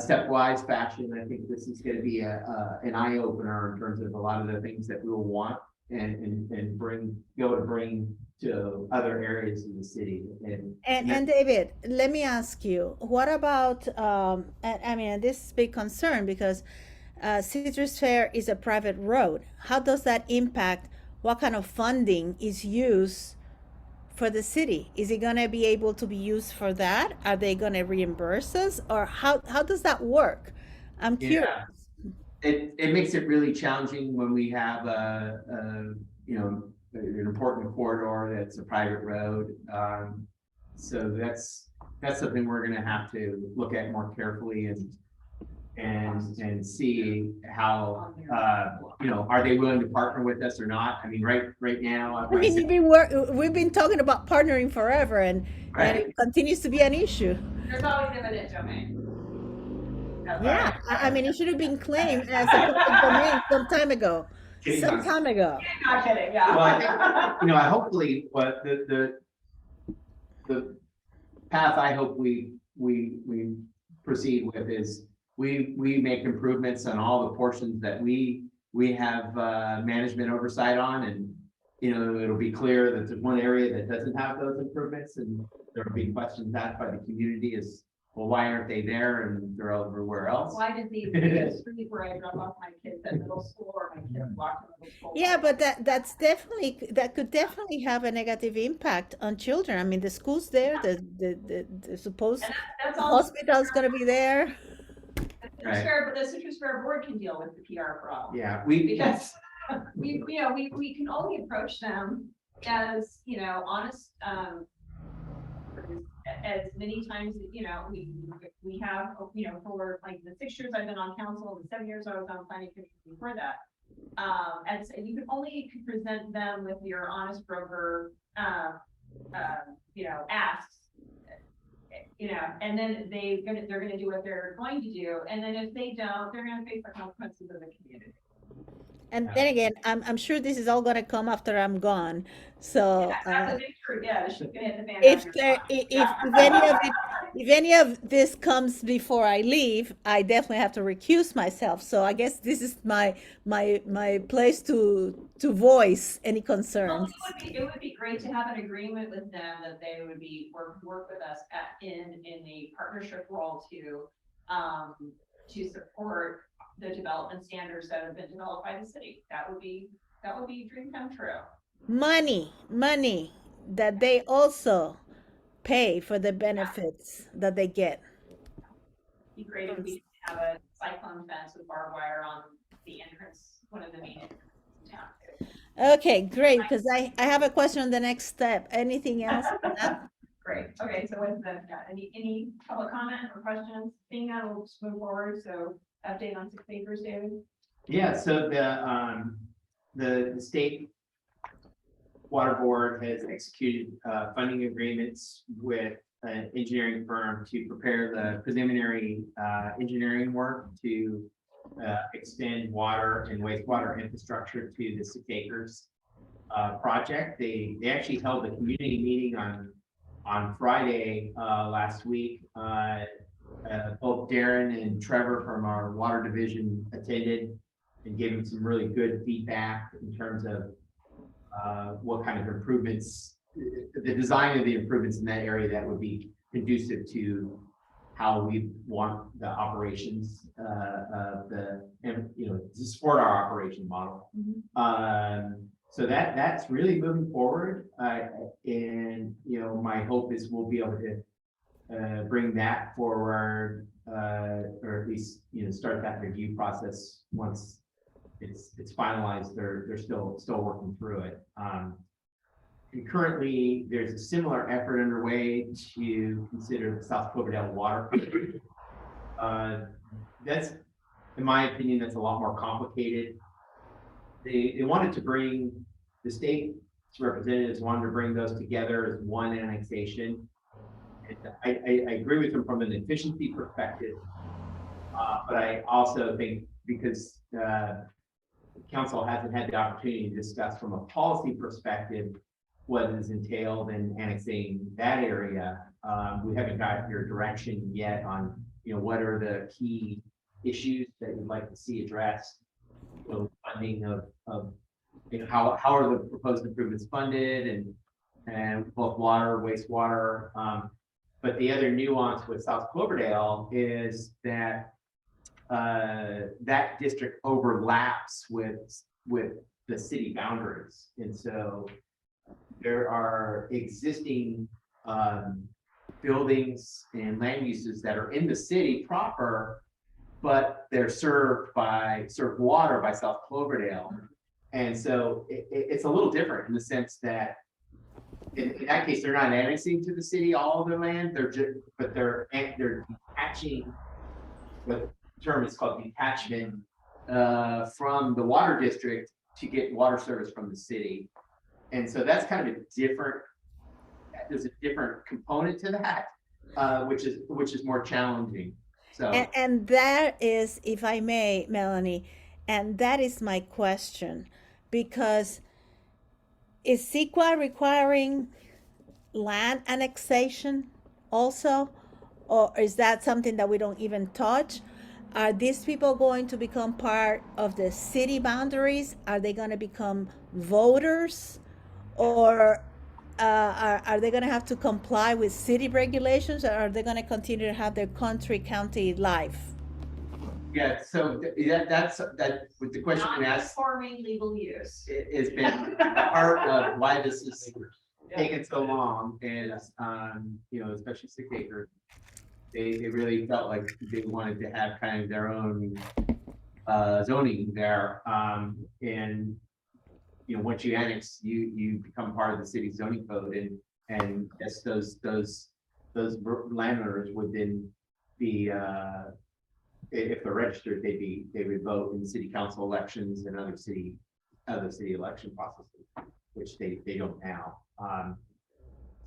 stepwise fashion. I think this is going to be an eye opener in terms of a lot of the things that we'll want and be able to bring to other areas of the city. And David, let me ask you, what about, this is a big concern because Citrus Fair is a private road. How does that impact what kind of funding is used for the city? Is it going to be able to be used for that? Are they going to reimburse us, or how does that work? I'm curious. it makes it really challenging when we have you know, an important corridor that's a private road. So that's something we're gonna have to look at more carefully and see how, you know, are they willing to partner with us or not? I mean, right now. I mean, we've been talking about partnering forever, and it continues to be an issue. There's always eminent domain. That's all Yeah, right. I mean, it should have been claimed as a public domain some time ago. Some time ago. Not kidding, yeah. Well, you know, I hopefully, what the path I hope we proceed with is we make improvements on all the portions that we have management oversight on, and you know, it'll be clear that there's one area that doesn't have those improvements, and there'll be questions asked by the community is, well, why aren't they there and they're everywhere else? Why did the street where I drop off my kids at middle school or my kids walk to middle school? Yeah, but that could definitely have a negative impact on children. I mean, the school's there, the supposed And that's all. hospital's gonna be there. But the Citrus Fair board can deal with the PR problem. Yeah, Because we can only approach them as, you know, honest, as many times, you know, we have, you know, for like the 6 years I've been on council, the 7 years I was on planning commission before that. And so you can only present them with your honest broker, you know, asks, you know, and then they're gonna do what they're going to do. And then if they don't, they're gonna face the consequences of the community. And then again, I'm sure this is all gonna come after I'm gone. So That's a big truth, yeah, this shit's gonna hit the fan. if after there, that. if any of this comes before I leave, I definitely have to recuse myself. So I guess this is my place to voice any Well, concerns. it would be great to have an agreement with them that they would be work with us in a partnership role to support the development standards that have been developed by the city. That would be a dream come true. Money that they also pay for the benefits that they get. Be great if we have a cyclone fence with barbed wire on the entrance, one of the main entrances in town. Okay, great, because I have a question on the next step. Anything else? Great. Okay, so what's the, any public comment or questions? Seeing that, we'll just move forward. So update on 6 acres, David. Yeah, so the state water board has executed funding agreements with an engineering firm to prepare the preliminary engineering work to extend water and wastewater infrastructure to the 6 acres project. They actually held a community meeting on Friday last week. Both Darren and Trevor from our water division attended and gave them some really good feedback in terms of what kind of improvements, the design of the improvements in that area that would be conducive to how we want the operations of to support our operation model. So that's really moving forward. And, you know, my hope is we'll be able to bring that forward, or at least, you know, start that review process once it's finalized. They're still working through it. And currently, there's a similar effort underway to consider the South Cloverdale water. That's, in my opinion, that's a lot more complicated. They wanted to bring, the state's representatives wanted to bring those together as one annexation. And I agree with them from an efficiency perspective, but I also think because council hasn't had the opportunity to discuss from a policy perspective what is entailed in annexing that area. We haven't got your direction yet on, you know, what are the key issues that you'd like to see addressed. So funding of you know, how are the proposed improvements funded, and both water, wastewater. But the other nuance with South Cloverdale is that that district overlaps with the city boundaries. And so there are existing buildings and land uses that are in the city proper, but they're served water by South Cloverdale. And so it's a little different in the sense that in that case, they're not annexing to the city all of their land, they're detaching, what term is called detachment, from the water district to get water service from the city. And so that's kind of there's a different component to that, which is more challenging. So And that is, if I may, Melanie, and that is my question, because is CEQA requiring land annexation also? Or is that something that we don't even touch? Are these people going to become part of the city boundaries? Are they going to become voters? Or are they going to have to comply with city regulations, or are they going to continue to have their country county life? yeah, so that with the question you asked, Non-conforming legal use. has been part of why this is taken so long, is especially 6 acres. They really felt like they wanted to have kind of their own zoning there. And once you annex, you become part of the city zoning code, and yes, those landowners would then be if they're registered, they would vote in city council elections and other city election processes, which they don't now.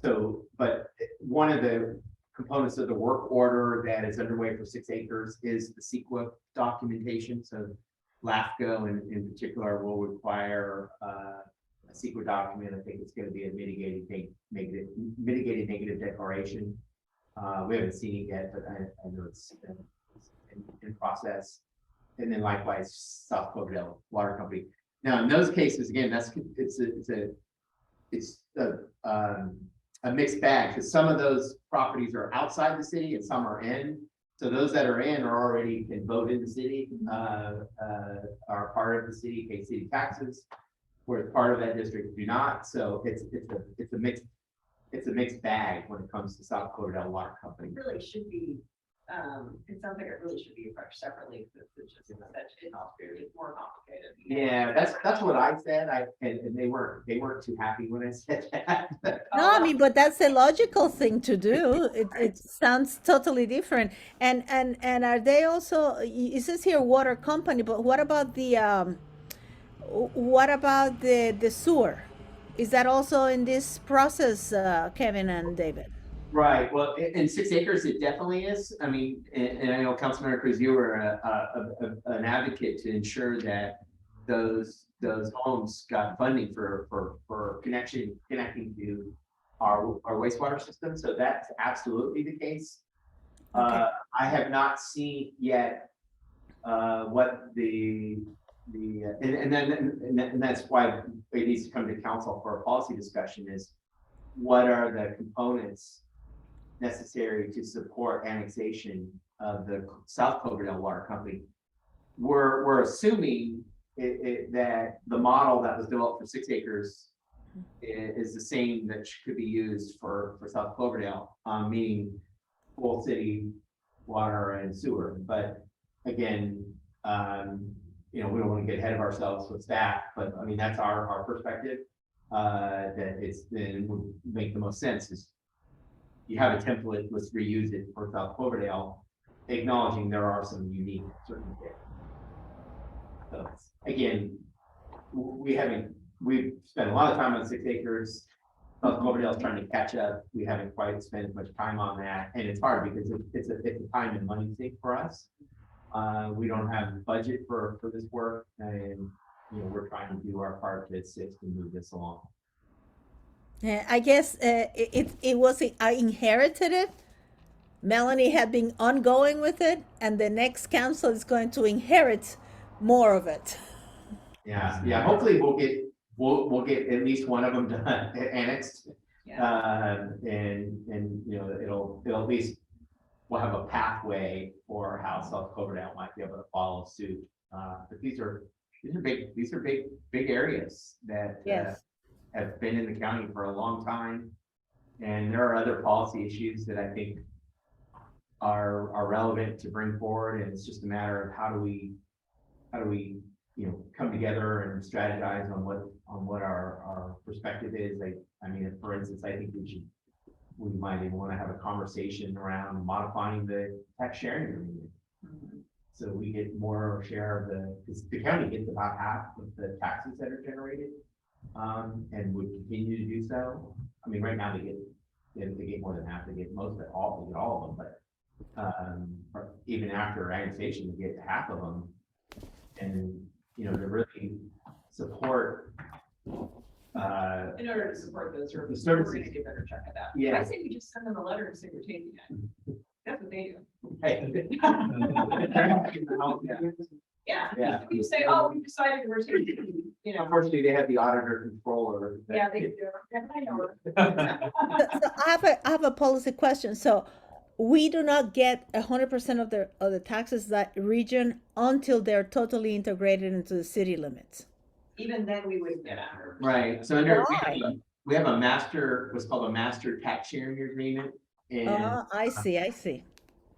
But one of the components of the work order that is underway for 6 acres is the CEQA documentation. So LAFCO in particular will require a CEQA document. I think it's going to be a mitigated negative declaration. We haven't seen it yet, but I know it's in process. And then likewise, South Cloverdale Water Company. Now, in those cases, again, it's a mixed bag, because some of those properties are outside the city and some are in. So those that are in are already can vote in the city, are part of the city, pay city taxes, whereas part of that district do not. So it's a mixed bag when it comes to South Cloverdale Water Company. It really should be, it sounds like it really should be approached separately, because it's just such it's more complicated. Yeah, that's what I said. And they weren't too happy when I said that. No, I mean, but that's a logical thing to do. It sounds totally different. And are they also? It says here water company, but what about the sewer? Is that also in this process, Kevin and David? Right, well, in 6 acres, it definitely is. I mean, and I know Councilmember Cruz, you were an advocate to ensure that those homes got funding for connecting to our wastewater system. So that's absolutely the case. Okay. I have not seen yet what and that's why it needs to come to council for a policy discussion, is what are the components necessary to support annexation of the South Cloverdale Water Company. We're assuming that the model that was developed for 6 acres is the same that could be used for South Cloverdale, meaning full city water and sewer. But again, we don't want to get ahead of ourselves with that, but I mean, that's our perspective, that it would make the most sense is you have a template, let's reuse it for South Cloverdale, acknowledging there are some unique circumstances. So again, we've spent a lot of time on 6 acres. South Cloverdale's trying to catch up. We haven't quite spent as much time on that, and it's hard because it's a time and money thing for us. We don't have budget for this work, and we're trying to do our part to assist and move this along. I guess it was I inherited it. Melanie had been ongoing with it, and the next council is going to inherit more of it. Yeah. Hopefully, we'll get at least one of them done, annexed, and it'll at least we'll have a pathway for how South Cloverdale might be able to follow suit. But these are big areas that Yes. have been in the county for a long time. And there are other policy issues that I think are relevant to bring forward, and it's just a matter of how do we, come together and strategize on what our perspective is. Like, I mean, for instance, I think we might even want to have a conversation around modifying the tax sharing agreement. So we get more share of because the county gets about half of the taxes that are generated, and would continue to do so. I mean, right now they get more than half, they get most of it, they get all of them, but or even after annexation, they get half of them. And, to really support, In order to support those services, The we're services. gonna do a better check of that. Yeah. I say we just send them a letter and say we're taking it. That's what they do. hey. Yeah, Yeah. you say, oh, we decided we're taking, Unfortunately, they have the auditor controller. that- Yeah, they do. Yeah, I know. So I have a policy question. So we do not get 100% of the taxes that region until they're totally integrated into the city limits. Even then, we wouldn't get 100%. Right, so under, Why? we have a master, what's called a master tax sharing agreement. And, I see.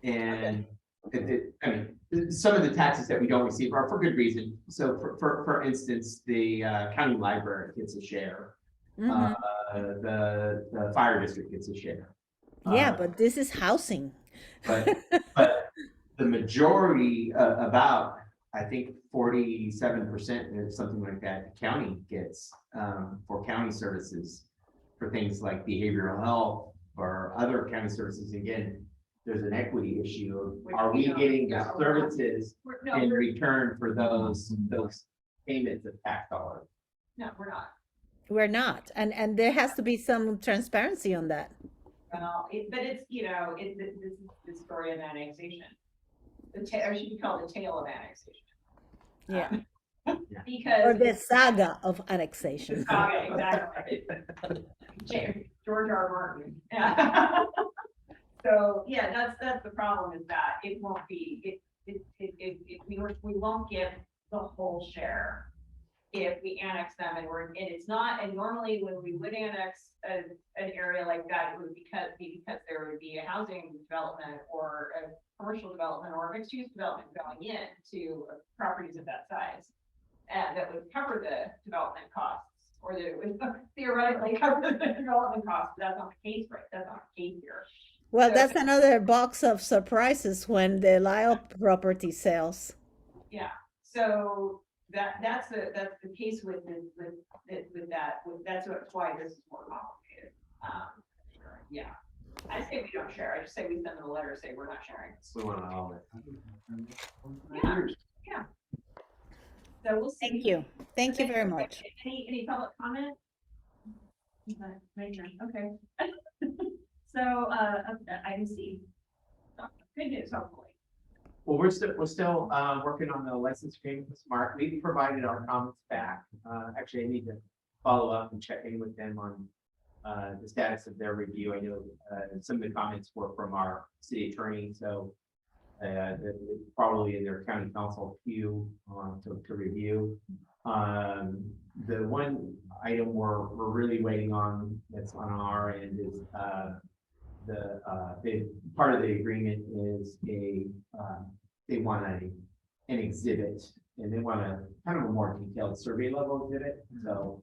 and I mean, some of the taxes that we don't receive are for good reason. So for instance, the county library gets a share. Mhm. The fire district gets a share. Yeah, but this is housing. But the majority, about, I think 47% or something like that, the county gets for county services, for things like behavioral health or other county services. Again, there's an equity issue of, Which are we we don't- getting the yeah, services No, in return for those payments of tax dollars? we're not. We're not, and there has to be some transparency on that. Well, but it's, this is the story of annexation. Or should be called the tale of annexation. Yeah, Because. or the saga of annexation. Okay, exactly. George R. Martin. Yeah. So, yeah, that's the problem, is that it won't be, we won't get the whole share if we annex them, and it's not, and normally when we would annex an area like that, it would because there would be a housing development or a commercial development or a mixed use development going in to properties of that size. And that would cover the development costs, or that it would theoretically cover the development costs. But that's not the case, right? That's not the case here. Well, So- that's another box of surprises when the Lyle property sells. Yeah, so that's the case with that. That's why this is more complicated. Yeah, I say we don't share. I just say we send them a letter, say we're not sharing. We want all of it. Yeah. So we'll see. Thank you very much. Any public comment? Okay. So, item C. Good news, hopefully. Well, we're still working on the license agreement with Smart. We've provided our comments back. Actually, I need to follow up and check in with them on the status of their review. I know some of the comments were from our city attorney, so it's probably in their county council queue to review. The one item we're really waiting on that's on our end is part of the agreement is they want an exhibit, and they want a kind of a more detailed survey level exhibit. So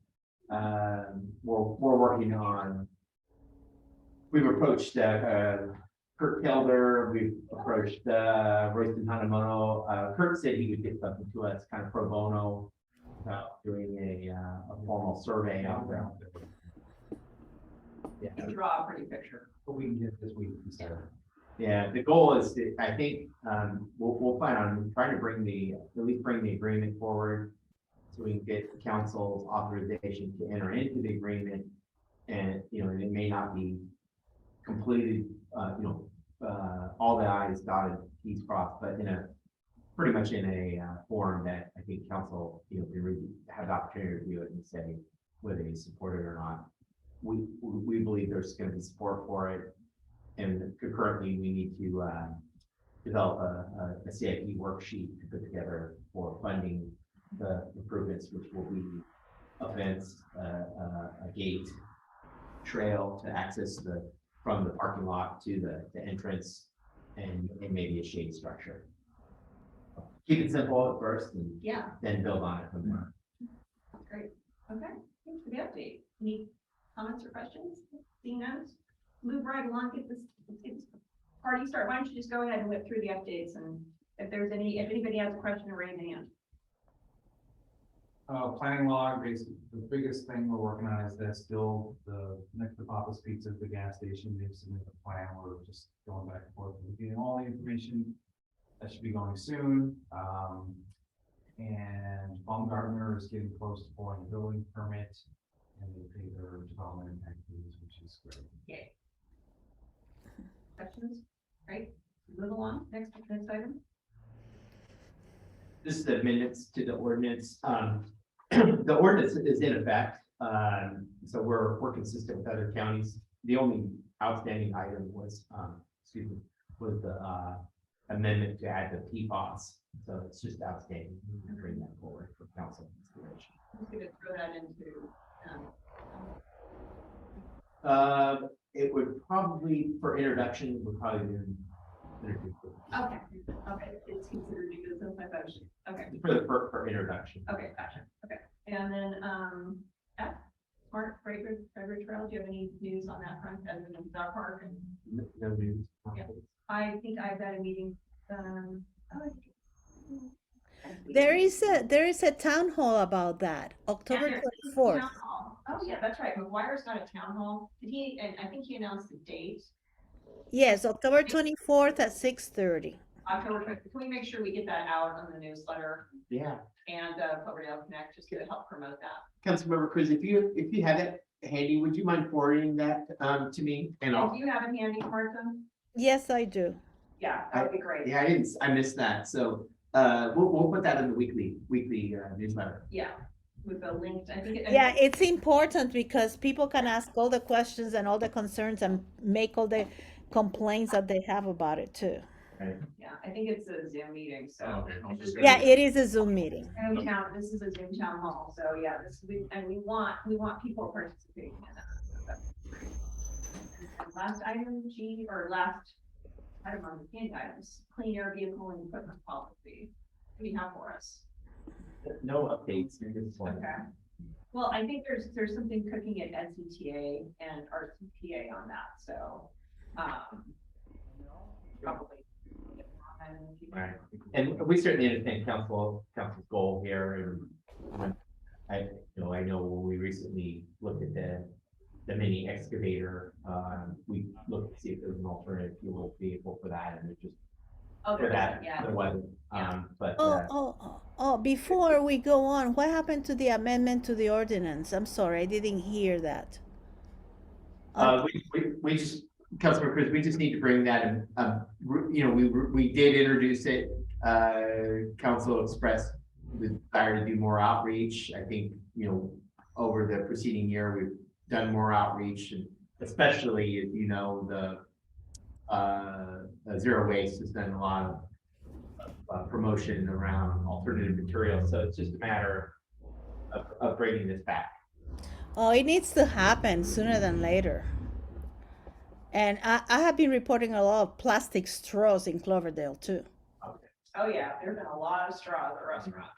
we're working on. We've approached Kurt Kelder. We've approached Royston Hanamoto. Kurt said he would get something to us, kind of pro bono, about doing a formal survey out there. Yeah. You draw a pretty picture. But we can get this week. Yeah, the goal is to, I think, we'll plan on trying to at least bring the agreement forward, so we can get council's authorization to enter into the agreement. And, it may not be completed, all the i's dotted, t's crossed, but pretty much in a form that I think council, can really have the opportunity to review it and say whether you support it or not. We believe there's going to be support for it, and concurrently we need to develop a CIP worksheet to put together for funding the improvements, which will be a fence, a gate, trail to access from the parking lot to the entrance, and maybe a shade structure. Keep it simple at first and Yeah, then build on it from there. great. Okay, thanks for the update. Any comments or questions? Seeing none? Move right along, get this party start. Why don't you just go ahead and whip through the updates, and if anybody has a question, raise a hand. Planning log, basically, the biggest thing we're working on is that still the next to Papa's Pizza at the gas station, they've submitted a plan, we're just going back and forth, and getting all the information. That should be going soon, and Baumgartner is getting close to pulling a building permit. And they pay their development impact fees, which is great. Yay. Questions? Right, move along, next item. This is the minutes to the ordinance. The ordinance is in effect, so we're consistent with other counties. The only outstanding item was, was the amendment to add the PFAS. So it's just outstanding. We can bring that forward for council consideration. I'm just gonna throw that into, It would probably, for introduction, it would probably be introduced. okay, it's considered new business, I thought it was, okay, For introduction. okay, gotcha, okay. And then, F, Smart Fragrance Trail, do you have any news on that front, other than dog park? And No news. Yeah. I think I've got a meeting, oh, There is a town hall about that, October Yeah, 24th. Town hall. Oh, yeah, that's right. McGuire's got a town hall. Did he, and I think he announced the date, Yes, October 24th at 6:30. October 20th. Can we make sure we get that out on the newsletter Yeah. and Cloverdale Connect, just to help promote that? Councilmember Cruz, if you have it handy, would you mind forwarding that to me? And Do I'll, you have it handy, Martha? Yes, I do. Yeah, that would be great. yeah, I missed that. So we'll put that in the weekly newsletter. Yeah, with the link, I think. Yeah, it's important because people can ask all the questions and all the concerns and make all the complaints that they have about it too. Yeah, I think it's a Zoom meeting, so. Okay, I'll this is just- Yeah, it is a Zoom meeting. Zoom town, this is a Zoom town hall, so yeah, we want people participating in that. So that's great. And last item, last item on the agenda items, clean air vehicle and equipment policy. What do you have for us? No updates. You're good. Okay. Well, I think there's something cooking at NCTA and RCTA on that, so, probably. Right. And we certainly understand council's goal here. And I know when we recently looked at the mini excavator, we looked to see if there was an alternative fuel vehicle for that, and it just for that, Yeah. there wasn't. Yeah. But Before we go on, what happened to the amendment to the ordinance? I'm sorry, I didn't hear that. we just, Councilor Cruz, we just need to bring that in, we did introduce it. Council expressed the desire to do more outreach. I think, over the preceding year, we've done more outreach, and especially, the Zero Waste has done a lot of promotion around alternative materials. So it's just a matter of bringing this back. Oh, it needs to happen sooner than later. And I have been reporting a lot of plastic straws in Cloverdale too. Oh, yeah, there's been a lot of straws at restaurants,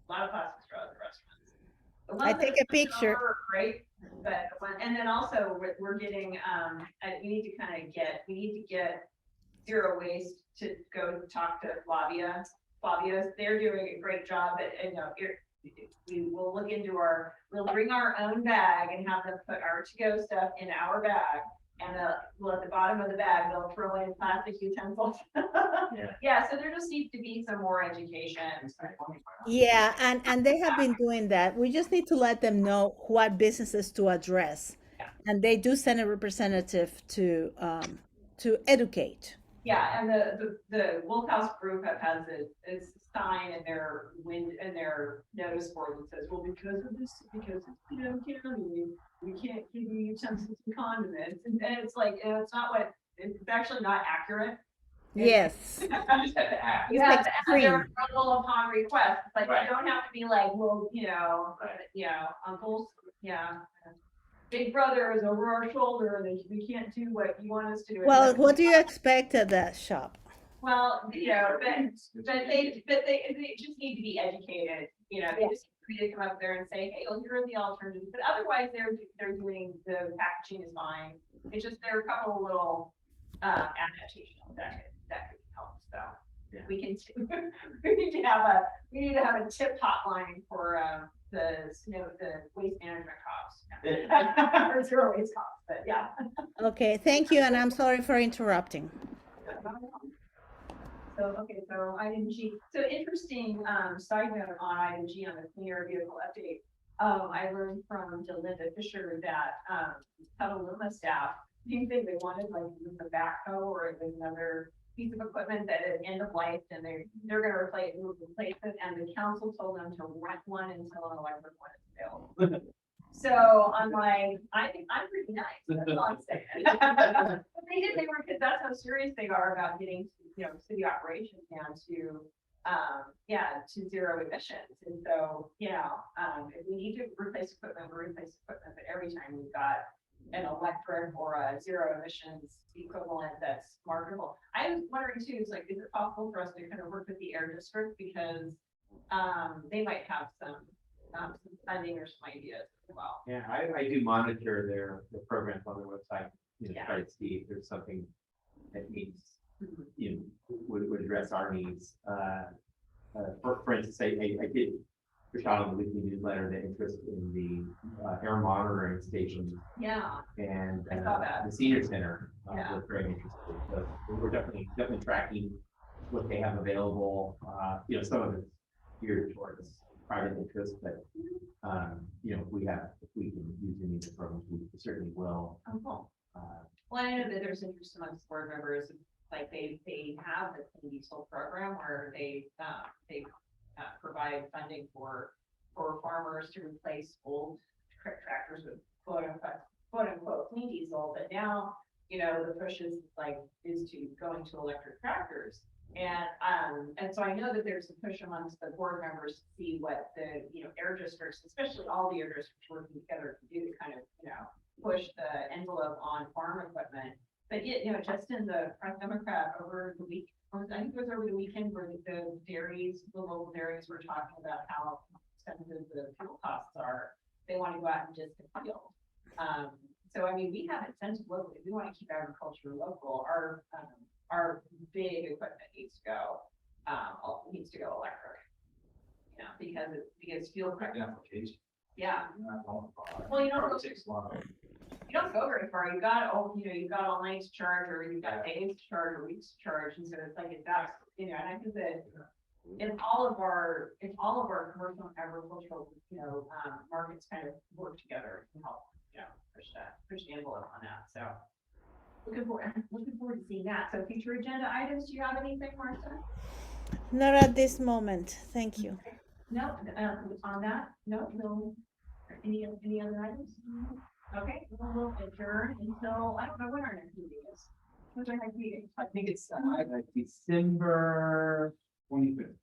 a lot of plastic straws at restaurants. The I ones take that a picture. are Great, but, and then also we're getting, we need to get Zero Waste to go talk to Flavia's, they're doing a great job at, we will look into we'll bring our own bag and have them put our to-go stuff in our bag. And well, at the bottom of the bag, they'll throw in plastic utensils. Yeah, so there just needs to be some more education. Yeah, and they have been doing that. We just need to let them know what businesses to address. Yeah. And they do send a representative to educate. Yeah, and the Wolf House group has a sign in their notice board that says, well, because it's county, we can't give you utensils and condiments, and it's like, it's not it's actually not accurate. Yes. You just have to ask. You It's have to extreme. they're available upon request, but Right. you don't have to be like, well, uncles, yeah. Big brother is over our shoulder and we can't do what you want us to do. Well, what do you expect at that shop? Well, they just need to be educated, they just need to come up there and say, hey, well, here are the alternatives, but otherwise they're doing, the packaging is fine. It's just, there are a couple of little, adaptations that could help, so. Yeah. We can, we need to have a tip hotline for, the waste management cops. Or zero waste cops, but yeah. Okay, thank you, and I'm sorry for interrupting. So, okay, so item G, so interesting, side note on item G on the clean air vehicle update. I learned from Delinda Fisher that, Petaluma staff, same thing, they wanted like the backhoe or another piece of equipment that is end of life and they're gonna replace it, and the council told them to rent one until an electric one is available. So I'm like, I think I'm pretty nice, that's all I'm saying. But they were, because that's how serious they are about getting, city operations down to, to zero emissions. And so, if we need to replace equipment, we replace equipment, but every time we've got an electric or a zero emissions equivalent that's marketable. I was wondering too, is it possible for us to kind of work with the air district, because they might have some funding or some ideas as well. Yeah, I do monitor the programs on their website, try to see if there's something that needs, would address our needs. For instance, I did push out on the weekly newsletter the interest in the air monitoring stations Yeah. and I saw that. the senior center. Yeah. Was very interested. So we're definitely tracking what they have available. Some of it's geared towards private interest, but if we can use any of the programs, we certainly will. Oh, cool. Well, I know that there's interest amongst board members, like they have the clean diesel program where they provide funding for farmers to replace old tractors with quote unquote clean diesel, but now, the push is to going to electric tractors. And so I know that there's a push amongst the board members to see what the, air districts, especially all the air districts working together to do to kind of, push the envelope on farm equipment. But yet, Justin, the Press Democrat over the week, I think it was over the weekend, where the local dairies were talking about how expensive the fuel costs are. They want to go out and just field. So, I mean, we have incentive locally. We want to keep agriculture local. Our big equipment needs to go electric. Because fuel. Application. Yeah. Well, Well, it takes a lot of. you don't go very far. You've got all night to charge, or you've got days to charge, or weeks to charge, and so it's like and I think that if all of our commercial and agricultural, markets kind of work together, it can help, push the envelope on that. So looking forward to seeing that. So future agenda items, do you have anything, Martha? Not at this moment, thank you. No, on that, no, any other items? Okay, we'll adjourn until, I don't know when our next meeting is. When's our next meeting? I think it's December 25th.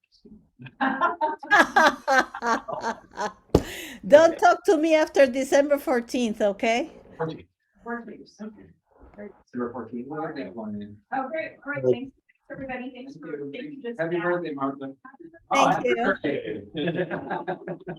Don't talk to me after December 14th, okay? Work leaves. December 14th. Oh, great, thanks, everybody, thanks for. Happy birthday, Martha. Thank Happy you. birthday.